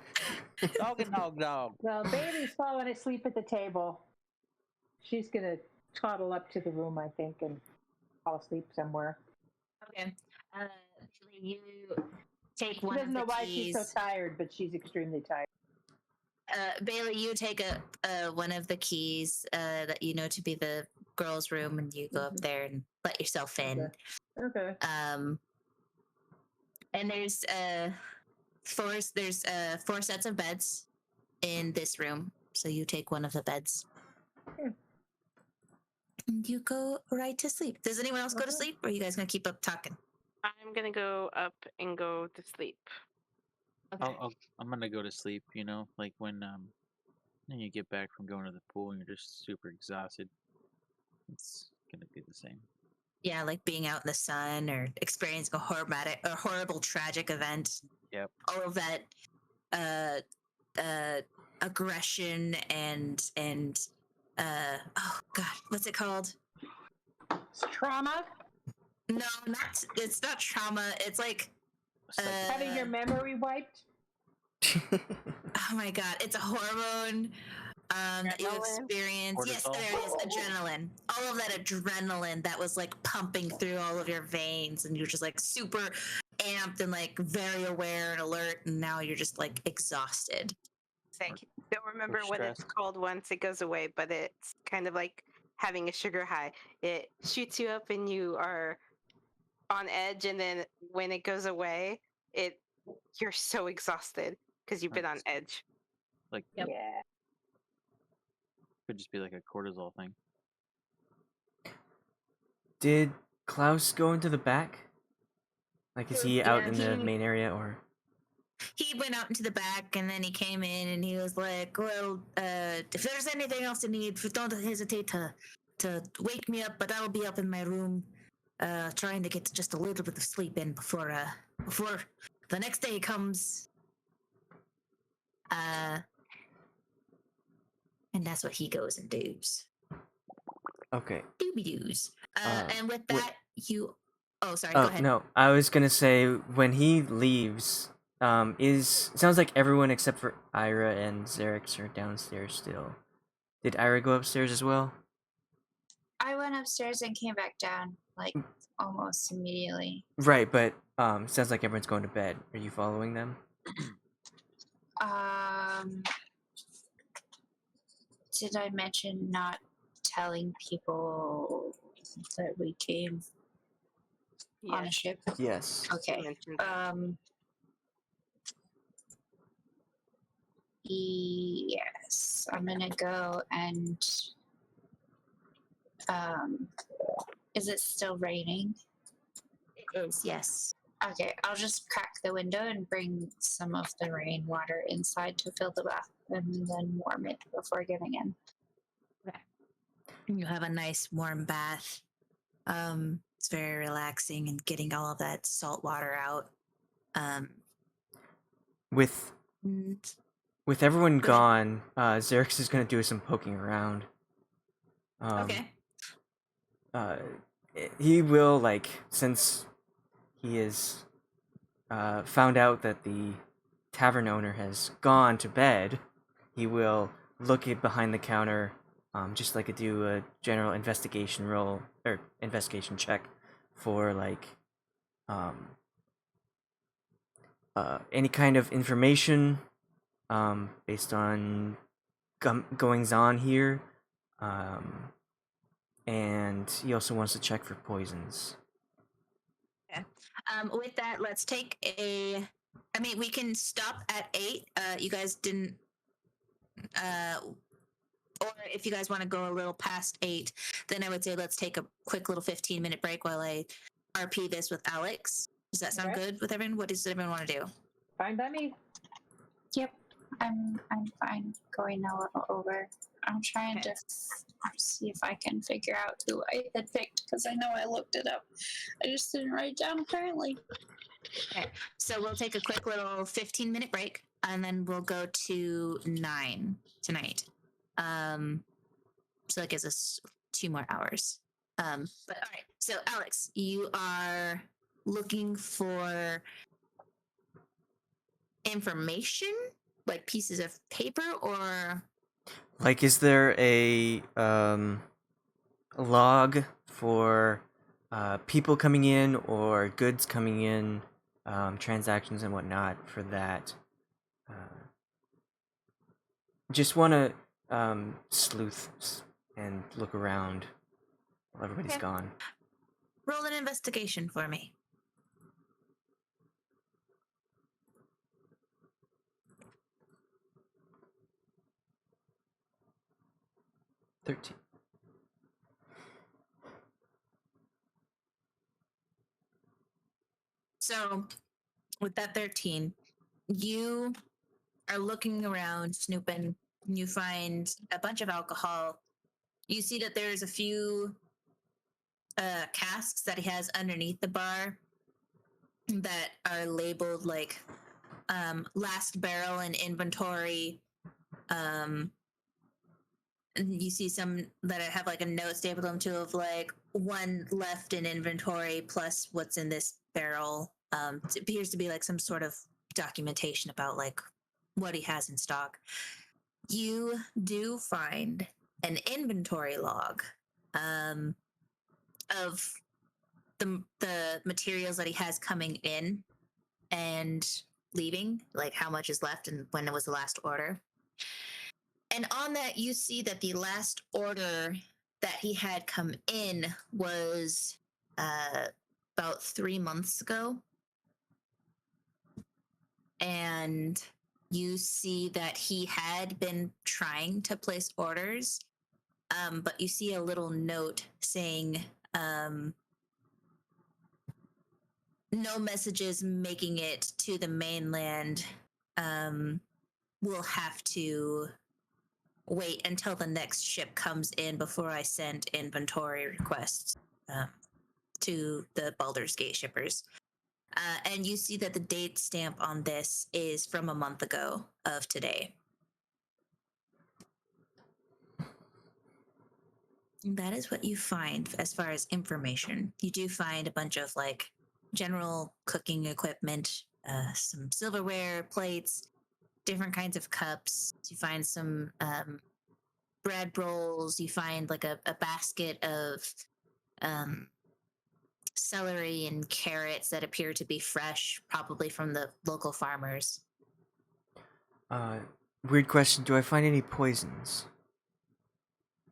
Dog and dog, dog. Well, Bailey's falling asleep at the table. She's gonna toddle up to the room, I think, and fall asleep somewhere. Okay. You take She one of doesn't the know why keys. she's so tired, but she's extremely tired. Bei-leigh, you take one of the keys that you know to be the girls' room, and you go up there and let yourself in. Okay. And there's four sets of beds in this room, so you take one of the beds. And you go right to sleep. Does anyone else go to sleep, or are you guys gonna keep up talking? I'm gonna go up and go to sleep. Okay. I'm gonna go to sleep. Like when you get back from going to the pool and you're just super exhausted. It's gonna be the same. Yeah, like being out in the sun or experiencing a horrible, tragic event. Yep. All of that aggression and oh god, what's it called? It's trauma. No, it's not trauma. It's like Having your memory wiped. oh my god, it's a hormone. You Adrenaline? experience, yes, Cortisol? there it is, adrenaline. All of that adrenaline that was like pumping through all of your veins, and you're just like super amped and like very aware and alert, and now you're just like exhausted. Like, don't remember Or what it's stressed. called once it goes away, but it's kind of like having a sugar high. It shoots you up and you are on edge, and then when it goes away, you're so exhausted because you've been on edge. Like, Yep. Yeah. could just be like a cortisol thing. Did Klaus go into the back? Like, is he out Yeah, in the he- main area, or? He went out into the back, and then he came in, and he was like, "Well, if there's anything else you need, don't hesitate to wake me up. But I'll be up in my room, trying to get just a little bit of sleep in before the next day comes." And that's what he goes and does. Okay. Dooby doos. And with wait. that, you. Oh, sorry. Go Oh, ahead. no. I was gonna say, when he leaves, it sounds like everyone except for Ayre and Xerix are downstairs still. Did Ayre go upstairs as well? I went upstairs and came back down like almost immediately. Right, but sounds like everyone's going to bed. Are you following them? Did I mention not telling people that we came on a Yes, ship? Yes. you Okay. mentioned that. Yes. I'm gonna go and is it still raining? It is, yes. Okay, I'll just crack the window and bring some of the rainwater inside to fill the bath and then warm it before getting in. You have a nice warm bath. It's very relaxing and getting all of that salt water out. With Mm, everyone Go ahead. gone, Xerix is gonna do some poking around. okay. He will, like, since he has found out that the tavern owner has gone to bed, he will look at behind the counter, just like do a general investigation roll or investigation check for like any kind of information based on goings on here, and he also wants to check for poisons. With that, let's take a. I mean, we can stop at 8. You guys didn't. Or if you guys want to go a little past 8, then I would say let's take a quick little 15-minute break while I RP this with Alex. Does that sound Okay. good with everyone? What does everyone want to do? Fine by me. Yep, I'm fine going a little over. I'm trying to see if I can figure out who I had picked because I know I looked it up. I just didn't write it down apparently. Okay, so we'll take a quick little 15-minute break, and then we'll go to 9 tonight. So that gives us 2 more hours. But all right, so Alex, you are looking for information, like pieces of paper, or Like, is there a log for people coming in or goods coming in, transactions and whatnot for that? Just want to sleuth and look around while everybody's Okay. gone. roll an investigation for me. 13. So, with that 13, you are looking around, snooping. You find a bunch of alcohol. You see that there's a few casks that he has underneath the bar that are labeled like last barrel in inventory. And you see some that have like a note stapled on them too of like 1 left in inventory plus what's in this barrel. It appears to be like some sort of documentation about like what he has in stock. you do find an inventory log of the materials that he has coming in and leaving, like how much is left and when it was the last order. And on that, you see that the last order that he had come in was about 3 months ago. And you see that he had been trying to place orders, but you see a little note saying no messages making it to the mainland. We'll have to wait until the next ship comes in before I send inventory requests to the Baldur's Gate shippers. And you see that the date stamp on this is from a month ago of today. And that is what you find as far as information. You do find a bunch of like general cooking equipment, some silverware, plates, different kinds of cups. You find some bread rolls. You find like a basket of celery and carrots that appear to be fresh, probably from the local farmers. Weird question. Do I find any poisons?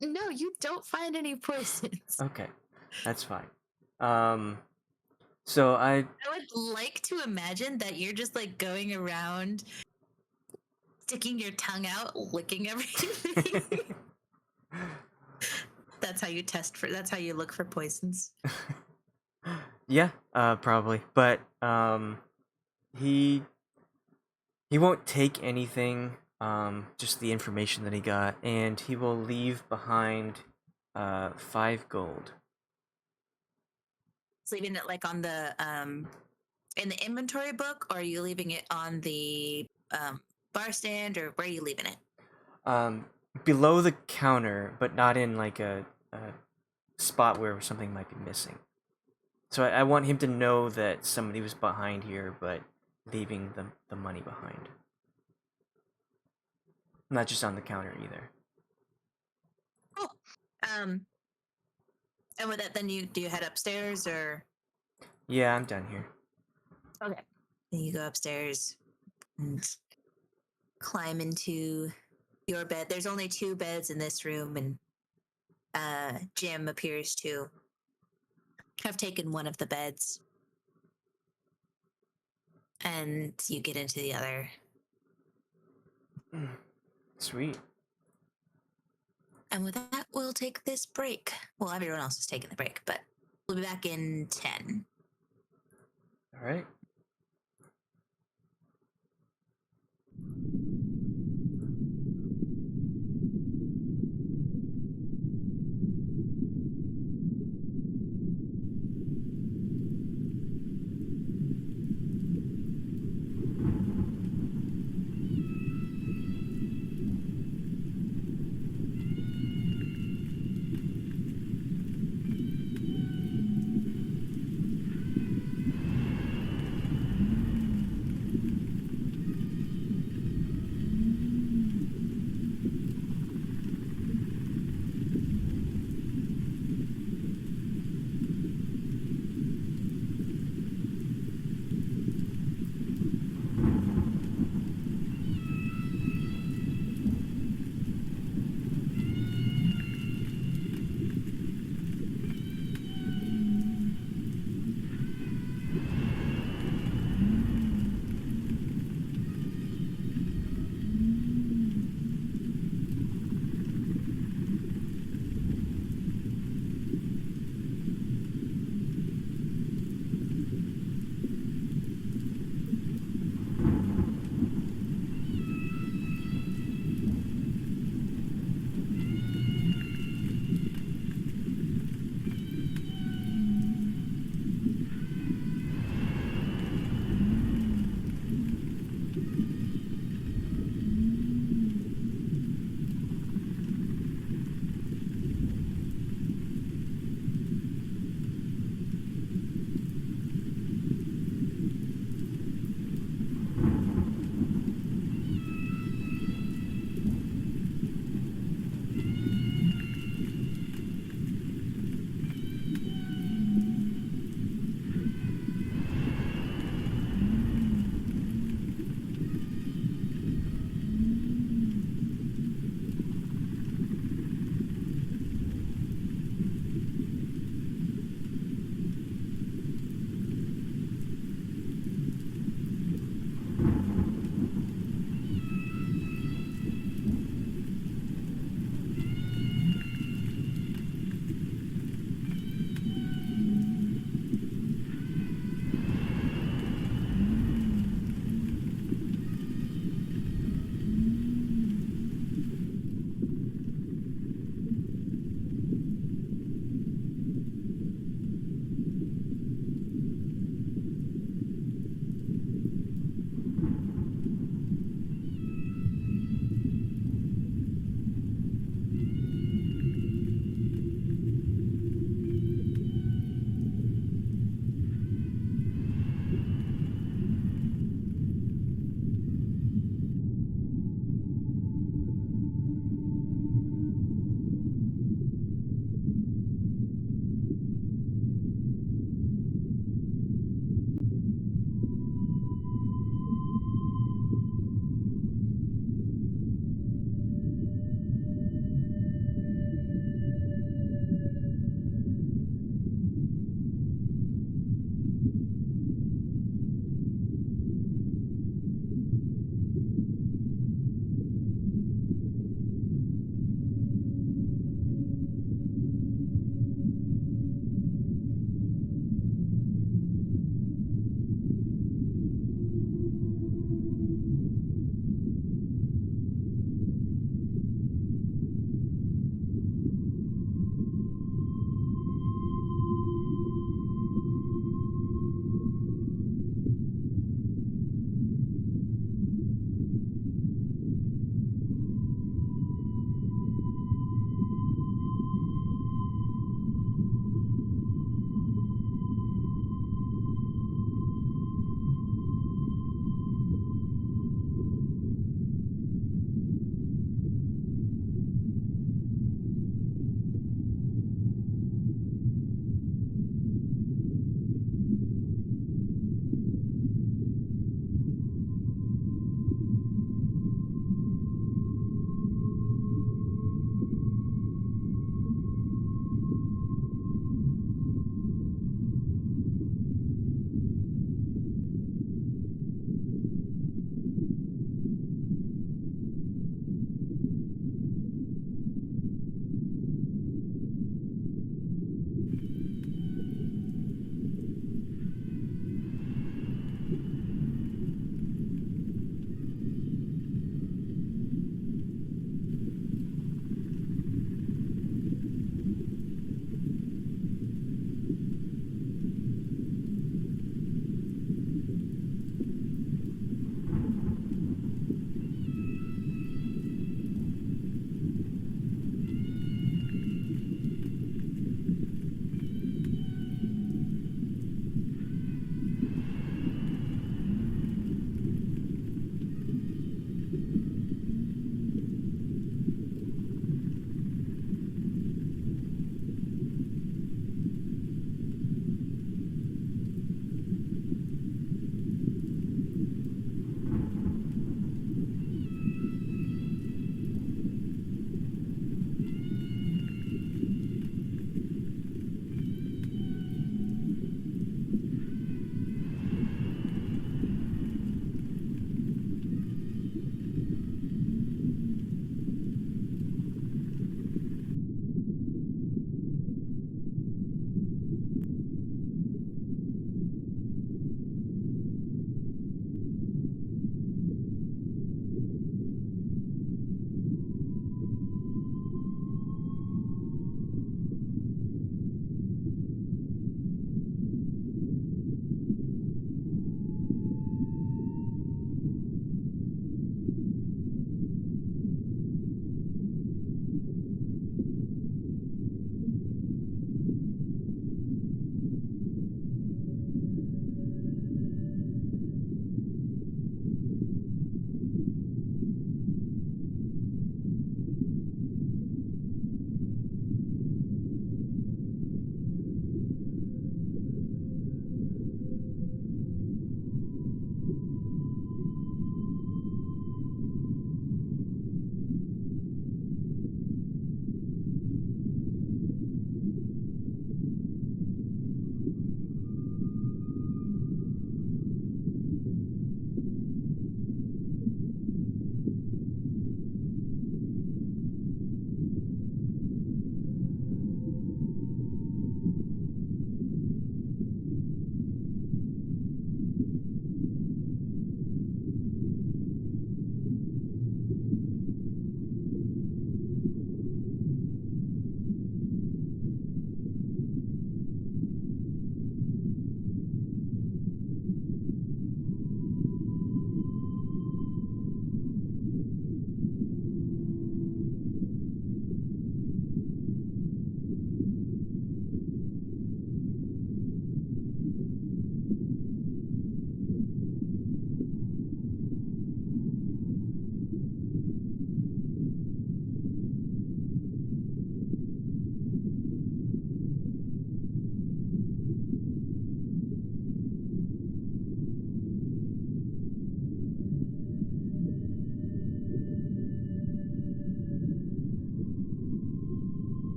No, you don't find any poisons. Okay, that's fine. So I would like to imagine that you're just like going around sticking your tongue out, licking everything. That's how you look for poisons. Yeah, probably. But he won't take anything, just the information that he got, and he will leave behind 5 gold. It's leaving it like on the in the inventory book, or are you leaving it on the bar stand, or where are you leaving it? Below the counter, but not in like a spot where something might be missing. So I want him to know that somebody was behind here, but leaving the money behind. Not just on the counter either. Cool. And with that, then do you head upstairs, or? Yeah, I'm done here. Okay. Then you go upstairs and climb into your bed. There's only 2 beds in this room, and Jim appears to have taken one of the beds. And you get into the other. Sweet. And with that, we'll take this break. Well, everyone else is taking the break, but we'll be back in 10. All right.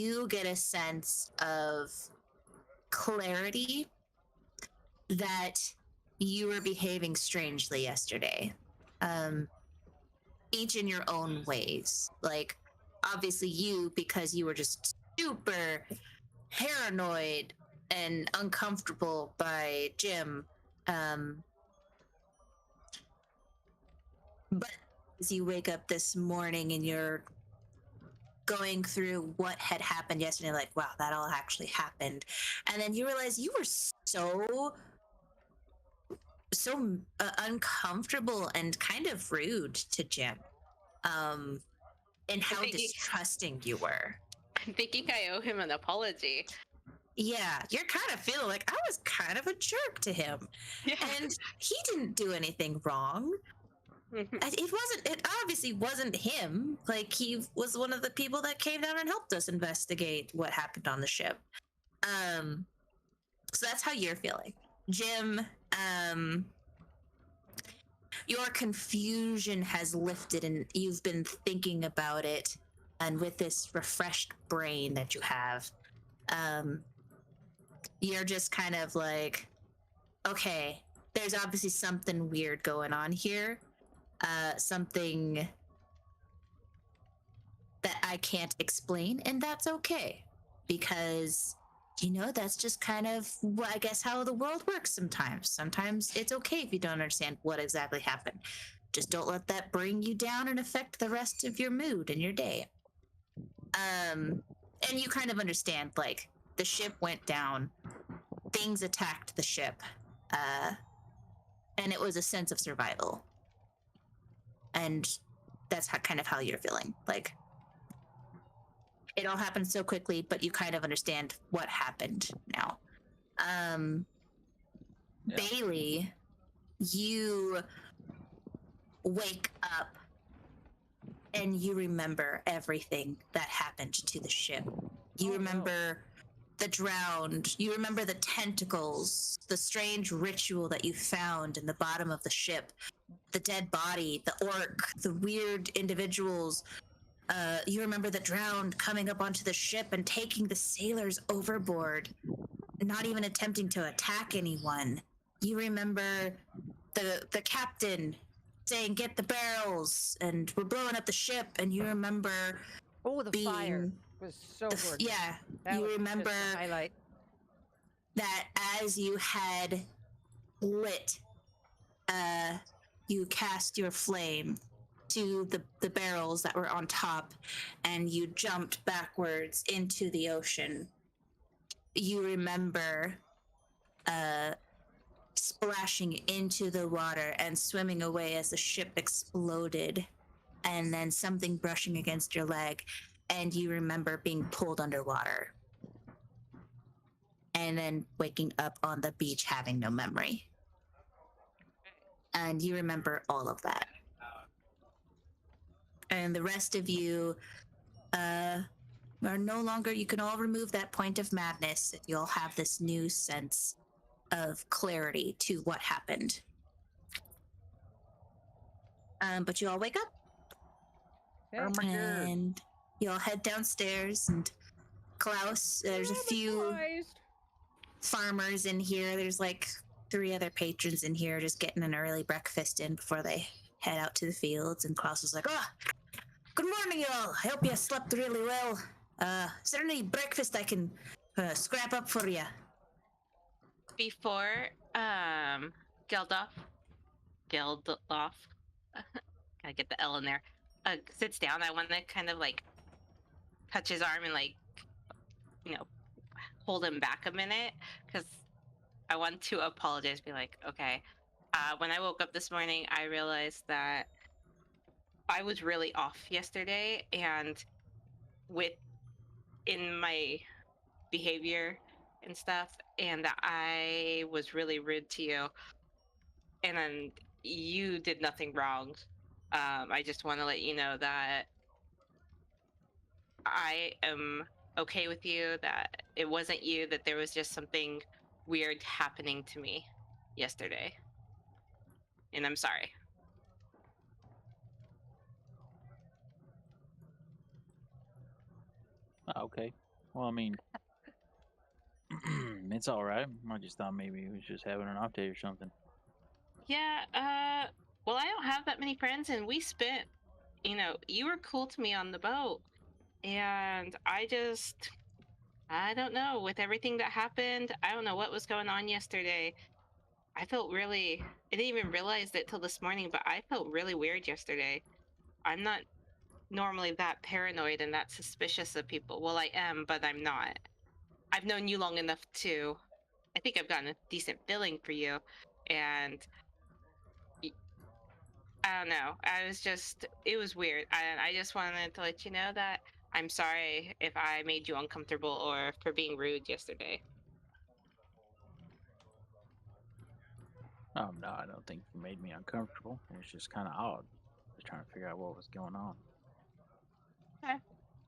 you get a sense of clarity that you were behaving strangely yesterday. Each in your own ways. Like, obviously you, because you were just super paranoid and uncomfortable by Jim. But as you wake up this morning and you're going through what had happened yesterday, like, wow, that all actually happened. And then you realize you were so uncomfortable and kind of rude to Jim. And how distrusting you were. I'm thinking I owe him an apology. Yeah, you're kind of feeling like I was kind of a jerk to him. Yeah. And he didn't do anything wrong. It obviously wasn't him. Like, he was one of the people that came down and helped us investigate what happened on the ship. So that's how you're feeling. Jim, your confusion has lifted and you've been thinking about it. And with this refreshed brain that you have, you're just kind of like, okay, there's obviously something weird going on here. Something that I can't explain, and that's okay. Because, that's just kind of, I guess, how the world works sometimes. Sometimes it's okay if you don't understand what exactly happened. Just don't let that bring you down and affect the rest of your mood and your day. And you kind of understand, like, the ship went down, things attacked the ship, and it was a sense of survival. And that's kind of how you're feeling. Like, it all happened so quickly, but you kind of understand what happened now. Bei-leigh, you wake up and you remember everything that happened to the ship. You remember the drowned, you remember the tentacles, the strange ritual that you found in the bottom of the ship, the dead body, the orc, the weird individuals. You remember the drowned coming up onto the ship and taking the sailors overboard, not even attempting to attack anyone. You remember the captain saying, "Get the barrels," and we're blowing up the ship, and you remember the fire was so gorgeous. Yeah, That you was remember just a highlight. that as you had lit, you cast your flame to the barrels that were on top, and you jumped backwards into the ocean. You remember splashing into the water and swimming away as the ship exploded, and then something brushing against your leg, and you remember being pulled underwater. And then waking up on the beach having no memory. And you remember all of that. And the rest of you are no longer, you can all remove that point of madness. You all have this new sense of clarity to what happened. But you all wake up. Oh my and you all head downstairs, and Klaus, there's a few farmers in here. There's like 3 other patrons in here just getting an early breakfast in before they head out to the fields. And Klaus was like, good morning, y'all. I hope you slept really well. Is there any breakfast I can scrap up for you? Before Geldloth, gotta get the L in there, sits down, I want to kind of like touch his arm and like, hold him back a minute, because I want to apologize, be like, okay, when I woke up this morning, I realized that I was really off yesterday, and in my behavior and stuff, and that I was really rude to you, and then you did nothing wrong. I just want to let you know that I am okay with you, that it wasn't you, that there was just something weird happening to me yesterday. And I'm sorry. Okay. Well, I mean, it's all right. I just thought maybe he was just having an off day or something. Yeah, well, I don't have that many friends, and we spent, you were cool to me on the boat. And I don't know, with everything that happened, I don't know what was going on yesterday. I didn't even realize it till this morning, but I felt really weird yesterday. I'm not normally that paranoid and that suspicious of people. Well, I am, but I'm not. I've known you long enough to, I think I've gotten a decent feeling for you. And I don't know. It was weird. I just wanted to let you know that I'm sorry if I made you uncomfortable or for being rude yesterday. Oh no, I don't think you made me uncomfortable. It was just kind of odd. Just trying to figure out what was going on. Okay.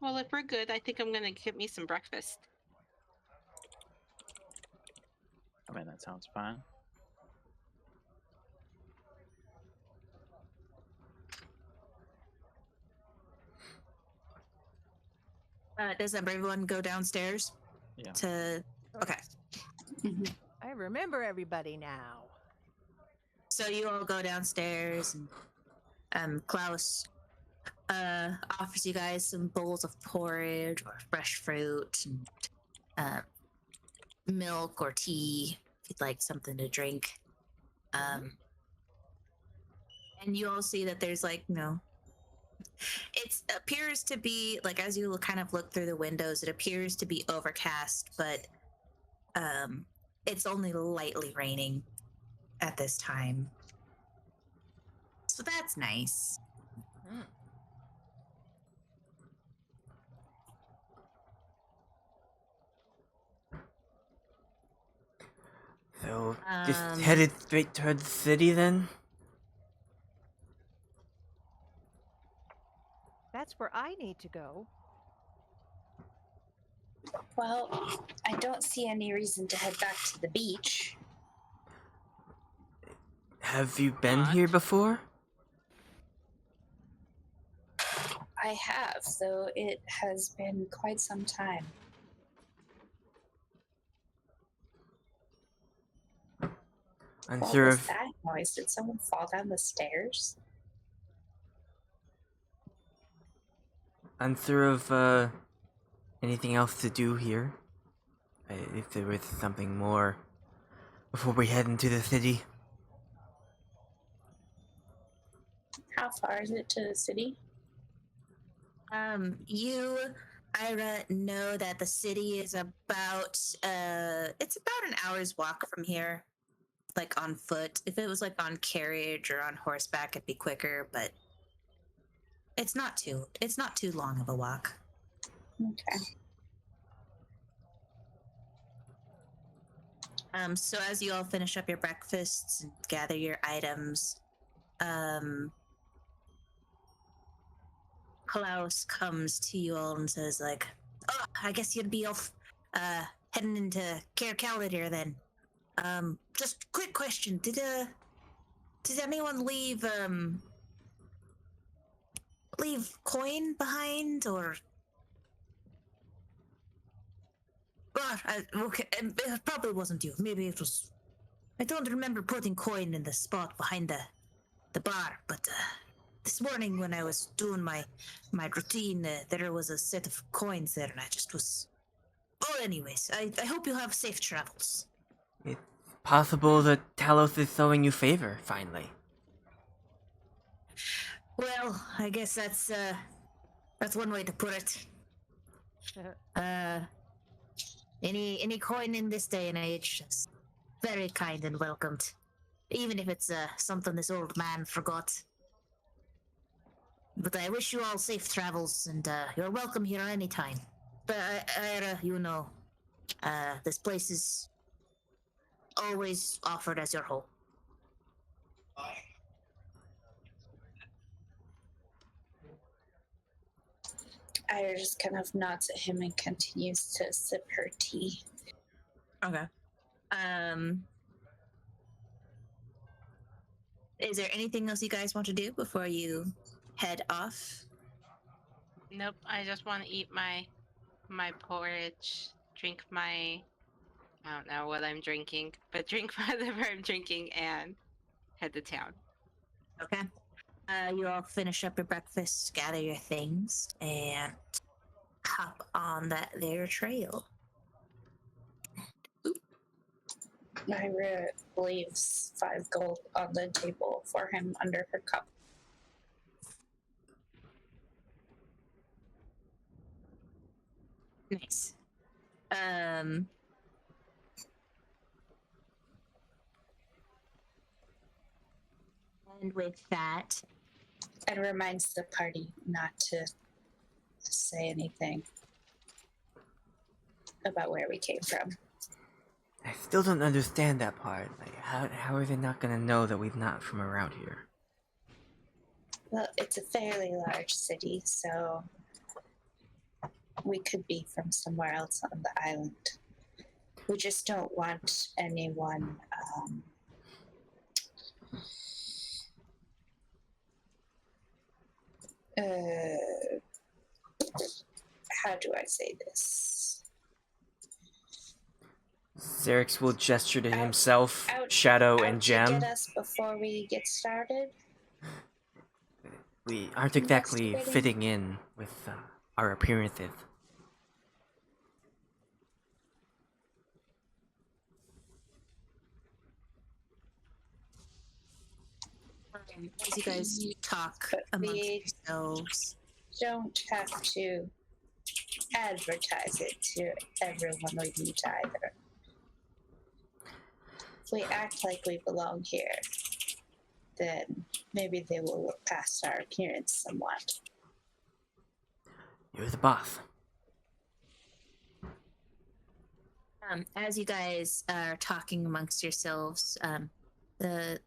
Well, if we're good, I think I'm going to get me some breakfast. I mean, that sounds fine. Does everyone go downstairs? Yeah. Okay. I remember everybody now. So you all go downstairs, and Klaus offers you guys some bowls of porridge or fresh fruit, and milk or tea if you'd like something to drink. And you all see that there's it appears to be as you kind of look through the windows, it appears to be overcast, but it's only lightly raining at this time. So that's nice. So, just headed straight toward the city then? That's where I need to go. Well, I don't see any reason to head back to the beach. Have you been here before? I have, though it has been quite some time. What was that noise? Did someone fall down the stairs? Unsure of anything else to do here. If there was something more before we head into the city. How far is it to the city? You, Ayre, know that the city is about it's about an hour's walk from here, on foot. If it was on carriage or on horseback, it'd be quicker, but it's not too long of a walk. Okay. So as you all finish up your breakfasts and gather your items, Klaus comes to you all and says, "Oh, I guess you'd be off heading into Caer Caladir then. Just quick question. Did anyone leave coin behind, or okay, it probably wasn't you. Maybe it was. I don't remember putting coin in the spot behind the bar, but this morning when I was doing my routine, there was a set of coins there, and I just was. Well, anyways, I hope you have safe travels." It's possible that Talos is showing you favor, finally. Well, I guess that's one way to put it. Any coin in this day and age is very kind and welcomed, even if it's something this old man forgot. But I wish you all safe travels, and you're welcome here anytime. But Ayre, this place is always offered as your home. Ayre just kind of nods at him and continues to sip her tea. Okay. Is there anything else you guys want to do before you head off? Nope, I just want to eat my my porridge, drink my, I don't know what I'm drinking, but drink whatever I'm drinking and head to town. Okay. You all finish up your breakfast, gather your things, and hop on their trail. Ayre leaves 5 gold on the table for him under her cup. Nice. And with that, And reminds the party not to say anything about where we came from. I still don't understand that part. Like, how are they not gonna know that we're not from around here? Well, it's a fairly large city, so we could be from somewhere else on the island. We just don't want anyone how do I say this? Xerix will gesture to himself, Shadow, and Out Gem. to get us before we get started. We aren't exactly Investigating. fitting in with our appearances. as you guys talk But amongst we yourselves, don't have to advertise it to everyone we meet either. If we act like we belong here, then maybe they will look past our appearance somewhat. You're the boss. as you guys are talking amongst yourselves, the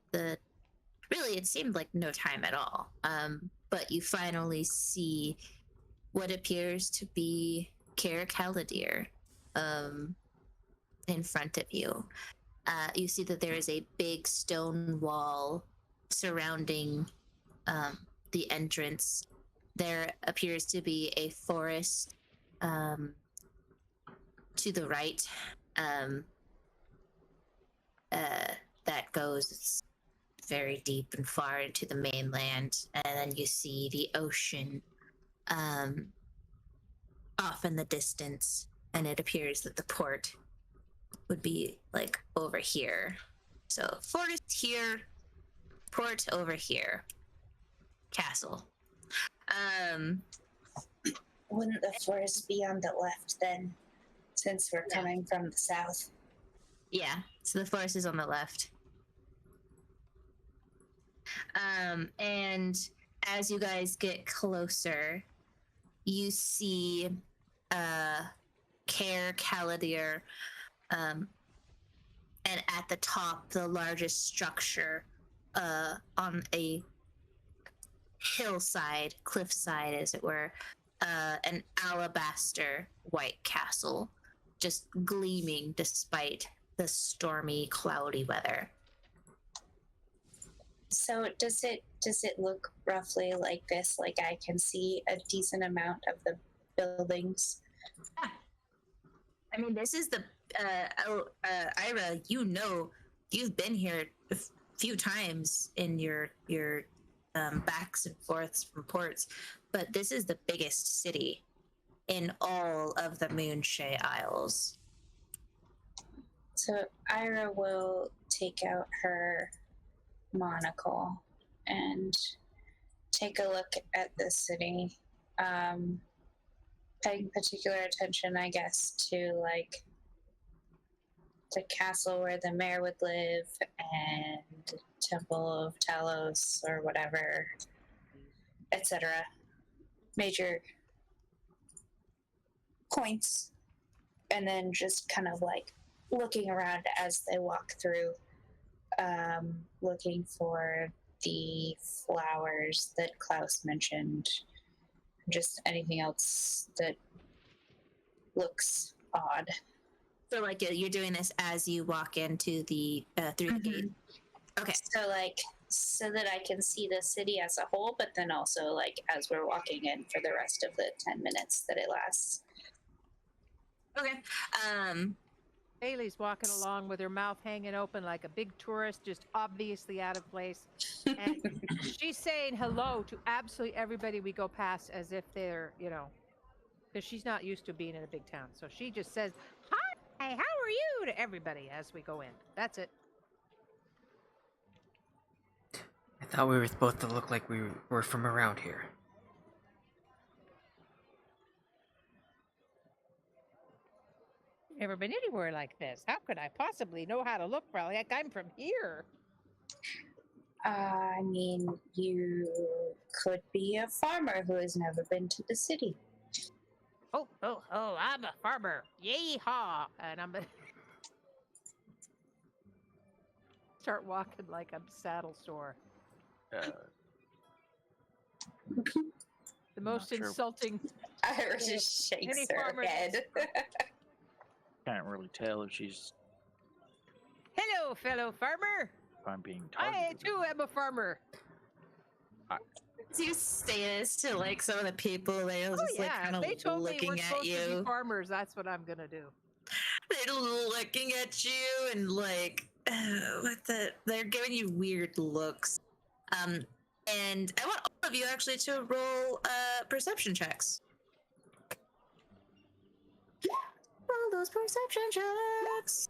really it seemed like no time at all. But you finally see what appears to be Ayre Caladir in front of you. You see that there is a big stone wall surrounding the entrance. There appears to be a forest to the right that goes very deep and far into the mainland, and then you see the ocean off in the distance, and it appears that the port would be like over here. So forest here, port over here, castle. Wouldn't the forest be on the left then, since we're coming from the south? Yeah, so the forest is on the left. And as you guys get closer, you see Ayre Caladir, and at the top, the largest structure on a hillside, cliffside, as it were, an alabaster white castle, just gleaming despite the stormy, cloudy weather. So does it look roughly like this? Like I can see a decent amount of the buildings. I mean, this is the Ayre. You know, you've been here a few times in your backs and forths from ports, but this is the biggest city in all of the Moonshay Isles. So Ayre will take out her monocle and take a look at the city, paying particular attention, I guess, to like the castle where the mayor would live and Temple of Talos or whatever, etc. Major points, and then just kind of like looking around as they walk through, looking for the flowers that Klaus mentioned, just anything else that looks odd. So, like, you're doing this as you walk into the through the gate. Okay. So, like, so that I can see the city as a whole, but then also, like, as we're walking in for the rest of the 10 minutes that it lasts. Okay. Bailey's walking along with her mouth hanging open like a big tourist, just obviously out of place. And she's saying hello to absolutely everybody we go past as if they're, because she's not used to being in a big town. So she just says, "Hi, how are you?" to everybody as we go in. That's it. I thought we were supposed to look like we were from around here. Never been anywhere like this. How could I possibly know how to look like I'm from here? I mean, you could be a farmer who has never been to the city. Oh, I'm a farmer. Yee-haw. And I'm going to start walking like I'm saddle sore. The most sure. insulting. Ira just Any shakes her farmer head. Can't really tell if she's. Hello, fellow farmer. If I'm being I targeted. too am a farmer. Do you say this to like some of the people? They're Oh just like yeah, kind they of told me looking we're at supposed to be you. farmers. That's what I'm gonna do. They're looking at you and like, they're giving you weird looks. And I want all of you actually to roll perception checks. Roll those perception checks.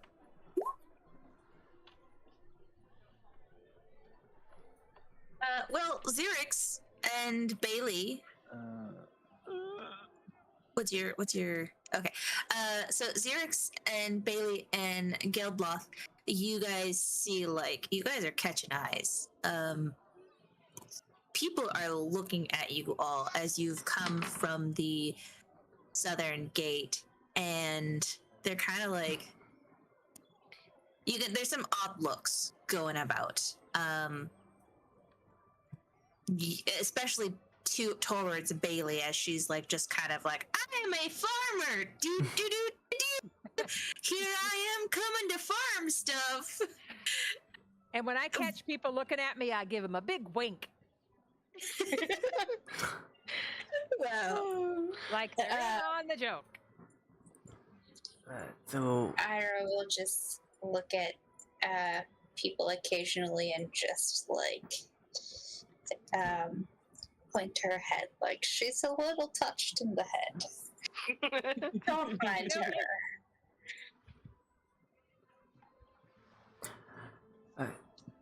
Well, Xerix and Bei-leigh. What's your okay? So Xerix and Bei-leigh and Geldloth, you guys see like you guys are catching eyes. People are looking at you all as you've come from the southern gate, and they're kind of like there's some odd looks going about. Especially towards Bei-leigh as she's like just kind of like, I'm a farmer. Do. Here I am coming to farm stuff. And when I catch people looking at me, I give them a big wink, Well, like they're in on the joke. So Ira will just look at people occasionally and just like point her head like she's a little touched in the head. Don't mind her.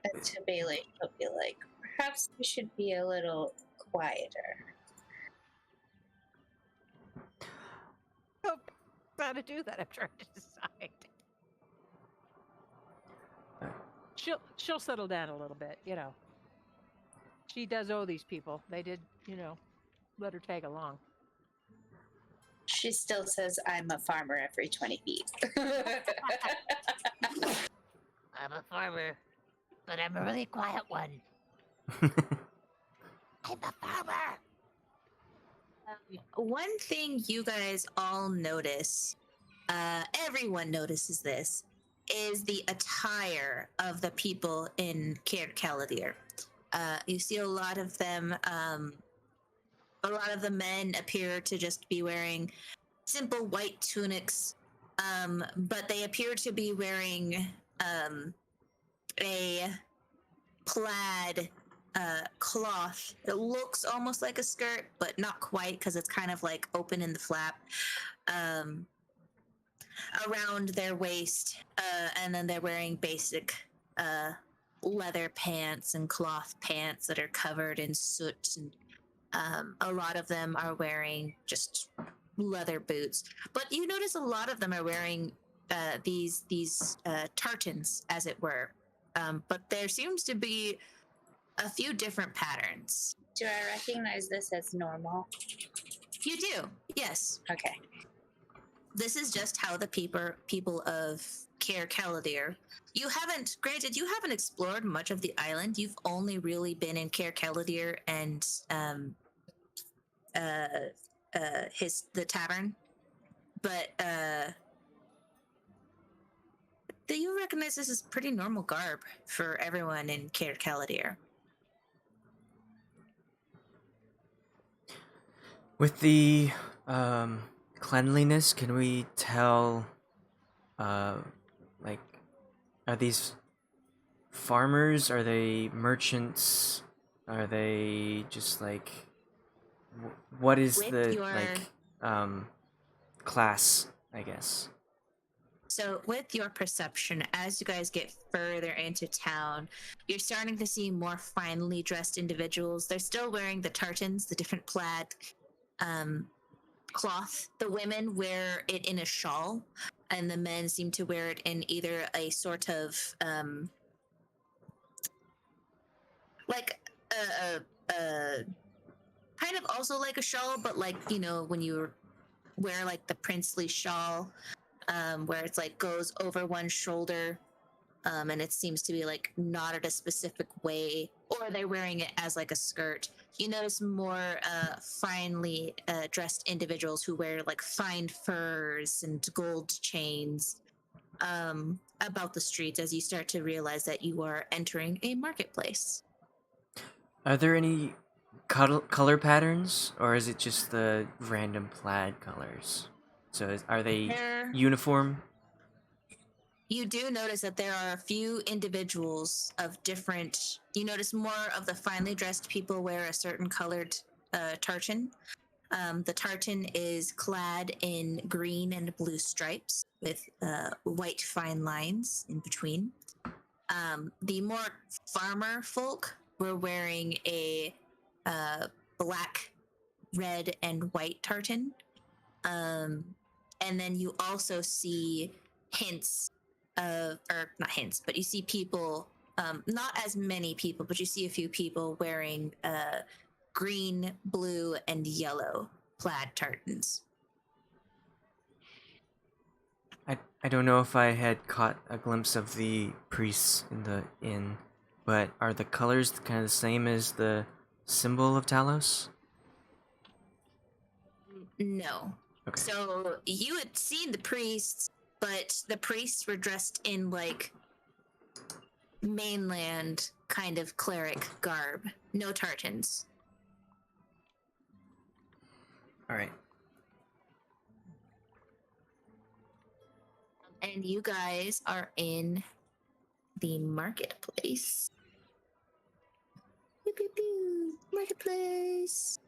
And to Bei-leigh, she'll be like, perhaps we should be a little quieter. Oh, how to do that? I'm trying to decide. She'll settle down a little bit, She does owe these people. They did, let her tag along. She still says, I'm a farmer every 20 feet. I'm a farmer, but I'm a really quiet one. I'm a farmer. One thing you guys all notice, everyone notices this, is the attire of the people in Cair Caladir. You see a lot of them, a lot of the men appear to just be wearing simple white tunics, but they appear to be wearing a plaid cloth that looks almost like a skirt, but not quite because it's kind of like open in the flap around their waist, and then they're wearing basic leather pants and cloth pants that are covered in soot, and a lot of them are wearing just leather boots. But you notice a lot of them are wearing these tartans, as it were. But there seems to be a few different patterns. Do I recognize this as normal? You do, yes. Okay. This is just how the people of Cair Caladir. You haven't explored much of the island. You've only really been in Cair Caladir and the tavern. But do you recognize this is pretty normal garb for everyone in Cair Caladir? with the cleanliness, can we tell, like, are these farmers? Are they merchants? Are they just like, what is With the your- class, I guess? So, with your perception, as you guys get further into town, you're starting to see more finely dressed individuals. They're still wearing the tartans, the different plaid cloth. The women wear it in a shawl, and the men seem to wear it in either a sort of like a kind of also like a shawl, but like, you know, when you wear like the princely shawl, where it's like goes over one shoulder, and it seems to be like knotted a specific way, or they're wearing it as like a skirt. You notice more finely dressed individuals who wear like fine furs and gold chains about the streets as you start to realize that you are entering a marketplace. Are there any color patterns, or is it just the random plaid colors? So are they There, uniform? you do notice that there are a few individuals of different. You notice more of the finely dressed people wear a certain colored tartan. The tartan is clad in green and blue stripes with white fine lines in between. The more farmer folk were wearing a black, red, and white tartan. And then you also see hints of, or not hints, but you see people, not as many people, but you see a few people wearing green, blue, and yellow plaid tartans. I don't know if I had caught a glimpse of the priests in the inn, but are the colors kind of the same as the symbol of Talos? No. Okay. So you had seen the priests, but the priests were dressed in like mainland kind of cleric garb. No tartans. All right. And you guys are in the marketplace. Pew, pew, pew. Marketplace.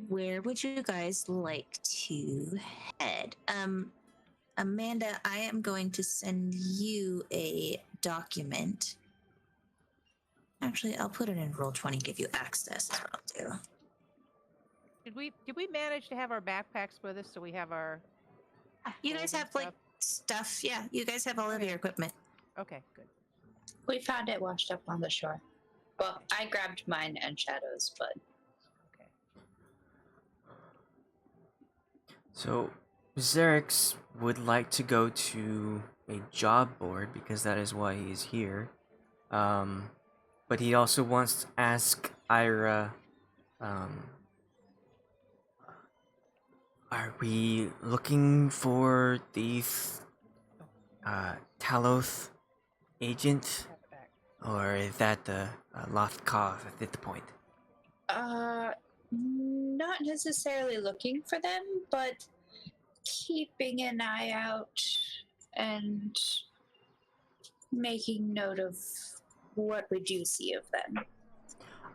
Where would you guys like to head? Amanda, I am going to send you a document. Actually, I'll put it in Roll20, give you access. That's what I'll do. Did we manage to have our backpacks with us so we have our You guys Golden have like stuff. Yeah, you guys have all of Okay. your equipment. Okay, good. We found it washed up on the shore. Well, I grabbed mine and Shadow's, but Okay. So Xerix would like to go to a job board because that is why he is here. But he also wants to ask Ayre, are we looking for the Talos agent, Have it back. or is that the lost cause at the point? not necessarily looking for them, but keeping an eye out and making note of what we do see of them.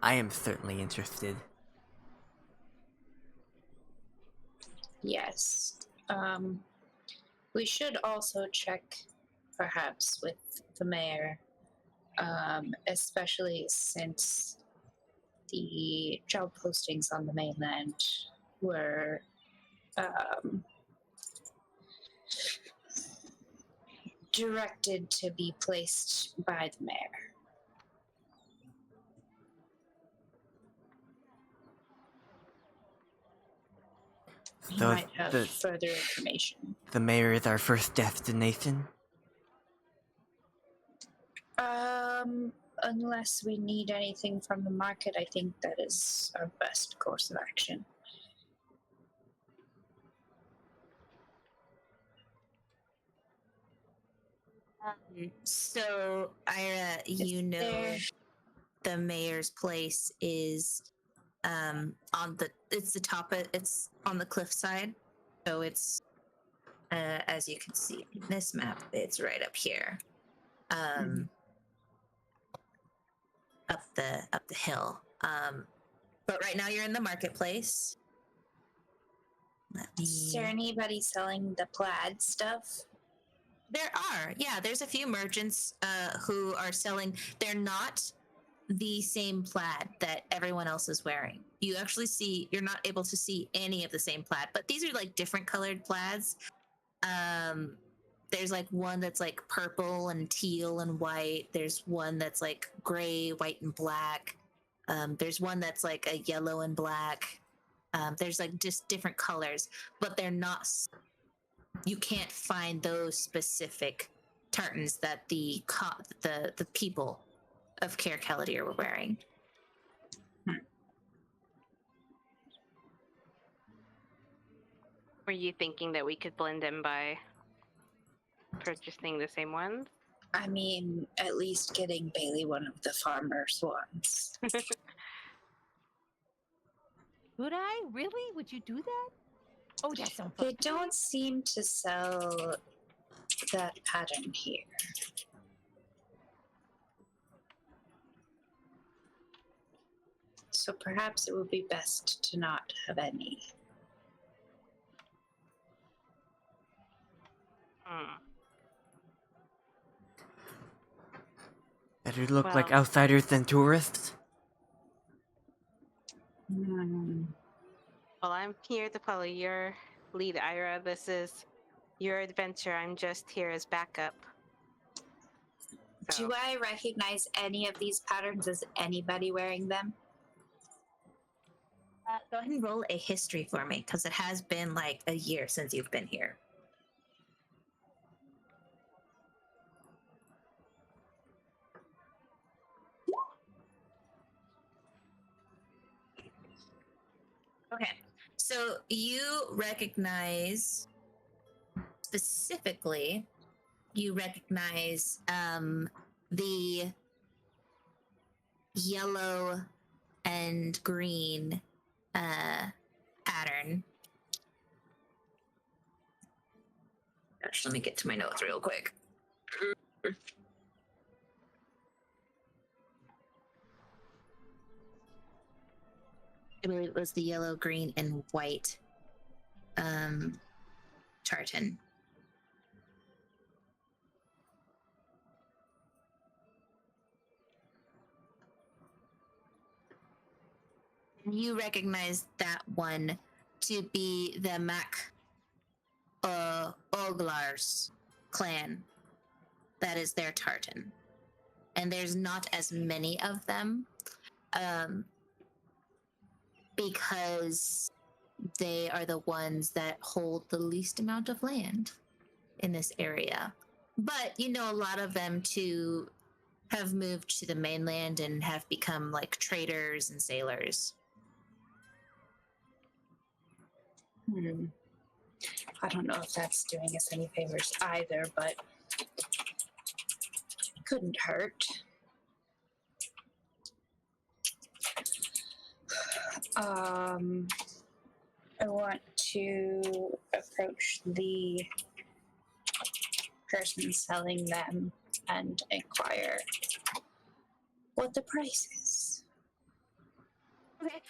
I am certainly interested. Yes. We should also check, perhaps, with the mayor, especially since the job postings on the mainland were directed to be placed by the mayor. He So might have further information. the mayor is our first destination. Unless we need anything from the market, I think that is our best course of action. So, Ira, you know there- the mayor's place is it's the top of, it's on the cliffside. So it's as you can see in this map, it's right up here. Up the hill. But right now you're in the marketplace. Is there anybody selling the plaid stuff? There are, yeah. There's a few merchants who are selling. They're not the same plaid that everyone else is wearing. You actually see, you're not able to see any of the same plaid, but these are like different colored plaids. There's like one that's like purple and teal and white. There's one that's like gray, white, and black. There's one that's like a yellow and black. There's like just different colors, but they're not. You can't find those specific tartans that the people of Caer Caladir were wearing. Were you thinking that we could blend them by purchasing the same ones? I mean, at least getting Bei-leigh one of the farmers' ones. Would I? Really? Would you do that? Oh, that sounds fun. They don't seem to sell that pattern here. So perhaps it would be best to not have any. Better look like Well- outsiders than tourists. Well, I'm here to follow your lead, Ira. This is your adventure. I'm just here as backup. So, Do I recognize any of these patterns as anybody wearing them? Go ahead and roll a history for me, because it has been like a year since you've been here. Okay, so you recognize specifically, the yellow and green pattern. Gosh, let me get to my notes real quick. I believe it was the yellow, green, and white tartan. You recognize that one to be the Mac Oglar's clan. That is their tartan. And there's not as many of them because they are the ones that hold the least amount of land in this area. But you know, a lot of them too have moved to the mainland and have become like traders and sailors. I don't know if that's doing us any favors either, but couldn't hurt. I want to approach the person selling them and inquire what the price is. Okay.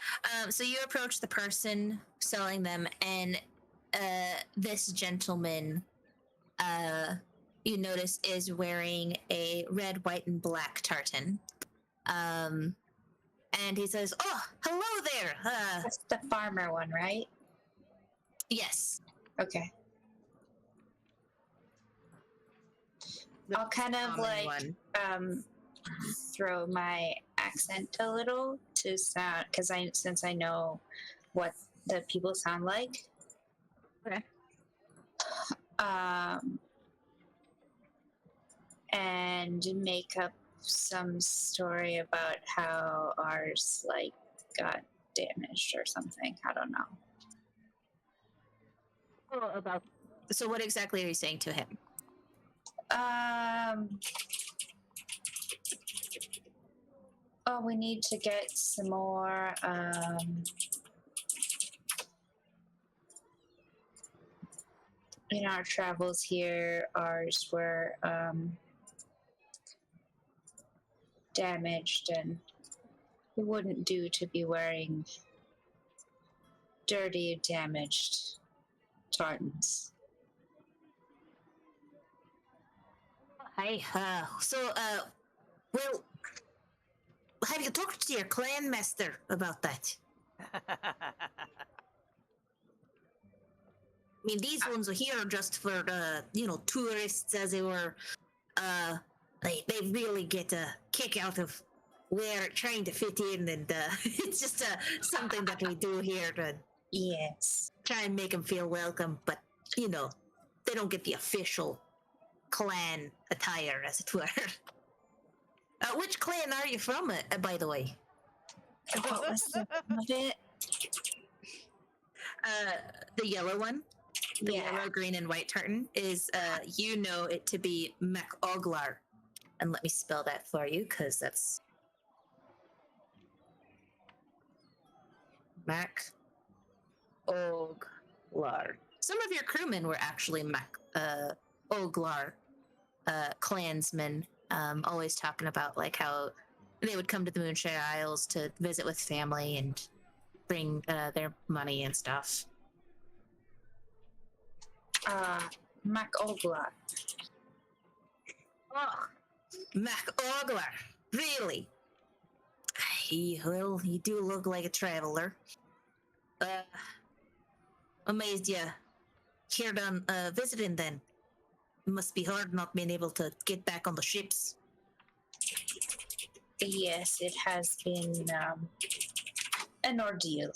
So you approach the person selling them, and this gentleman, you notice, is wearing a red, white, and black tartan. And he says, "Oh, hello there." That's the farmer one, right? Yes. Okay. I'll kind of Common like one. throw my accent a little to sound, because since I know what the people sound like. Okay. And make up some story about how ours like got damaged or something. I don't know. So what exactly are you saying to him? Oh, we need to get some more. In our travels here, ours were damaged, and it wouldn't do to be wearing dirty, damaged tartans. Hey, well, have you talked to your clan master about that? I mean, these ones are here just for, tourists, as they were. They really get a kick out of trying to fit in, and it's just something that we do here to Yes. try and make them feel welcome. But they don't get the official clan attire, as it were. Which clan are you from, by the way? What was the name of it? The yellow one. The Yeah. yellow, green, and white tartan is, it to be Mac-Oglar. And let me spell that for you, because that's Mac-Oglar. Some of your crewmen were actually Mac-Oglar clansmen, always talking about like how they would come to the Moonshire Isles to visit with family and bring their money and stuff. Mac-Oglar. Oh, Mac-Oglar. Really? You do look like a traveler. Amazed you here done visiting then. It must be hard not being able to get back on the ships. Yes, it has been an ordeal.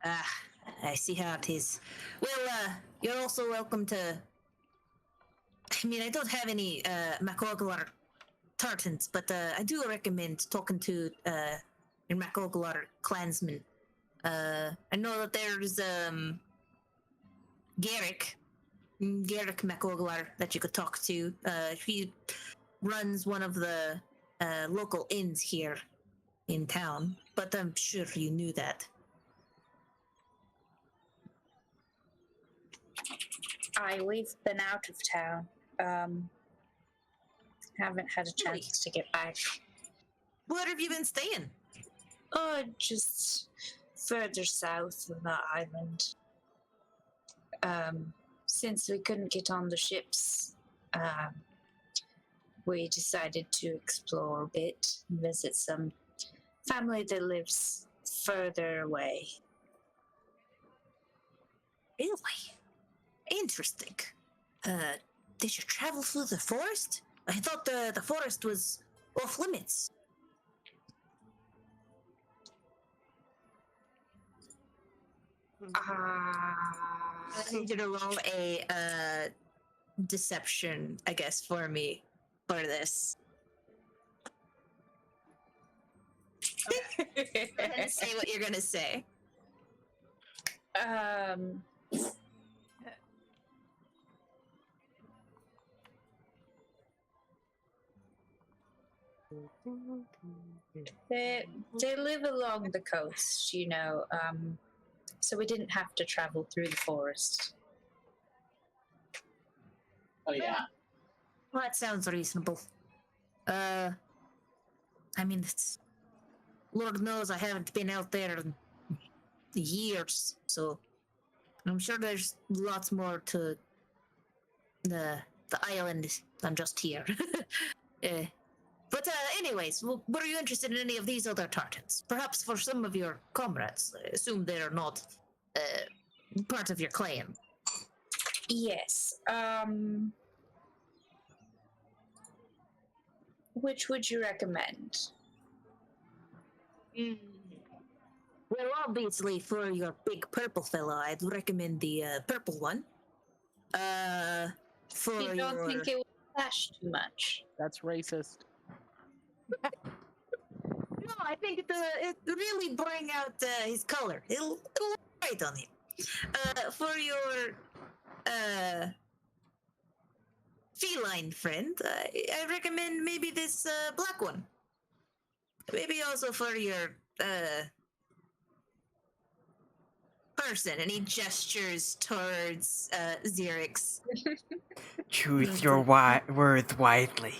I see how it is. Well, you're also welcome to... I mean, I don't have any Mac-Oglar tartans, but I do recommend talking to your Mac-Oglar clansmen. I know that there's Xerix Mac-Oglar that you could talk to. He runs one of the local inns here in town, but I'm sure you knew that. We've been out of town. Haven't had a chance to get back. Where have you been staying? Oh, just further south of the island. Since we couldn't get on the ships, we decided to explore a bit, visit some family that lives further away. Really? Interesting. Did you travel through the forest? I thought the forest was off limits. I need you to roll a deception, I guess, for me for this. Go ahead and say what you're gonna say. They live along the coast, so we didn't have to travel through the forest. Oh yeah. Well, that sounds reasonable. I mean, Lord knows I haven't been out there in years, so I'm sure there's lots more to the island than just here. But anyways, were you interested in any of these other tartans? Perhaps for some of your comrades. I assume they're not part of your clan. Yes. Which would you recommend? Well, obviously, for your big purple fella, I'd recommend the purple one. For You don't think it would clash too much? That's racist. No, I think it really bring out his color. It'll look great on him. For feline friend, I recommend maybe this black one. Maybe also for your person. And he gestures towards Xerix. Choose your words wisely.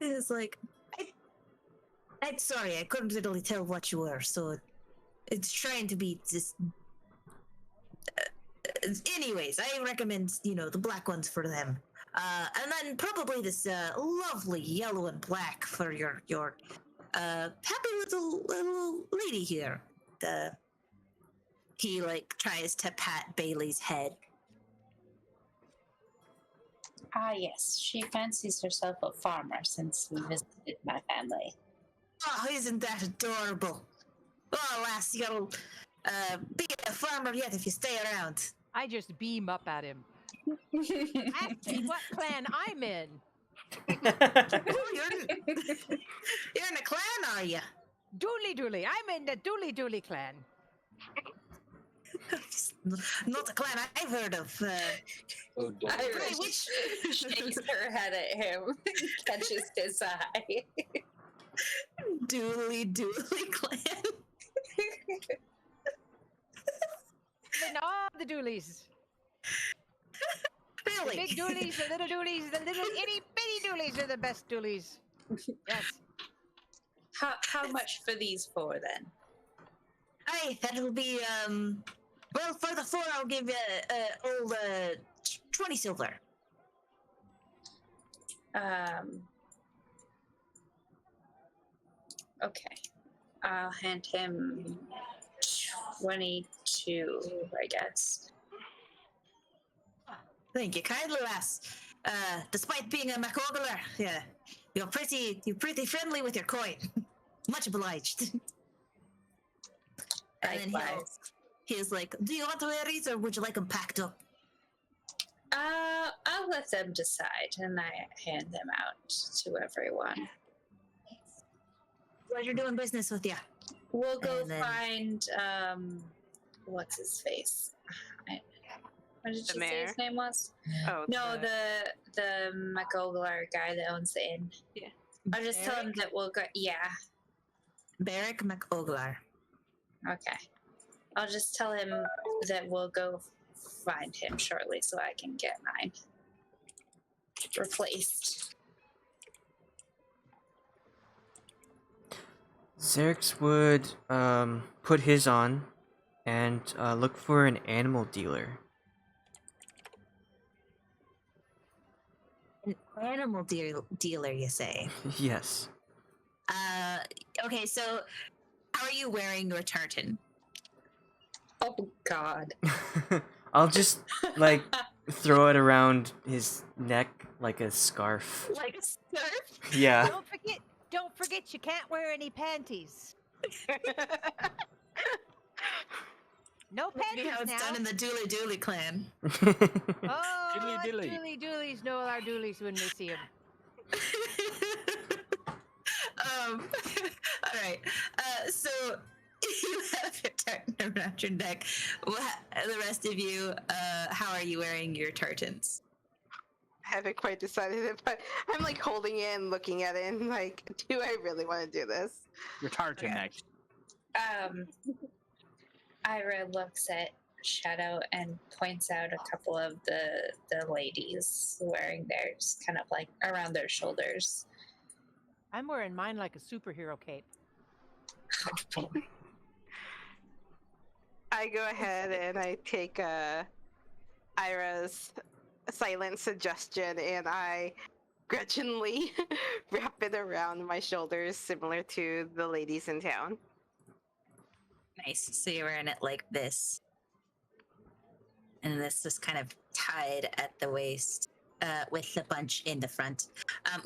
It's like, I'm sorry, I couldn't really tell what you were, so it's trying to be just. Anyways, I recommend, the black ones for them. And then probably this lovely yellow and black for your happy little lady here. He tries to pat Bei-leigh's head. Ah, yes, she fancies herself a farmer since we visited my family. Oh, isn't that adorable? Oh, lass, you'll be a farmer yet if you stay around. I just beam up at him. Ask me what clan I'm in. Oh, you're in a clan, are you? Dooley. I'm in the Dooley clan. Not a clan I've heard of. Oh, Irish shakes her head at him, catches his eye. Dooley clan. And all the Dooleys. Really? The big Dooleys, the little Dooleys, the little itty bitty Dooleys are the best Dooleys. Yes. How much for these four then? Aye, that'll be well, for the 4 I'll give you all 20 silver. Okay. I'll hand him 22, I guess. Thank you kindly, lass. Despite being a MacOgler, yeah, you're pretty friendly with your coin. Much obliged. And then he's like, do you want to wear these or would you like them packed up? I'll let them decide, and I hand them out to everyone. Pleasure doing business with you. We'll go And then- find what's his face? What did you say mayor? his name was? Oh, No, the MacOgler guy that owns the inn. Yeah. I'll just tell him that we'll go. Yeah. Barrack MacOglar. Okay. I'll just tell him that we'll go find him shortly so I can get mine replaced. Xerix would put his on and look for an animal dealer. An animal dealer, you say? Yes. Okay, so how are you wearing your tartan? Oh God. I'll just throw it around his neck like a scarf. Like a scarf? Yeah. Don't forget you can't wear any panties. No panties You know, it's now. done in the Dooley Um, clan. Oh, Dooley. Doolies know our Doolies when they see them. All right. So you have your tartan around your neck. The rest of you, how are you wearing your tartans? I haven't quite decided it, but I'm holding it and looking at it and do I really want to do this? Your tartan Okay. next. Ayre looks at Shadow and points out a couple of the ladies wearing theirs kind of around their shoulders. I'm wearing mine like a superhero cape. I go ahead and I take Ira's silent suggestion and I grudgingly wrap it around my shoulders, similar to the ladies in town. Nice. So you're wearing it like this. And this just kind of tied at the waist with the bunch in the front.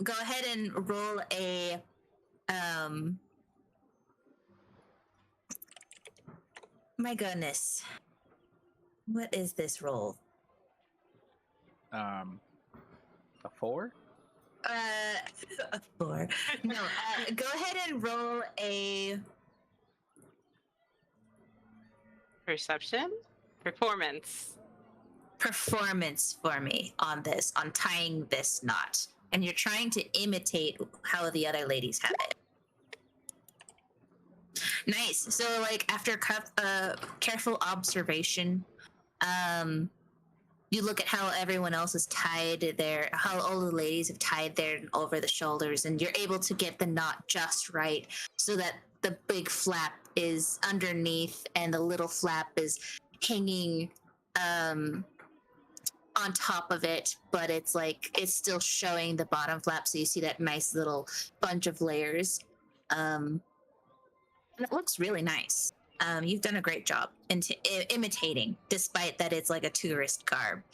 Go ahead and roll a... my goodness. What is this roll? A 4? A 4. No, go ahead and roll a... Perception? Performance. performance for me on this, on tying this knot. And you're trying to imitate how the other ladies have it. Nice. So, like, after careful observation, you look at how everyone else is tied how all the ladies have tied their over the shoulders, and you're able to get the knot just right so that the big flap is underneath and the little flap is hanging on top of it, but it's still showing the bottom flap, so you see that nice little bunch of layers. And it looks really nice. You've done a great job imitating, despite that it's like a tourist garb.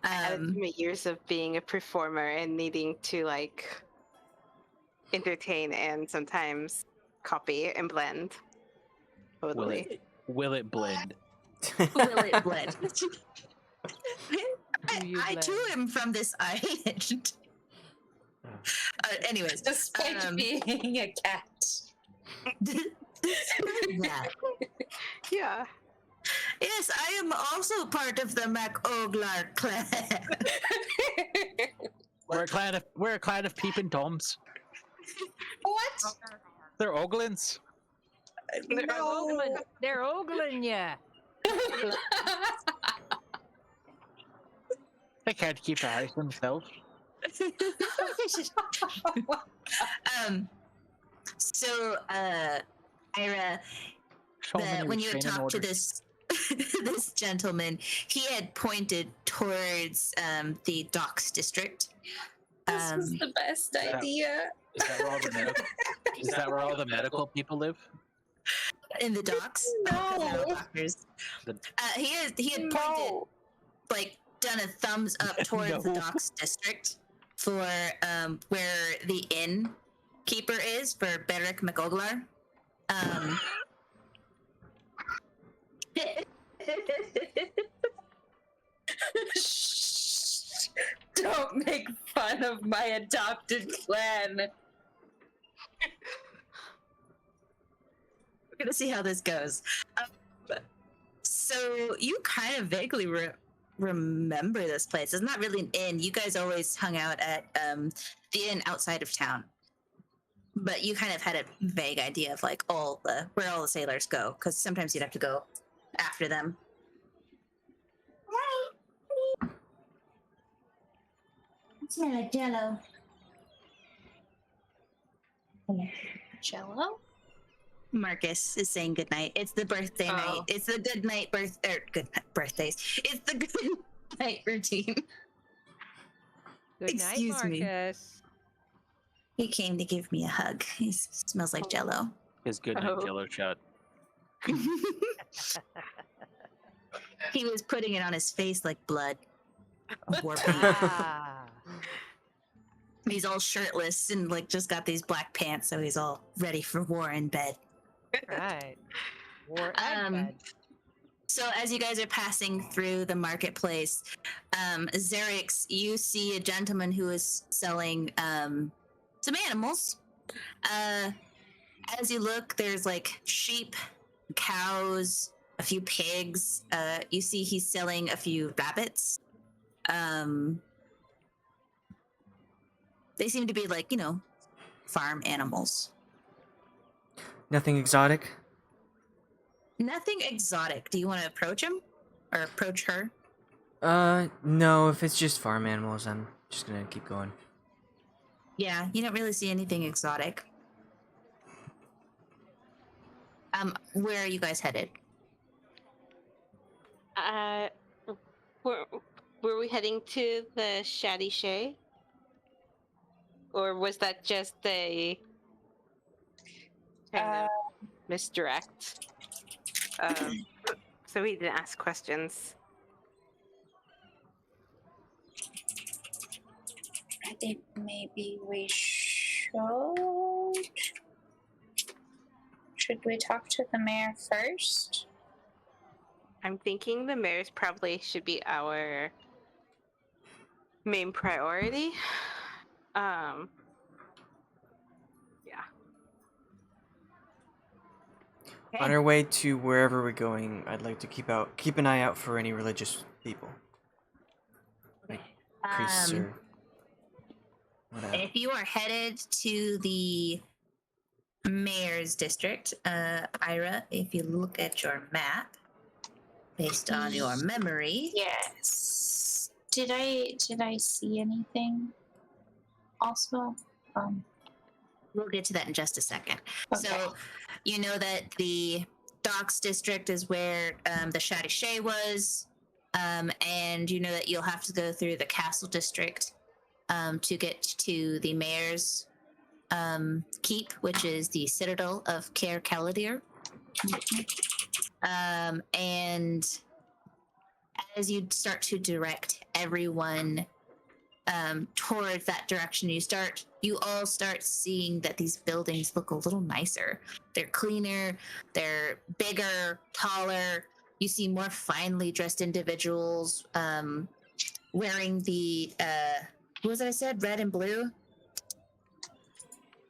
Added to my years of being a performer and needing to like entertain and sometimes copy and blend. Totally. Will it blend? Will it blend? I blend? too am from this island. Anyways, Despite being a cat. yeah. Yeah. Yes, I am also part of the MacOglar clan. We're a clan of peeping toms. What? They're oglins. They're ogling ya. They can't keep their eyes on themselves. So, Ayre, when you had talked to this this gentleman, he had pointed towards the docks district. This was the best idea. Is that where all the medical people live? In the docks? No. Doctors. He had pointed, like, done a thumbs up towards the docks district for where the inn keeper is for Beric MacOglar. Shh. Don't make fun of my adopted clan. We're gonna see how this goes. So you kind of vaguely remember this place. It's not really an inn. You guys always hung out at the inn outside of town, but you kind of had a vague idea of like where all the sailors go, because sometimes you'd have to go after them. Smell like Jello. Jello? Marcus is saying goodnight. It's the birthday night. It's the good night birthdays. It's the good night routine. Good Excuse night, me. Marcus. He came to give me a hug. He smells like Jello. His good night Jello shot. He was putting it on his face like blood. War paint. Ah. He's all shirtless and like just got these black pants, so he's all ready for war in bed. Right. War and bed. So as you guys are passing through the marketplace, Xerix, you see a gentleman who is selling some animals. As you look, there's like sheep, cows, a few pigs. You see he's selling a few rabbits. They seem to be like, farm animals. Nothing exotic? Nothing exotic. Do you want to approach him? Or approach her? No, if it's just farm animals, I'm just gonna keep going. Yeah, you don't really see anything exotic. Where are you guys headed? Were we heading to the Shaddy Shay? Or was that just a kind of misdirect? So we didn't ask questions. I think maybe we should. Should we talk to the mayor first? I'm thinking the mayor's probably should be our main priority. Yeah. On our way to wherever we're going, I'd like to keep an eye out for any religious people. Like priests or whatever. If you are headed to the mayor's district, Ayra, if you look at your map, based on your memory. Yes. Did I see anything? Also, We'll get to that in just a second. Okay. So, you know that the docks district is where the Shadishay was, and you know that you'll have to go through the castle district to get to the mayor's keep, which is the citadel of Caer Caladir. And as you start to direct everyone towards that direction, you all start seeing that these buildings look a little nicer. They're cleaner, they're bigger, taller. You see more finely dressed individuals wearing the what was it I said? Red and blue?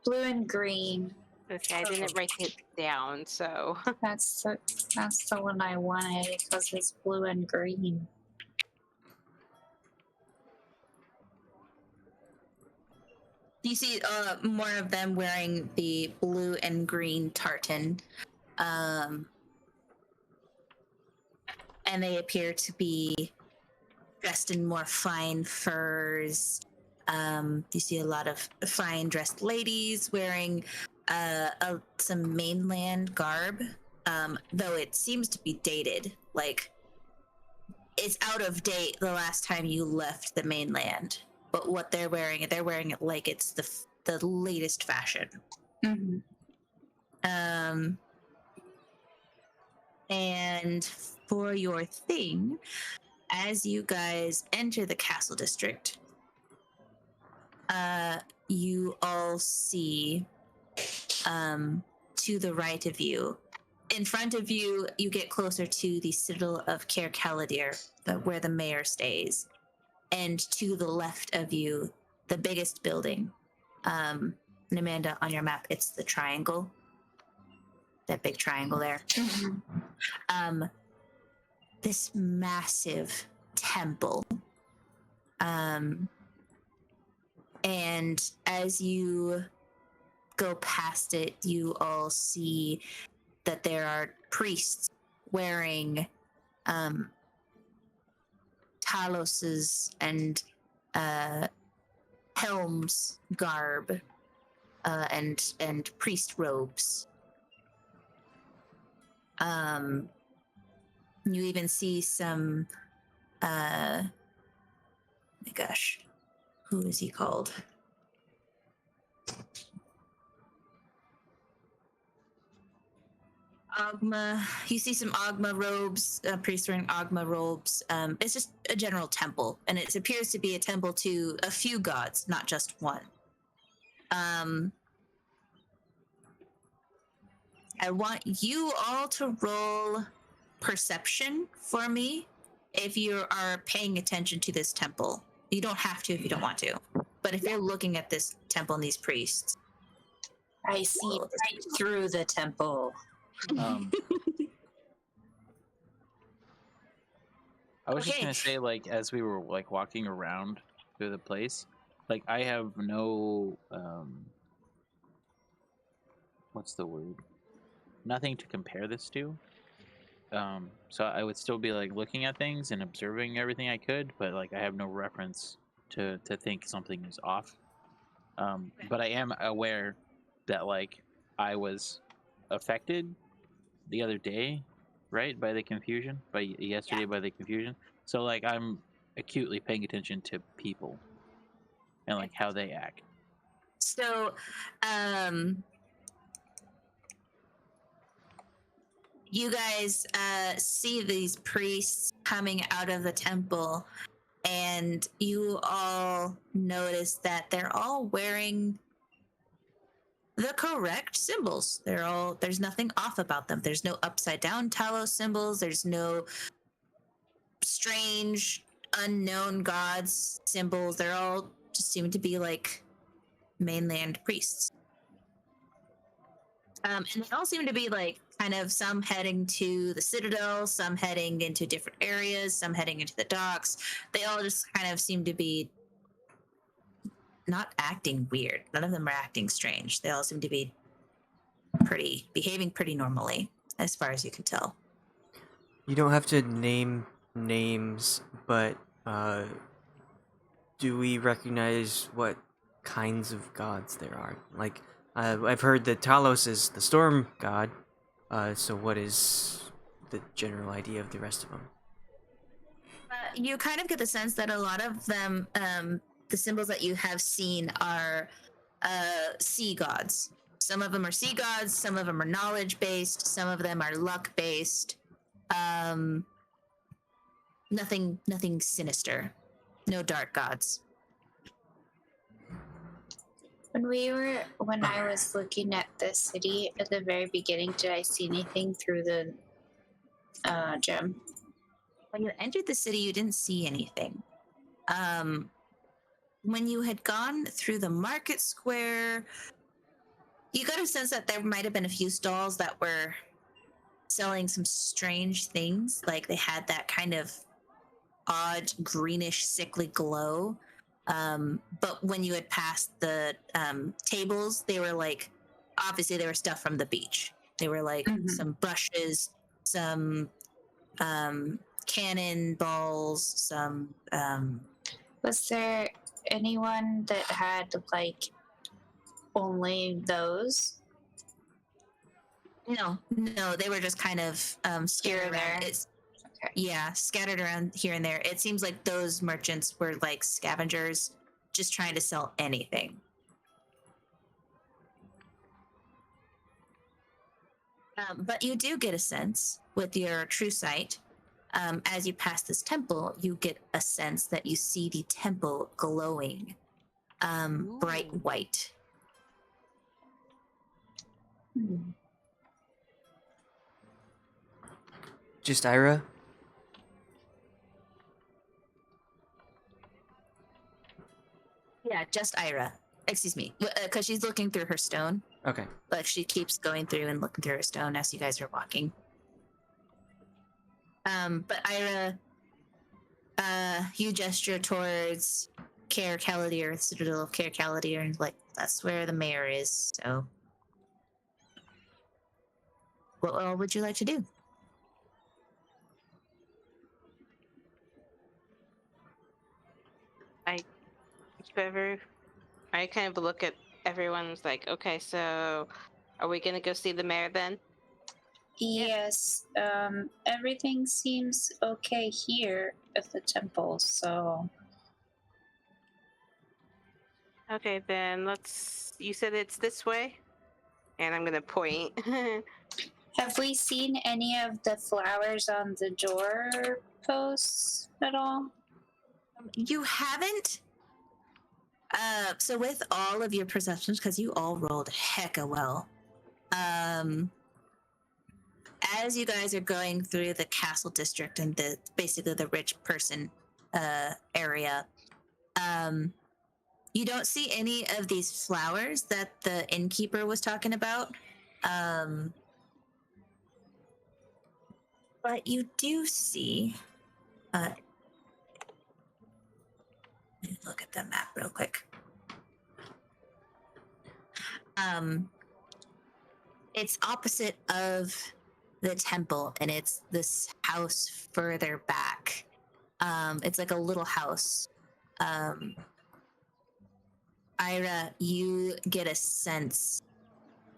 blue and green. Okay, I didn't write it down, so That's the one I wanted because it's blue and green. You see more of them wearing the blue and green tartan. And they appear to be dressed in more fine furs. You see a lot of fine dressed ladies wearing some mainland garb, though it seems to be dated. Like, it's out of date the last time you left the mainland. But what they're wearing it like it's the latest fashion. Mm-hmm. And for your thing, as you guys enter the castle district, you all see to the right of you. In front of you, you get closer to the citadel of Caer Caladir, where the mayor stays. And to the left of you, the biggest building. And Amanda, on your map, it's the triangle. That big triangle there. Mm-hmm. This massive temple. And as you go past it, you all see that there are priests wearing Talos's and Helm's garb and priest robes. You even see some my gosh, who is he called? Ogma. You see some Ogma robes, priests wearing Ogma robes. It's just a general temple, and it appears to be a temple to a few gods, not just one. I want you all to roll perception for me if you are paying attention to this temple. You don't have to if you don't want to, but if you're looking at this temple and these priests, I see right through the temple. I was just Okay. gonna say, like, as we were like walking around through the place, like I have no what's the word? Nothing to compare this to. So I would still be like looking at things and observing everything I could, but like I have no reference to think something is off. But I am aware that like I was affected the other day, right, by the confusion, by yesterday by the confusion. So like I'm acutely paying attention to people and like how they act. So, you guys see these priests coming out of the temple, and you all notice that they're all wearing the correct symbols. There's nothing off about them. There's no upside down Talos symbols. There's no strange, unknown gods symbols. They're all just seem to be like mainland priests. And they all seem to be like kind of some heading to the Citadel, some heading into different areas, some heading into the docks. They all just kind of seem to be not acting weird. None of them are acting strange. They all seem to be behaving pretty normally, as far as you can tell. You don't have to name names, but do we recognize what kinds of gods there are? Like, I've heard that Talos is the storm god, so what is the general idea of the rest of them? You kind of get the sense that a lot of them, the symbols that you have seen are sea gods. Some of them are sea gods, some of them are knowledge-based, some of them are luck-based. Nothing sinister. No dark gods. When I was looking at the city at the very beginning, did I see anything through the gem? When you entered the city, you didn't see anything. When you had gone through the market square, you got a sense that there might have been a few stalls that were selling some strange things. Like they had that kind of odd greenish sickly glow. But when you had passed the tables, they were like, obviously they were stuff from the beach. They were like some brushes, some cannonballs, some Was there anyone that had like only those? No, they were just kind of scattered around. Yeah, scattered around here and there. It seems like those merchants were like scavengers, just trying to sell anything. But you do get a sense with your true sight. As you pass this temple, you get a sense that you see the temple glowing bright white. Just Ayre? Yeah, just Ayre. Excuse me, because she's looking through her stone. Okay. Like she keeps going through and looking through her stone as you guys are walking. But Ayre, you gesture towards Caer Callidyrr, Citadel of Caer Callidyrr, and like that's where the mayor is. So, what all would you like to do? I kind of look at everyone's like, okay, so are we gonna go see the mayor then? Yes. Everything seems okay here at the temple, so Okay, then you said it's this way? And I'm gonna point. have we seen any of the flowers on the door posts at all? You haven't. So with all of your perceptions, because you all rolled hecka well, as you guys are going through the castle district and basically the rich person area, you don't see any of these flowers that the innkeeper was talking about. But you do see. Let me look at the map real quick. It's opposite of the temple, and it's this house further back. It's like a little house. Ayre, you get a sense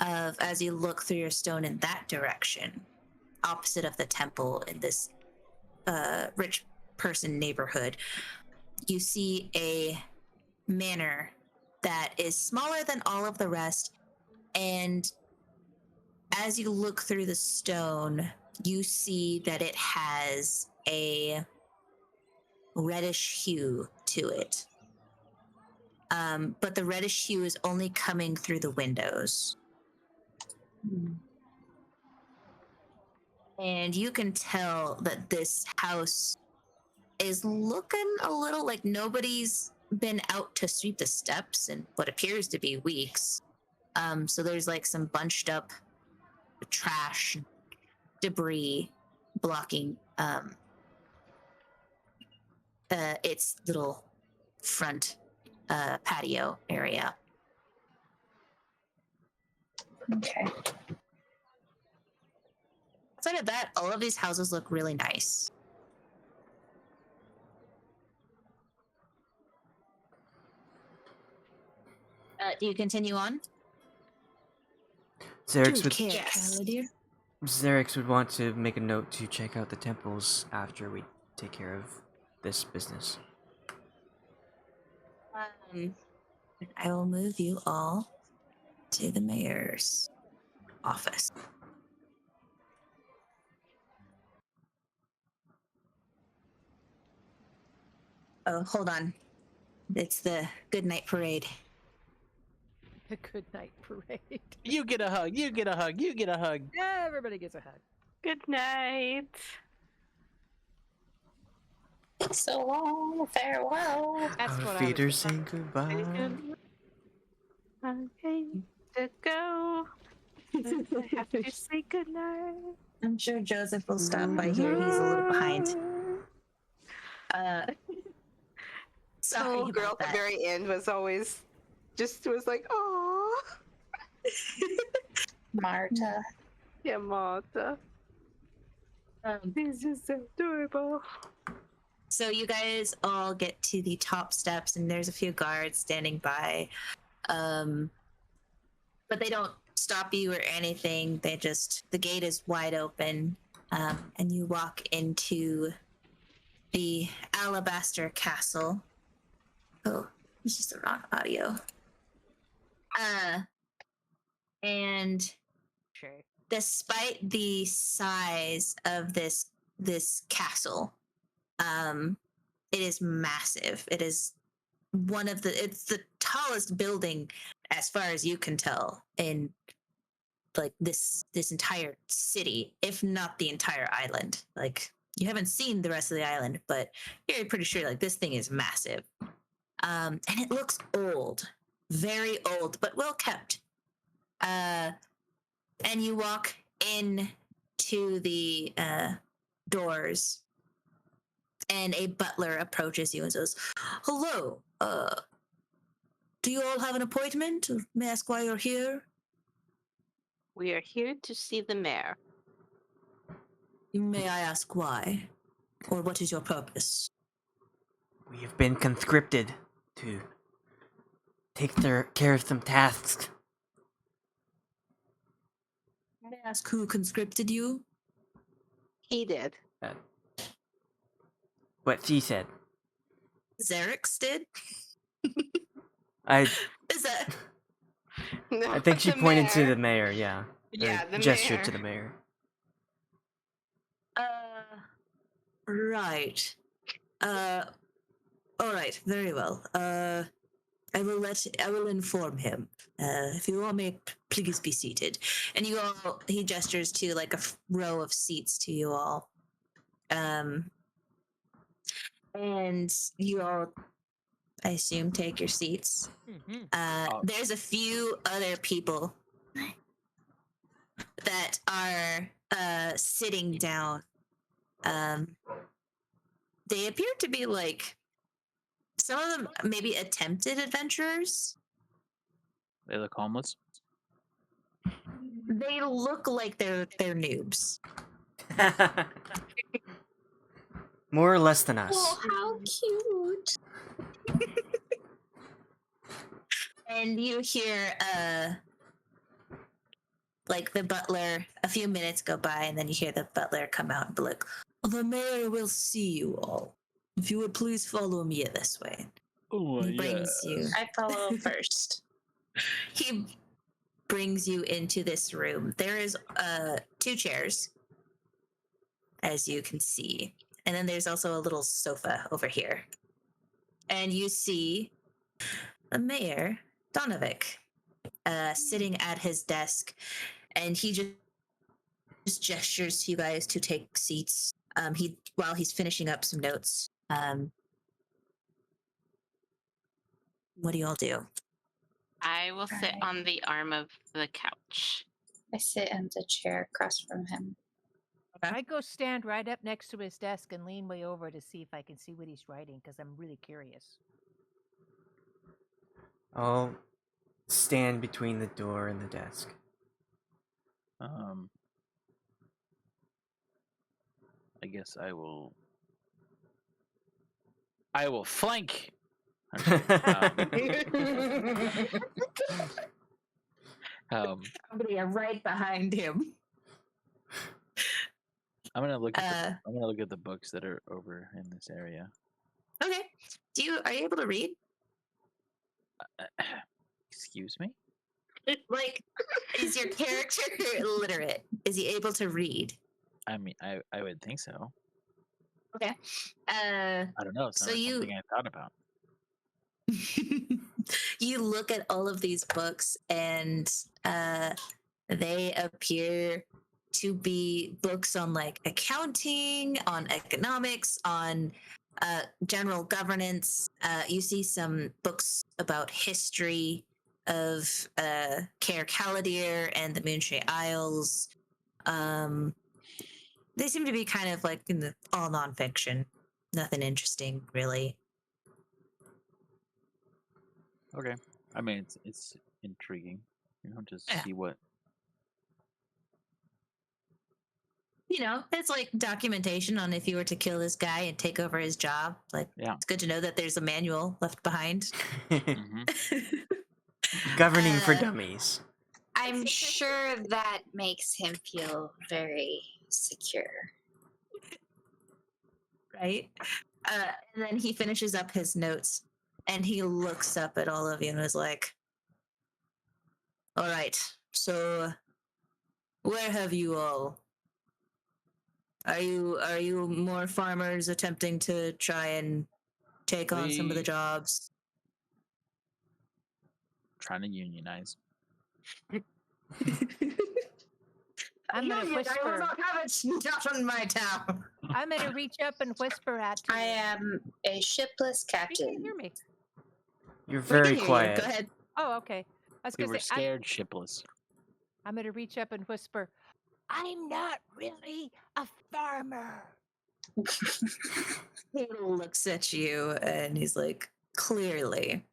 of, as you look through your stone in that direction, opposite of the temple in this rich person neighborhood, you see a manor that is smaller than all of the rest, and as you look through the stone, you see that it has a reddish hue to it. But the reddish hue is only coming through the windows. And you can tell that this house is looking a little like nobody's been out to sweep the steps in what appears to be weeks. So there's like some bunched up trash, debris blocking its little front patio area. Okay. Outside of that, all of these houses look really nice. Do you continue on? Xerix Do would, care, Yes. Cavalier. Xerix would want to make a note to check out the temples after we take care of this business. I will move you all to the mayor's office. Oh, hold on. It's the good night parade. A good night parade. You get a hug. You get a hug. You get a hug. Yeah, everybody gets a hug. Good night. So long, farewell. That's Our what feet I are was saying goodbye. I hate to go. I have to say goodnight. I'm sure Joseph will stop by here. He's a little behind. The little Sorry girl about at the that. very end was always was like, oh, Marta. Yeah, Martha. This is so adorable. So you guys all get to the top steps, and there's a few guards standing by, but they don't stop you or anything. The gate is wide open, and you walk into the Alabaster Castle. Oh, this is the wrong audio. And Shay. despite the size of this castle, it is massive. It is it's the tallest building as far as you can tell in like this entire city, if not the entire island. Like, you haven't seen the rest of the island, but you're pretty sure like this thing is massive. And it looks old, very old, but well kept. And you walk in to the doors, and a butler approaches you and says, "Hello, do you all have an appointment? May I ask why you're here?" We are here to see the mayor. May I ask why? Or what is your purpose? We have been conscripted to take care of some tasks. May I ask who conscripted you? He did. What she said. Xerix did? I Is that... no, I think she the pointed to mayor. the mayor, yeah. Yeah, Or the gestured mayor. to the mayor. Right. All right, very well. I will inform him. If you all may please be seated. And he gestures to like a row of seats to you all. And you all, I assume, take your seats. Mm-hmm. There's a few other people that are sitting down. They appear to be like, some of them maybe attempted adventurers. They look homeless. They look like they're noobs. More or less than us. Oh, how cute. And you hear like the butler, a few minutes go by, and then you hear the butler come out and be like, "The mayor will see you all. If you would please follow me this way." Oh, He brings you. I follow first. He brings you into this room. There is 2 chairs, as you can see. And then there's also a little sofa over here. And you see the mayor, Donovic, sitting at his desk. And he just gestures to you guys to take seats. While he's finishing up some notes. What do you all do? I will sit Alright. on the arm of the couch. I sit in the chair across from him. I go stand right up next to his desk and lean way over to see if I can see what he's writing because I'm really curious. I'll stand between the door and the desk. I guess I will flank. Somebody right behind him. I'm gonna look at the books that are over in this area. Okay. Are you able to read? Excuse me? Like, is your character illiterate? Is he able to read? I mean, I would think so. Okay. I don't know. It's so not something I thought about. You look at all of these books, and they appear to be books on like accounting, on economics, on general governance. You see some books about history of Caer Caladir and the Moonshade Isles. They seem to be kind of like all nonfiction. Nothing interesting, really. Okay. I mean, it's intriguing. Just see what. It's like documentation on if you were to kill this guy and take over his job. Like, it's good to know that there's a manual left behind. Governing for dummies. I'm sure that makes him feel very secure. Right? And then he finishes up his notes and he looks up at all of you and is like, all right, so where have you all? Are you more farmers attempting to try and take on some of the jobs? Trying to unionize. I'm gonna whisper. I will not have it not on my town. I'm gonna reach up and whisper at. I am a shipless captain. You can hear me. You're very quiet. Go ahead. Oh, okay. I was We gonna were say, scared shipless. I'm gonna reach up and whisper. I'm not really a farmer. He looks at you and he's like, clearly.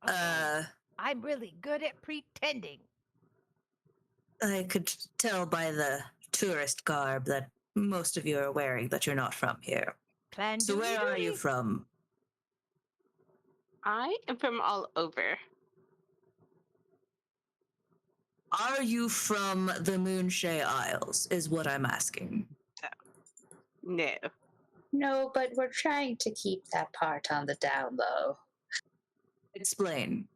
I'm really good at pretending. I could tell by the tourist garb that most of you are wearing that you're not from here. So where are you from? I am from all over. Are you from the Moonshade Isles, is what I'm asking. No. No, but we're trying to keep that part on the down low. Explain.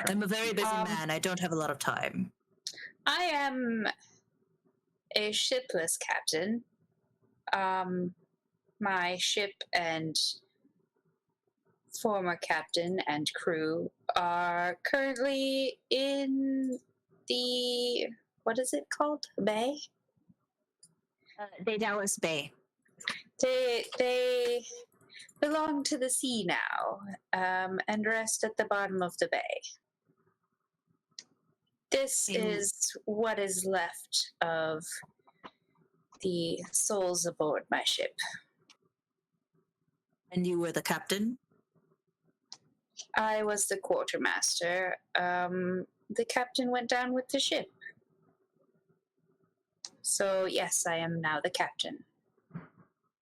I'm a very busy man. I don't have a lot of time. I am a shipless captain. My ship and former captain and crew are currently in the, what is it called? Bay? Dallas Bay. They belong to the sea now, and rest at the bottom of the bay. This is what is left of the souls aboard my ship. And you were the captain? I was the quartermaster. The captain went down with the ship. So, yes, I am now the captain.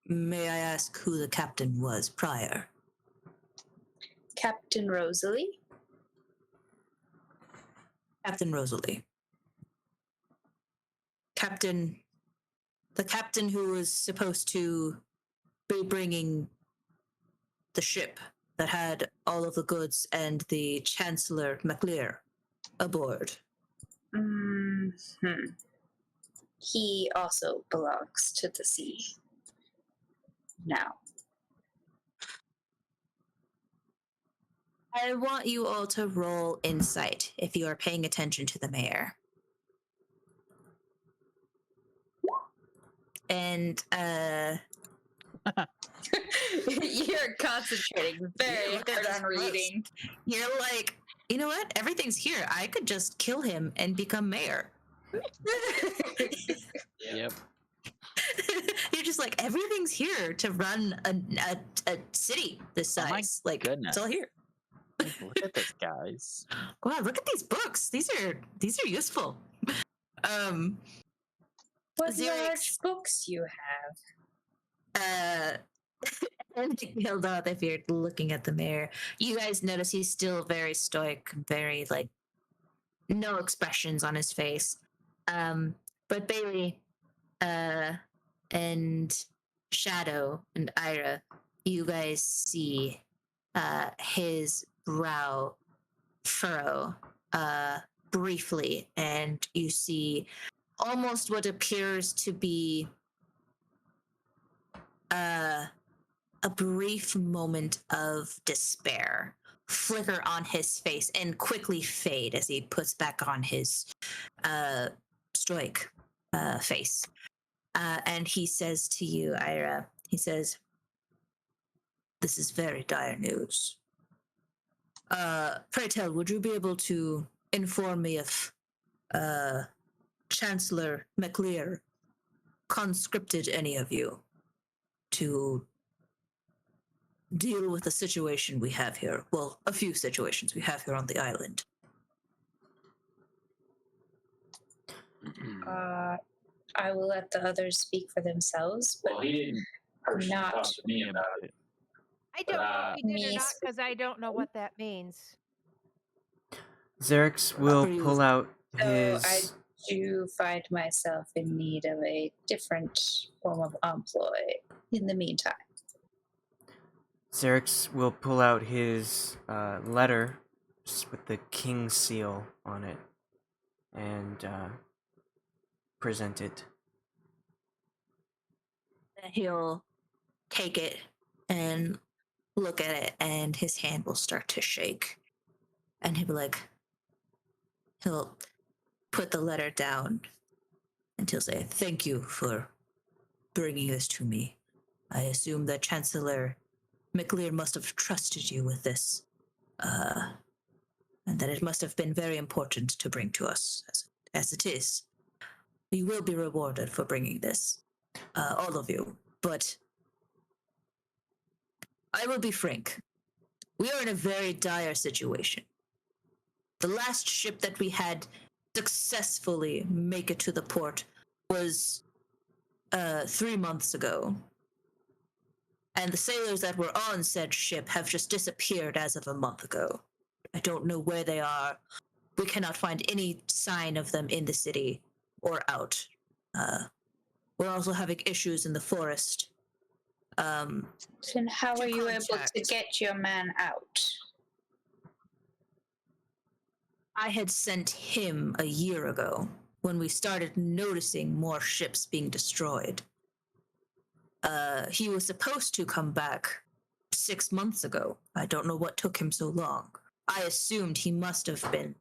May I ask who the captain was prior? Captain Rosalie. Captain Rosalie. The captain who was supposed to be bringing the ship that had all of the goods and the Chancellor MacLear aboard. He also belongs to the sea now. I want you all to roll insight if you are paying attention to the mayor. And You're concentrating very hard on reading. You're like, you know what? Everything's here. I could just kill him and become mayor. Yep. You're just like, everything's here to run a city this Oh my size. Like, goodness. it's all here. Look at this, guys. Wow, look at these books. These are useful. What Xerix. large books you have? And Geldloth, if you're looking at the mayor, you guys notice he's still very stoic, very like no expressions on his face. But Bei-leigh, and Shadow and Ayre, you guys see his brow furrow briefly, and you see almost what appears to be a brief moment of despair flicker on his face and quickly fade as he puts back on his stoic face. And he says to you, Ayre, he says, "This is very dire news. Pray tell, would you be able to inform me if Chancellor MacLear conscripted any of you to deal with the situation we have here? Well, a few situations we have here on the island." I will let the others speak for themselves, but Well, he didn't personally not talk to me about it. I don't know if he did or me not because I don't know what that means. Xerix will pull out So I his. do find myself in need of a different form of employ in the meantime. Xerix will pull out his letter with the king's seal on it and present it. He'll take it and look at it, and his hand will start to shake. And he'll be like, he'll put the letter down and he'll say, "Thank you for bringing this to me. I assume that Chancellor MacLear must have trusted you with this, and that it must have been very important to bring to us, as it is. You will be rewarded for bringing this, all of you. But I will be frank. We are in a very dire situation. The last ship that we had successfully make it to the port was 3 months ago. And the sailors that were on said ship have just disappeared as of a month ago. I don't know where they are. We cannot find any sign of them in the city or out. We're also having issues in the forest. Then how To are you able to contact. get your man out? I had sent him a year ago when we started noticing more ships being destroyed. He was supposed to come back 6 months ago. I don't know what took him so long. I assumed he must have been.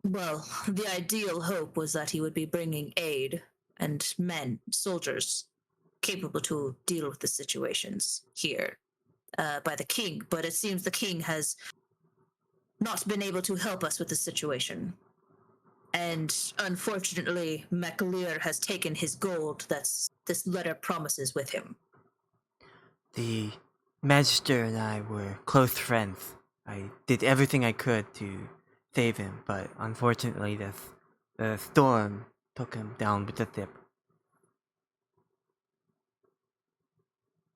Well, the ideal hope was that he would be bringing aid and men, soldiers, capable to deal with the situations here by the king. But it seems the king has not been able to help us with the situation. And unfortunately, MacLear has taken his gold that this letter promises with him. The Magister and I were close friends. I did everything I could to save him, but unfortunately the storm took him down with the ship.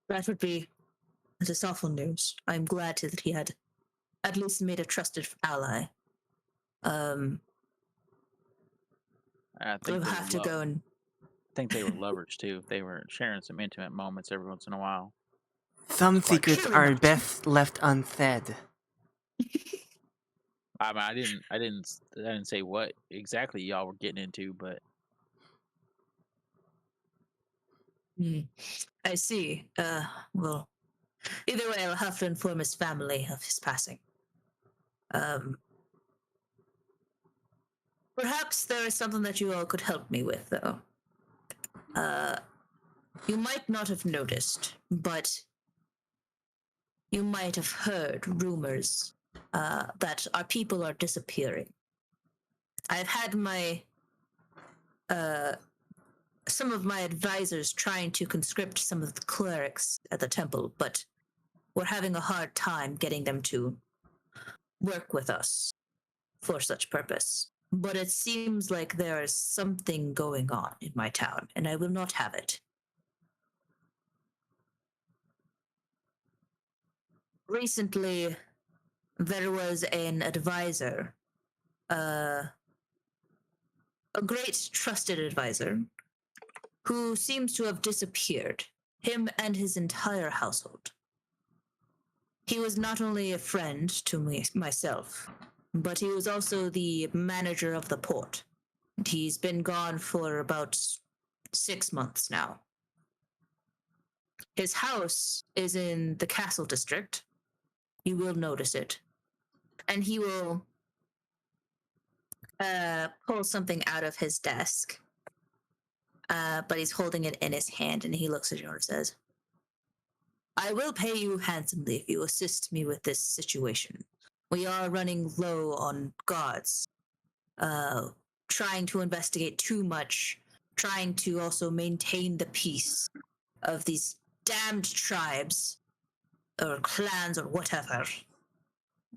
That is awful news. I'm glad that he had at least made a trusted ally. I We'll think they have to go and think they were lovers too. They were sharing some intimate moments every once in a while. Some Quite secrets surely are not. best left unsaid. I mean, I didn't say what exactly y'all were getting into, but I see. Well, either way, I'll have to inform his family of his passing. Perhaps there is something that you all could help me with, though. You might not have noticed, but you might have heard rumors that our people are disappearing. I've had my some of my advisors trying to conscript some of the clerics at the temple, but we're having a hard time getting them to work with us for such purpose. But it seems like there is something going on in my town, and I will not have it. Recently, there was an advisor, a great trusted advisor, who seems to have disappeared, him and his entire household. He was not only a friend to myself, but he was also the manager of the port. He's been gone for about 6 months now. His house is in the castle district. You will notice it. And he will pull something out of his desk. But he's holding it in his hand, and he looks at you and says, I will pay you handsomely if you assist me with this situation. We are running low on guards, trying to investigate too much, trying to also maintain the peace of these damned tribes, or clans, or whatever.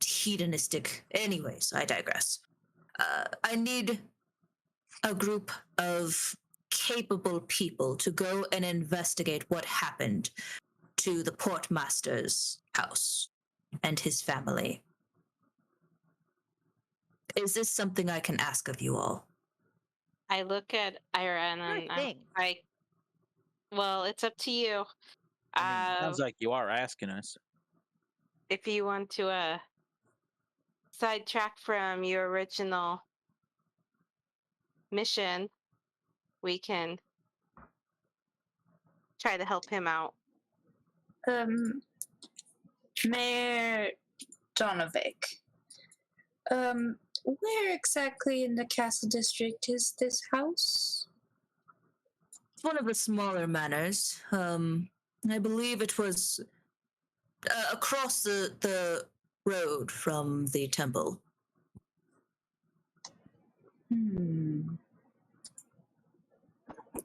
Hedonistic. Anyways, I digress. I need a group of capable people to go and investigate what happened to the portmaster's house and his family. Is this something I can ask of you all? I look at Ira and Sure I'm thing. like, well, it's up to you. I mean, it sounds like you are asking us. If you want to sidetrack from your original mission, we can try to help him out. Mayor Donovic, where exactly in the castle district is this house? It's one of the smaller manors. I believe it was across the road from the temple.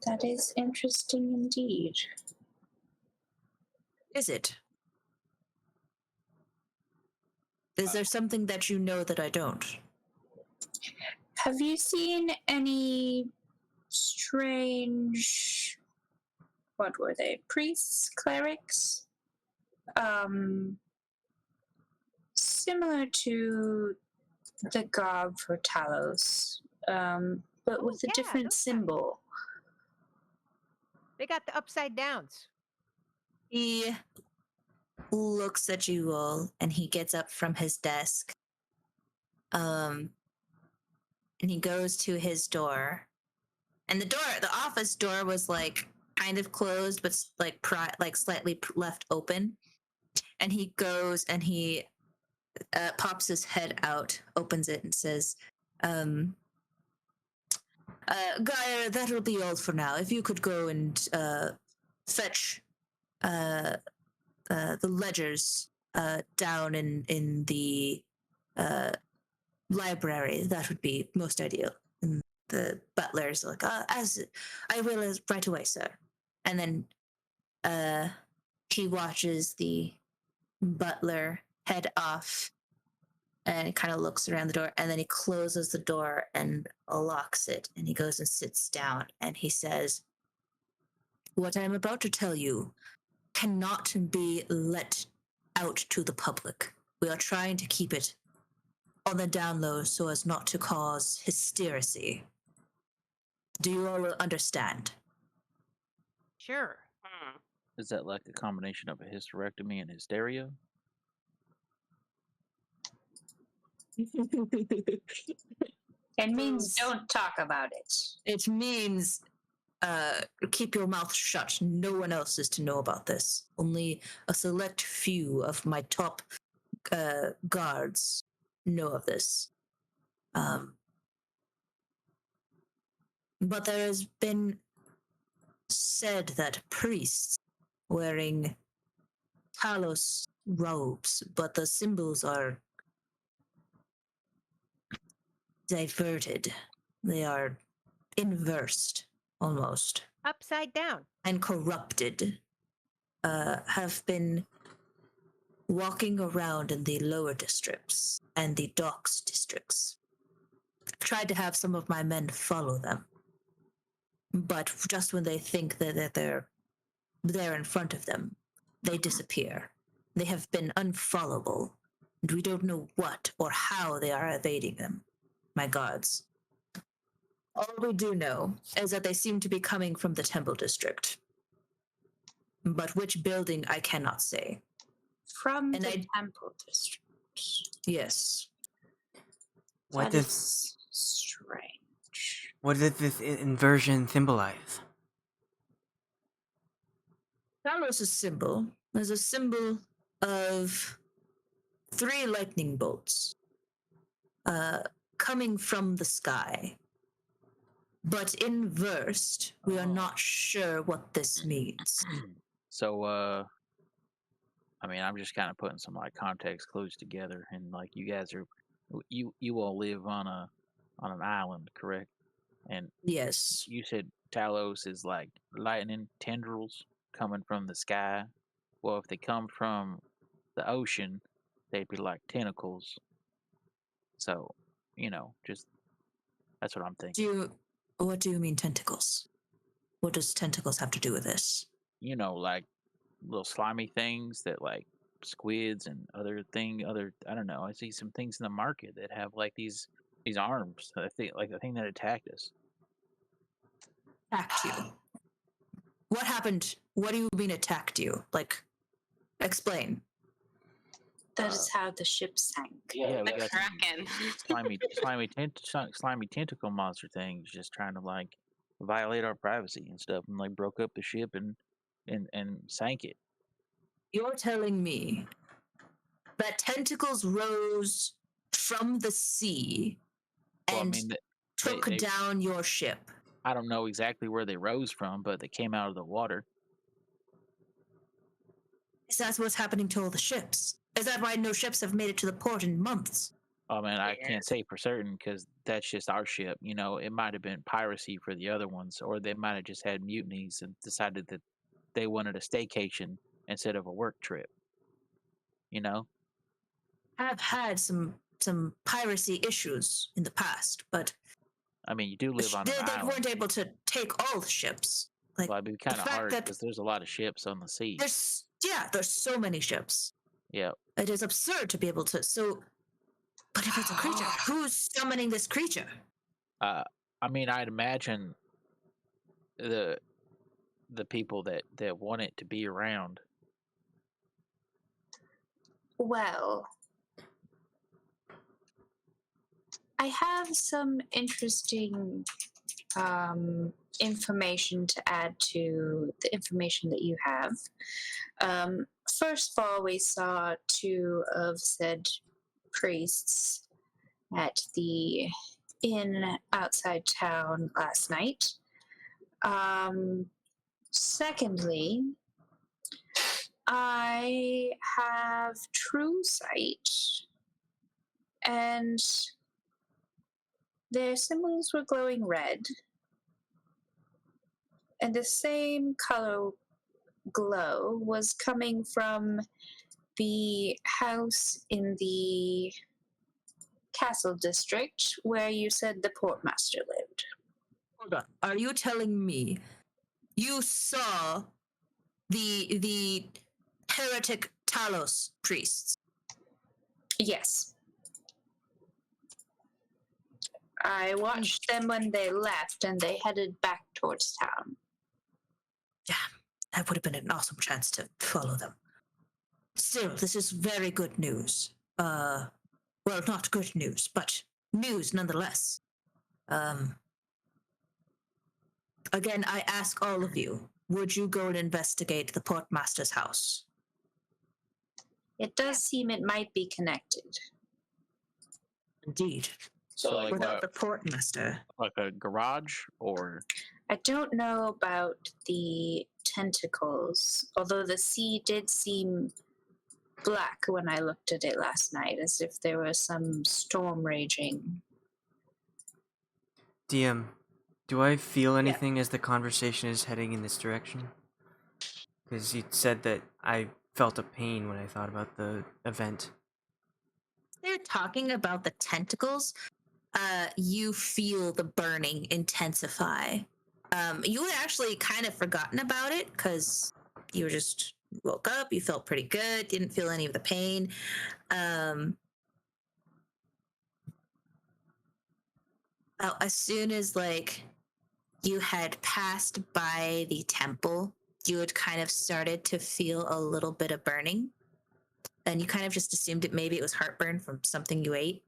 That is interesting indeed. Is it? Is there something that you know that I don't? Have you seen any strange, what were they, priests, clerics? Similar to the garb for Talos, but with a yeah, different those guys. symbol. They got the upside downs. He looks at you all, and he gets up from his desk. And he goes to his door. And the office door was like kind of closed, but like slightly left open. And he goes and he pops his head out, opens it, and says, Gaia, that'll be all for now. If you could go and fetch the ledgers down in the library, that would be most ideal. And the butler's like, as I will right away, sir. And then he watches the butler head off and kind of looks around the door, and then he closes the door and locks it, and he goes and sits down, and he says, what I'm about to tell you cannot be let out to the public. We are trying to keep it on the down low so as not to cause hysteria. Do you all understand? Sure. Is that like a combination of a hysterectomy and hysteria? It means don't talk about it. It means keep your mouth shut. No one else is to know about this. Only a select few of my top guards know of this. But there has been said that priests wearing Talos robes, but the symbols are diverted. They are inversed, almost, Upside down. and corrupted. Have been walking around in the lower districts and the docks districts. Tried to have some of my men follow them. But just when they think that they're there in front of them, they disappear. They have been unfollowable, and we don't know what or how they are evading them, my guards. All we do know is that they seem to be coming from the Temple District. But which building I cannot say. From And the Temple District. Yes. What That does is strange. what does this inversion symbolize? Talos' symbol is a symbol of 3 lightning bolts coming from the sky. But inversed, we are not sure what this means. So, I mean, I'm just kind of putting some like context clues together, and like you guys are, you all live on an island, correct? And Yes. you said Talos is like lightning tendrils coming from the sky. Well, if they come from the ocean, they'd be like tentacles. So, just that's what I'm thinking. What do you mean tentacles? What does tentacles have to do with this? Like little slimy things that like squids and other I don't know. I see some things in the market that have like these arms. I think like the thing that attacked us. Attacked you. What happened? What do you mean attacked you? Like, explain. That is how the ship sank. Yeah, we The got some Kraken. slimy tentacle monster things just trying to like violate our privacy and stuff, and like broke up the ship and sank it. You're telling me that tentacles rose from the sea Well, I and mean, took they- down your ship. I don't know exactly where they rose from, but they came out of the water. Is that what's happening to all the ships? Is that why no ships have made it to the port in months? Oh man, I can't say for certain because that's just our ship. It might have been piracy for the other ones, or they might have just had mutinies and decided that they wanted a staycation instead of a work trip. I've had some piracy issues in the past, but I mean, you do live on they an island. weren't able to take all the ships. Like, Well, it'd be kind of fact hard that- because there's a lot of ships on the sea. there's so many ships. Yeah. It is absurd to be able to. So, but if it's a creature, who's summoning this creature? I mean, I'd imagine the people that want it to be around. Well, I have some interesting information to add to the information that you have. First of all, we saw 2 of said priests at the inn outside town last night. Secondly, I have true sight, and their symbols were glowing red, and the same color glow was coming from the house in the castle district where you said the portmaster lived. Hold on. Are you telling me you saw the heretic Talos priests? Yes. I watched them when they left and they headed back towards town. Yeah, that would have been an awesome chance to follow them. Still, this is very good news. Well, not good news, but news nonetheless. Again, I ask all of you, would you go and investigate the portmaster's house? It does seem it might be connected. Indeed. So like Without the portmaster. Like a garage or I don't know about the tentacles, although the sea did seem black when I looked at it last night, as if there was some storm raging. DM, do I feel anything as the conversation is heading in this direction? Because you said that I felt a pain when I thought about the event. They're talking about the tentacles. You feel the burning intensify. You had actually kind of forgotten about it because you were just woke up. You felt pretty good. Didn't feel any of the pain. As soon as you had passed by the temple, you had kind of started to feel a little bit of burning, and you kind of just assumed maybe it was heartburn from something you ate.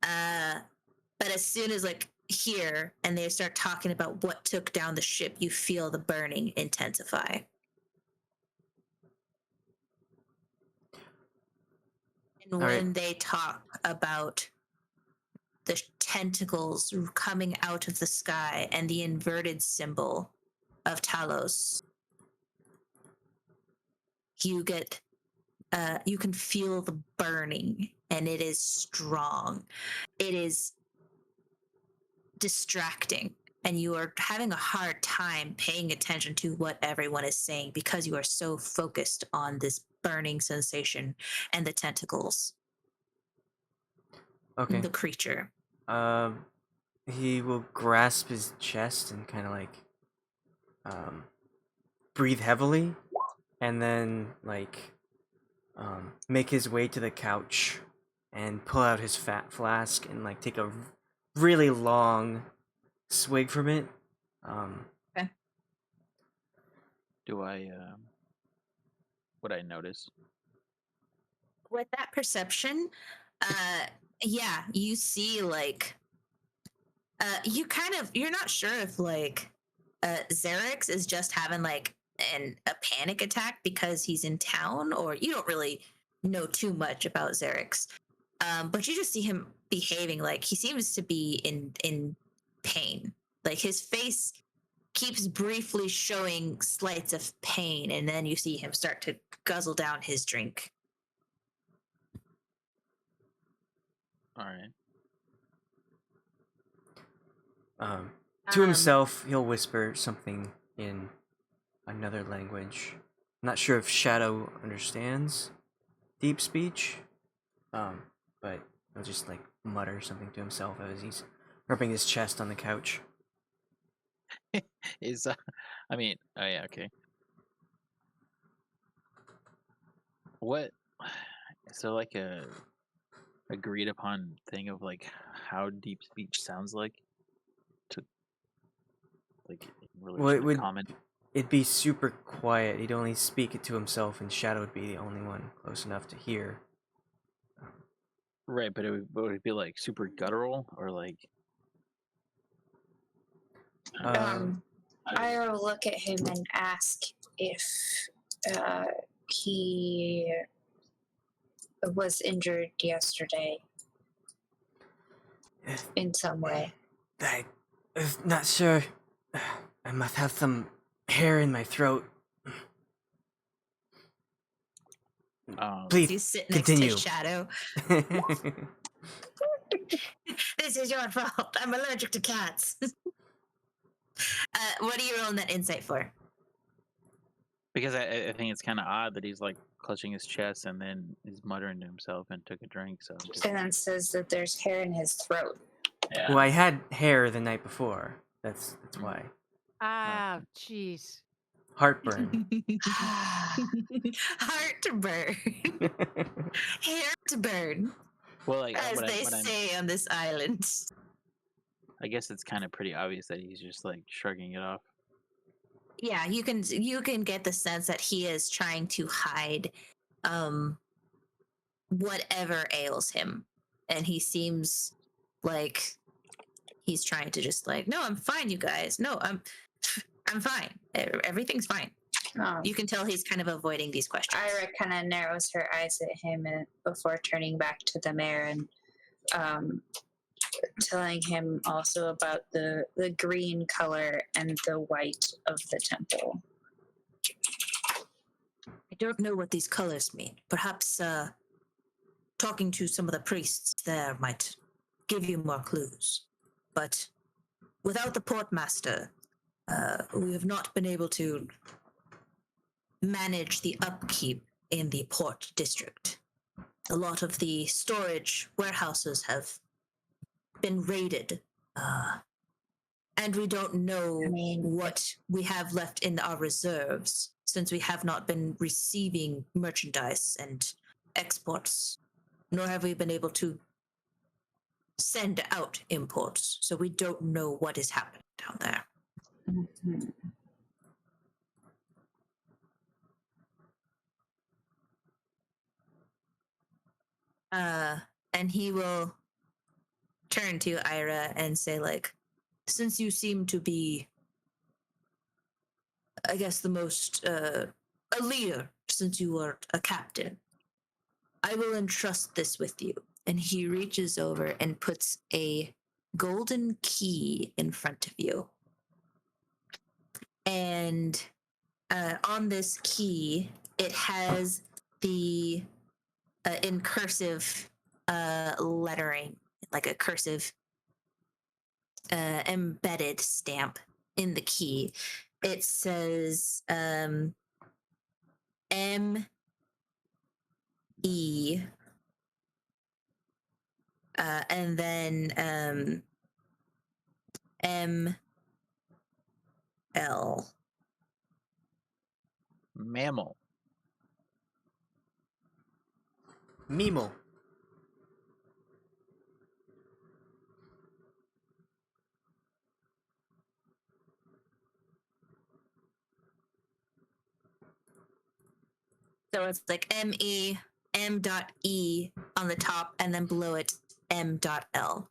But as soon as here and they start talking about what took down the ship, you feel the burning intensify. And when they talk about the tentacles coming out of the sky and the inverted symbol of Talos, you can feel the burning, and it is strong. It is distracting, and you are having a hard time paying attention to what everyone is saying because you are so focused on this burning sensation and the tentacles. Okay. The creature. He will grasp his chest and kind of breathe heavily, and then make his way to the couch and pull out his fat flask and take a really long swig from it. Okay. Would I notice? With that perception, yeah, you see you're not sure if Xerix is just having a panic attack because he's in town, or you don't really know too much about Xerix. But you just see him behaving like he seems to be in pain. His face keeps briefly showing slights of pain, and then you see him start to guzzle down his drink. All right. To himself, he'll whisper something in another language. I'm not sure if Shadow understands deep speech, but he'll just mutter something to himself as he's rubbing his chest on the couch. Oh yeah, okay. What? So a agreed upon thing of how deep speech sounds like to in relation to common. It'd be super quiet. He'd only speak it to himself, and Shadow would be the only one close enough to hear. Right, but would it be super guttural or I will look at him and ask if he was injured yesterday in some way. I'm not sure. I must have some hair in my throat. Please you sit continue. Next to Shadow. This is your fault. I'm allergic to cats. What are you rolling that insight for? Because I think it's kind of odd that he's clutching his chest and then he's muttering to himself and took a drink. So And then says that there's hair in his throat. Yeah. Well, I had hair the night before. That's why. Ah, jeez. Heartburn. Heartburn. Hair to burn. Well, as they say on this island. I guess it's kind of pretty obvious that he's just shrugging it off. Yeah, you can get the sense that he is trying to hide whatever ails him, and he seems like he's trying to just no, I'm fine, you guys. No, I'm fine. Everything's fine. You can tell he's kind of avoiding these questions. Ayre kind of narrows her eyes at him before turning back to the mayor and telling him also about the green color and the white of the temple. I don't know what these colors mean. Perhaps talking to some of the priests there might give you more clues. But without the portmaster, we have not been able to manage the upkeep in the port district. A lot of the storage warehouses have been raided, and we don't know what we have left in our reserves, since we have not been receiving merchandise and exports, nor have we been able to send out imports, so we don't know what is happening down there. Mhm. And he will turn to Ayre and say, like, since you seem to be, I guess, the most, a leader, since you are a captain, I will entrust this with you. And he reaches over and puts a golden key in front of you. And on this key, it has the in cursive lettering, like a cursive embedded stamp in the key. It says M E and then M L. Mammal. Mimo. So it's like M-E, M.E on the top, and then below it, M.L.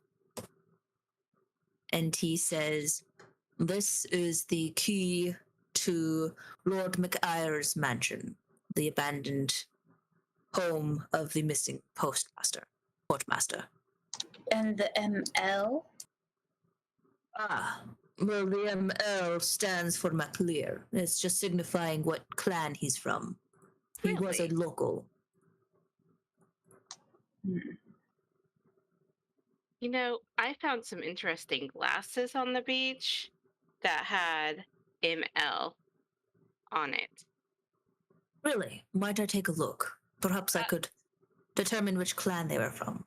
And he says, this is the key to Lord McIre's mansion, the abandoned home of the missing portmaster. And the ML? Ah, well, the ML stands for MacLear. It's just signifying what clan he's from. He was a Really? local. You know, I found some interesting glasses on the beach that had ML on it. Really? Might I take a look? Perhaps I could determine which clan they were from.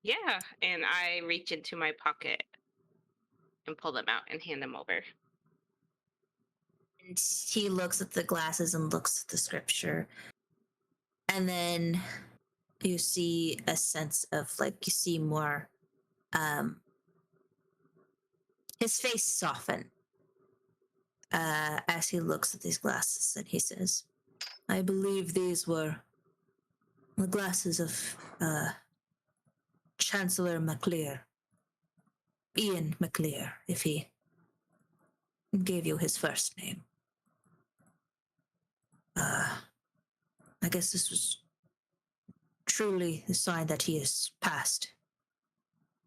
Yeah, and I reach into my pocket and pull them out and hand them over. And he looks at the glasses and looks at the scripture. And then you see a sense of, like, you see more, his face soften as he looks at these glasses, and he says, I believe these were the glasses of Chancellor MacLear. Ian MacLear, if he gave you his first name. I guess this was truly the sign that he has passed.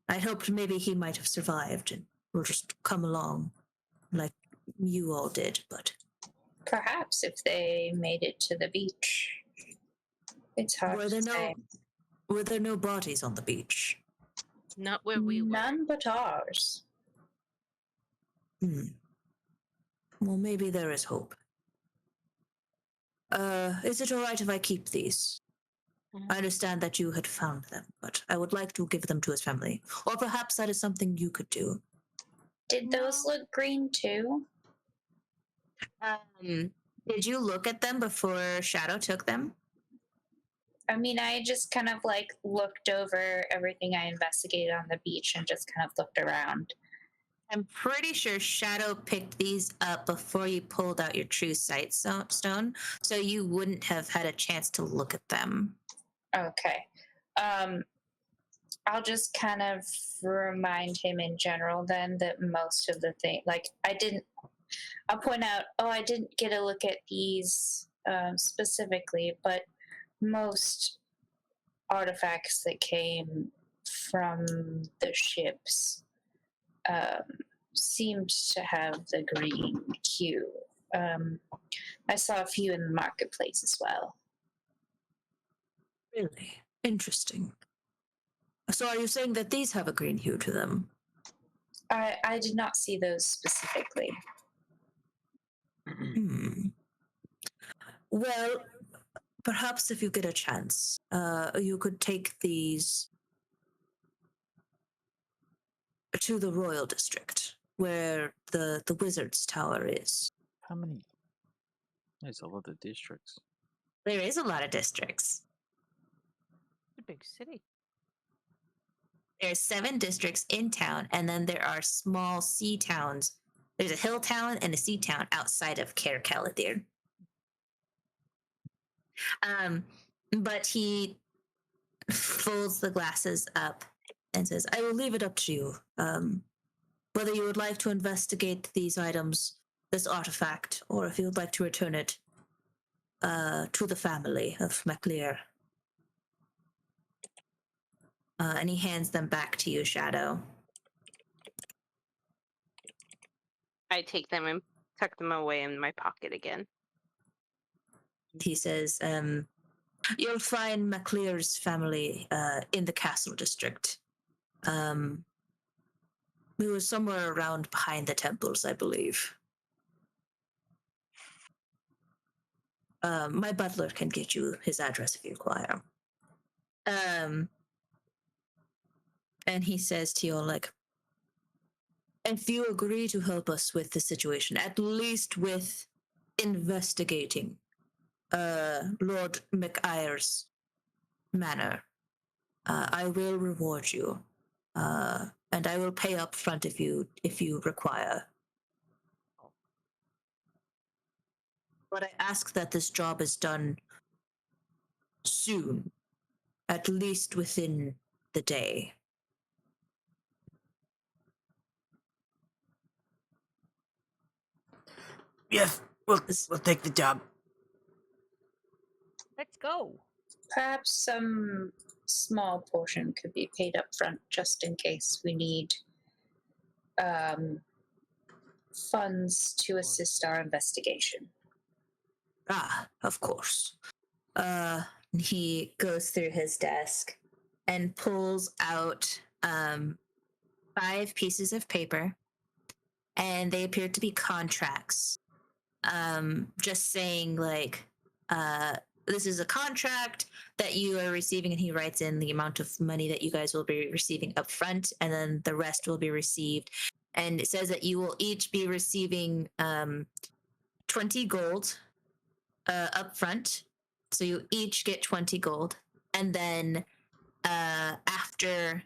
I hoped maybe he might have survived and will just come along like you all did, but Perhaps if they made it to the beach. It's hard were to there say. no bodies on the beach? Not where we were. None but ours. Well, maybe there is hope. Is it all right if I keep these? I understand that you had found them, but I would like to give them to his family. Or perhaps that is something you could do. Did those look green too? Did you look at them before Shadow took them? I mean, I just kind of like looked over everything I investigated on the beach and just kind of looked around. I'm pretty sure Shadow picked these up before you pulled out your true sight stone, so you wouldn't have had a chance to look at them. Okay. I'll just kind of remind him in general then that most of the thing, like I'll point out, I didn't get a look at these specifically, but most artifacts that came from the ships seemed to have the green hue. I saw a few in the marketplace as well. Really? Interesting. So are you saying that these have a green hue to them? I did not see those specifically. Well, perhaps if you get a chance, you could take these to the Royal District, where the Wizard's Tower is. How many? There's a lot of districts. There is a lot of districts. It's a big city. There's 7 districts in town, and then there are small sea towns. There's a hill town and a sea town outside of Caer Caladir. But he folds the glasses up and says, I will leave it up to you. Whether you would like to investigate these items, this artifact, or if you would like to return it to the family of MacLear. And he hands them back to you, Shadow. I take them and tuck them away in my pocket again. He says, you'll find MacLear's family in the castle district. It was somewhere around behind the temples, I believe. My butler can get you his address if you require. And he says to you, like, if you agree to help us with the situation, at least with investigating Lord McIre's manor, I will reward you, and I will pay up front if you require. But I ask that this job is done soon, at least within the day. Yes, we'll take the job. Let's go. Perhaps some small portion could be paid up front just in case we need funds to assist our investigation. Ah, of course. He goes through his desk and pulls out 5 pieces of paper, and they appear to be contracts. Just saying, like, this is a contract that you are receiving, and he writes in the amount of money that you guys will be receiving up front, and then the rest will be received. And it says that you will each be receiving 20 gold up front. So you each get 20 gold. And then after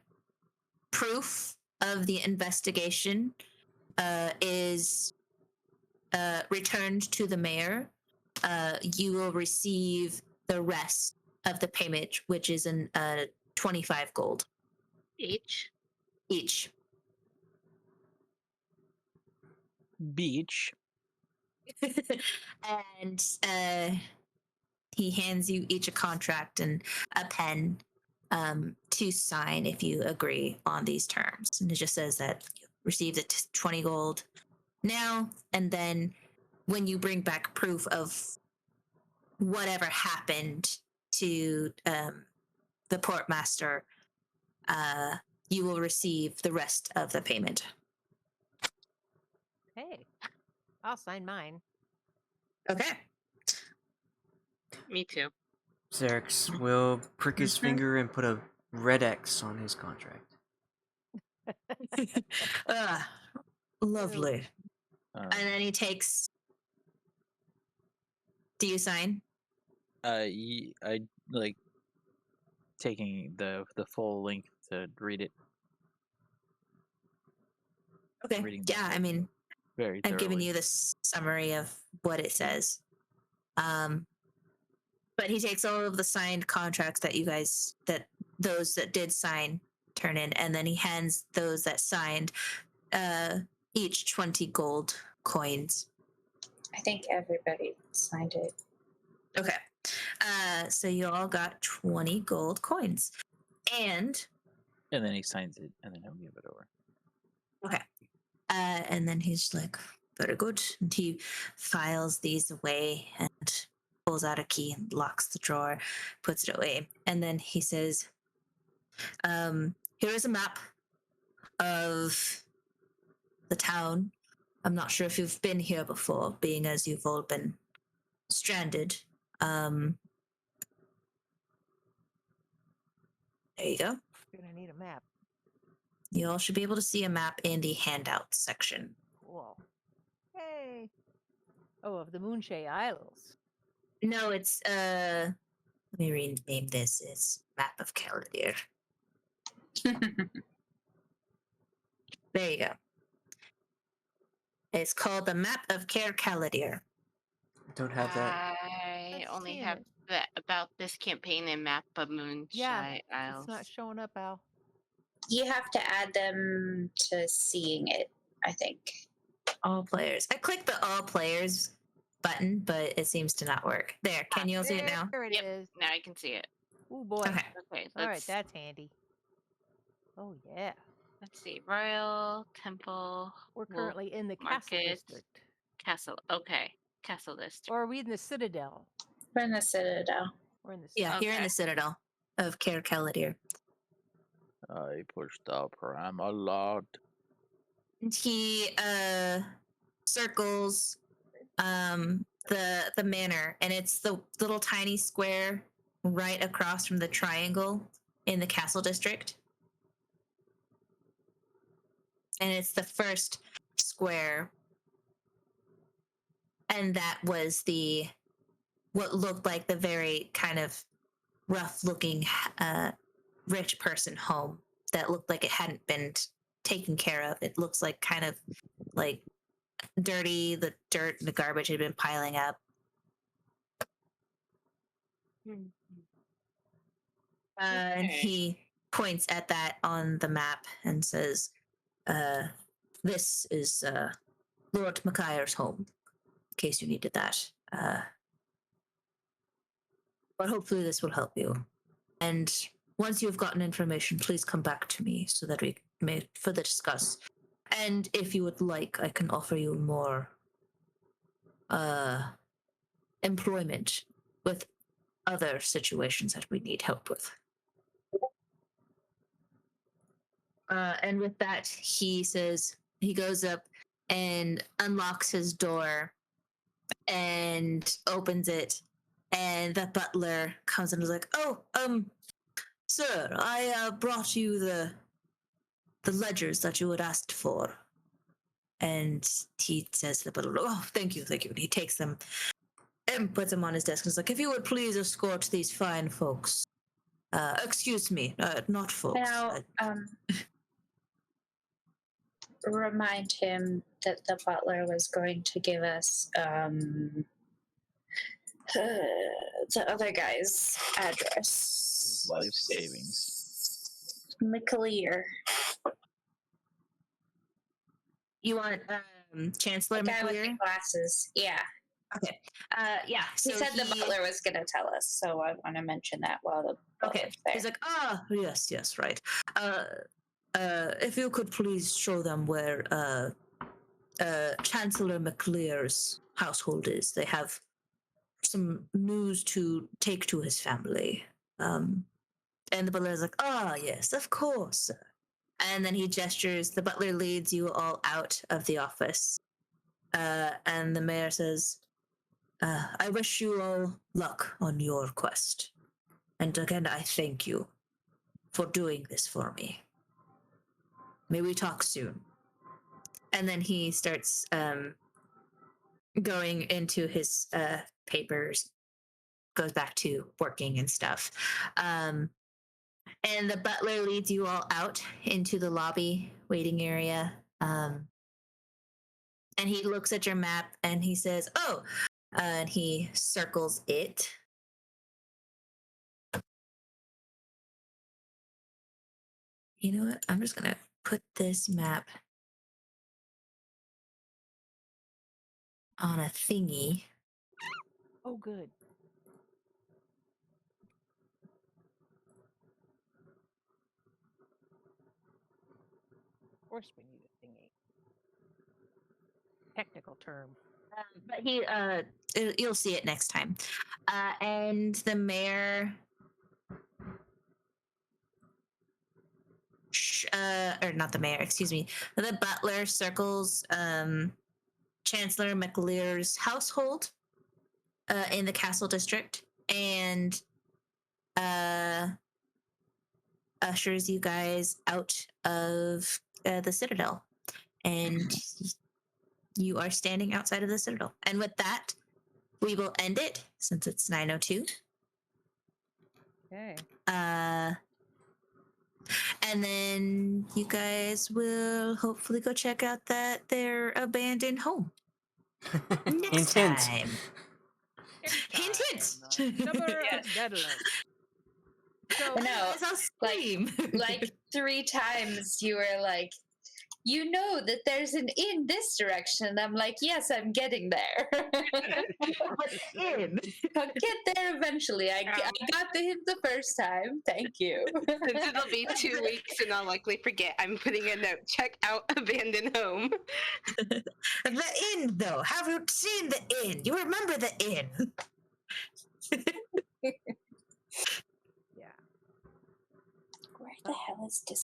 proof of the investigation is returned to the mayor, you will receive the rest of the payment, which is 25 gold. Each. Each. Beach. And he hands you each a contract and a pen to sign if you agree on these terms. And it just says that you receive the 20 gold now, and then when you bring back proof of whatever happened to the portmaster, you will receive the rest of the payment. Hey, I'll sign mine. Okay. Me too. Xerix will prick his finger and put a red X on his contract. Lovely. And then he takes. Do you sign? I like taking the full length to read it. Okay. Reading Yeah, I mean, very I'm giving thoroughly. you the summary of what it says. But he takes all of the signed contracts that you guys, that those that did sign, turn in, and then he hands those that signed each 20 gold coins. I think everybody signed it. Okay. So you all got 20 gold coins. And then he signs it, and then he'll give it over. okay. And then he's like, very good. And he files these away and pulls out a key and locks the drawer, puts it away. And then he says, here is a map of the town. I'm not sure if you've been here before, being as you've all been stranded. There you go. You're gonna need a map. You all should be able to see a map in the handout section. Cool. Hey. Oh, of the Moonshay Isles. No, it's let me rename this. It's Map of Caladir. There you go. It's called the Map of Caer Caladir. Don't have that. I Let's only see have it. that about this campaign and map of Moonshine Yeah, Isles. It's not showing up, Al. You have to add them to seeing it, I think. All players. I clicked the all players button, but it seems to not work. There, can you all see it now? There it Yep. is. Now I can see it. Oh boy. Okay. Okay, All right, let's, that's handy. Oh yeah. let's see. Royal, Temple, We're Wolf currently in the Castle Market, District. Castle. Okay, Castle District. Or are we in the Citadel? We're in the Citadel. We're in the Yeah, Citadel. you're in Okay. the Citadel of Caer Caladir. I pushed up Ram a lot. He circles the manor, and it's the little tiny square right across from the triangle in the castle district. And it's the first square. And that was what looked like the very kind of rough looking rich person home that looked like it hadn't been taken care of. It looks like kind of like dirty, the dirt and the garbage had been piling up. And Okay. he points at that on the map and says, this is Lord Mackayre's home, in case you needed that. But hopefully this will help you. And once you've gotten information, please come back to me so that we may further discuss. And if you would like, I can offer you more employment with other situations that we need help with. And with that, he says, he goes up and unlocks his door and opens it. And the butler comes in and is like, "Oh, sir, I brought you the ledgers that you had asked for." And he says to the butler, "Oh, thank you, thank you." And he takes them and puts them on his desk and is like, "If you would please escort these fine folks. Excuse me, not folks. Now, remind him that the butler was going to give us the other guy's address. Life savings. McAleer. You want Chancellor The guy with the McAleer? glasses. Yeah. Okay. Yeah. He So said the butler was going to tell us, so I want to mention that while the Okay. butler's there. He's like, yes, right. If you could please show them where Chancellor McAleer's household is. They have some news to take to his family. And the butler's like, yes, of course. And then he gestures. The butler leads you all out of the office. And the mayor says, I wish you all luck on your quest. And again, I thank you for doing this for me. May we talk soon. And then he starts going into his papers, goes back to working and stuff. And the butler leads you all out into the lobby waiting area. And he looks at your map and he says, and he circles it. You know what? I'm just going to put this map on a thingy. Oh, good. Of course, we need a thingy. Technical term. But you'll see it next time. And the mayor or not the mayor, excuse me, the butler circles Chancellor McLear's household in the castle district and ushers you guys out of the citadel. And you are standing outside of the citadel. And with that, we will end it since it's 9:02. Okay. And then you guys will hopefully go check out their abandoned home. Next Hint, hint. time. Hint, hint. Number of Geldloth. So No, Guys, I'll scream. like 3 times you were like, you know that there's an in this direction. And I'm like, yes, I'm getting there. in. I'll get there eventually. I got the hint the first time. Thank you. Since it'll be 2 weeks and I'll likely forget, I'm putting a note. Check out abandoned home. The inn, though. Have you seen the inn? You remember the inn? yeah. Where the hell is this?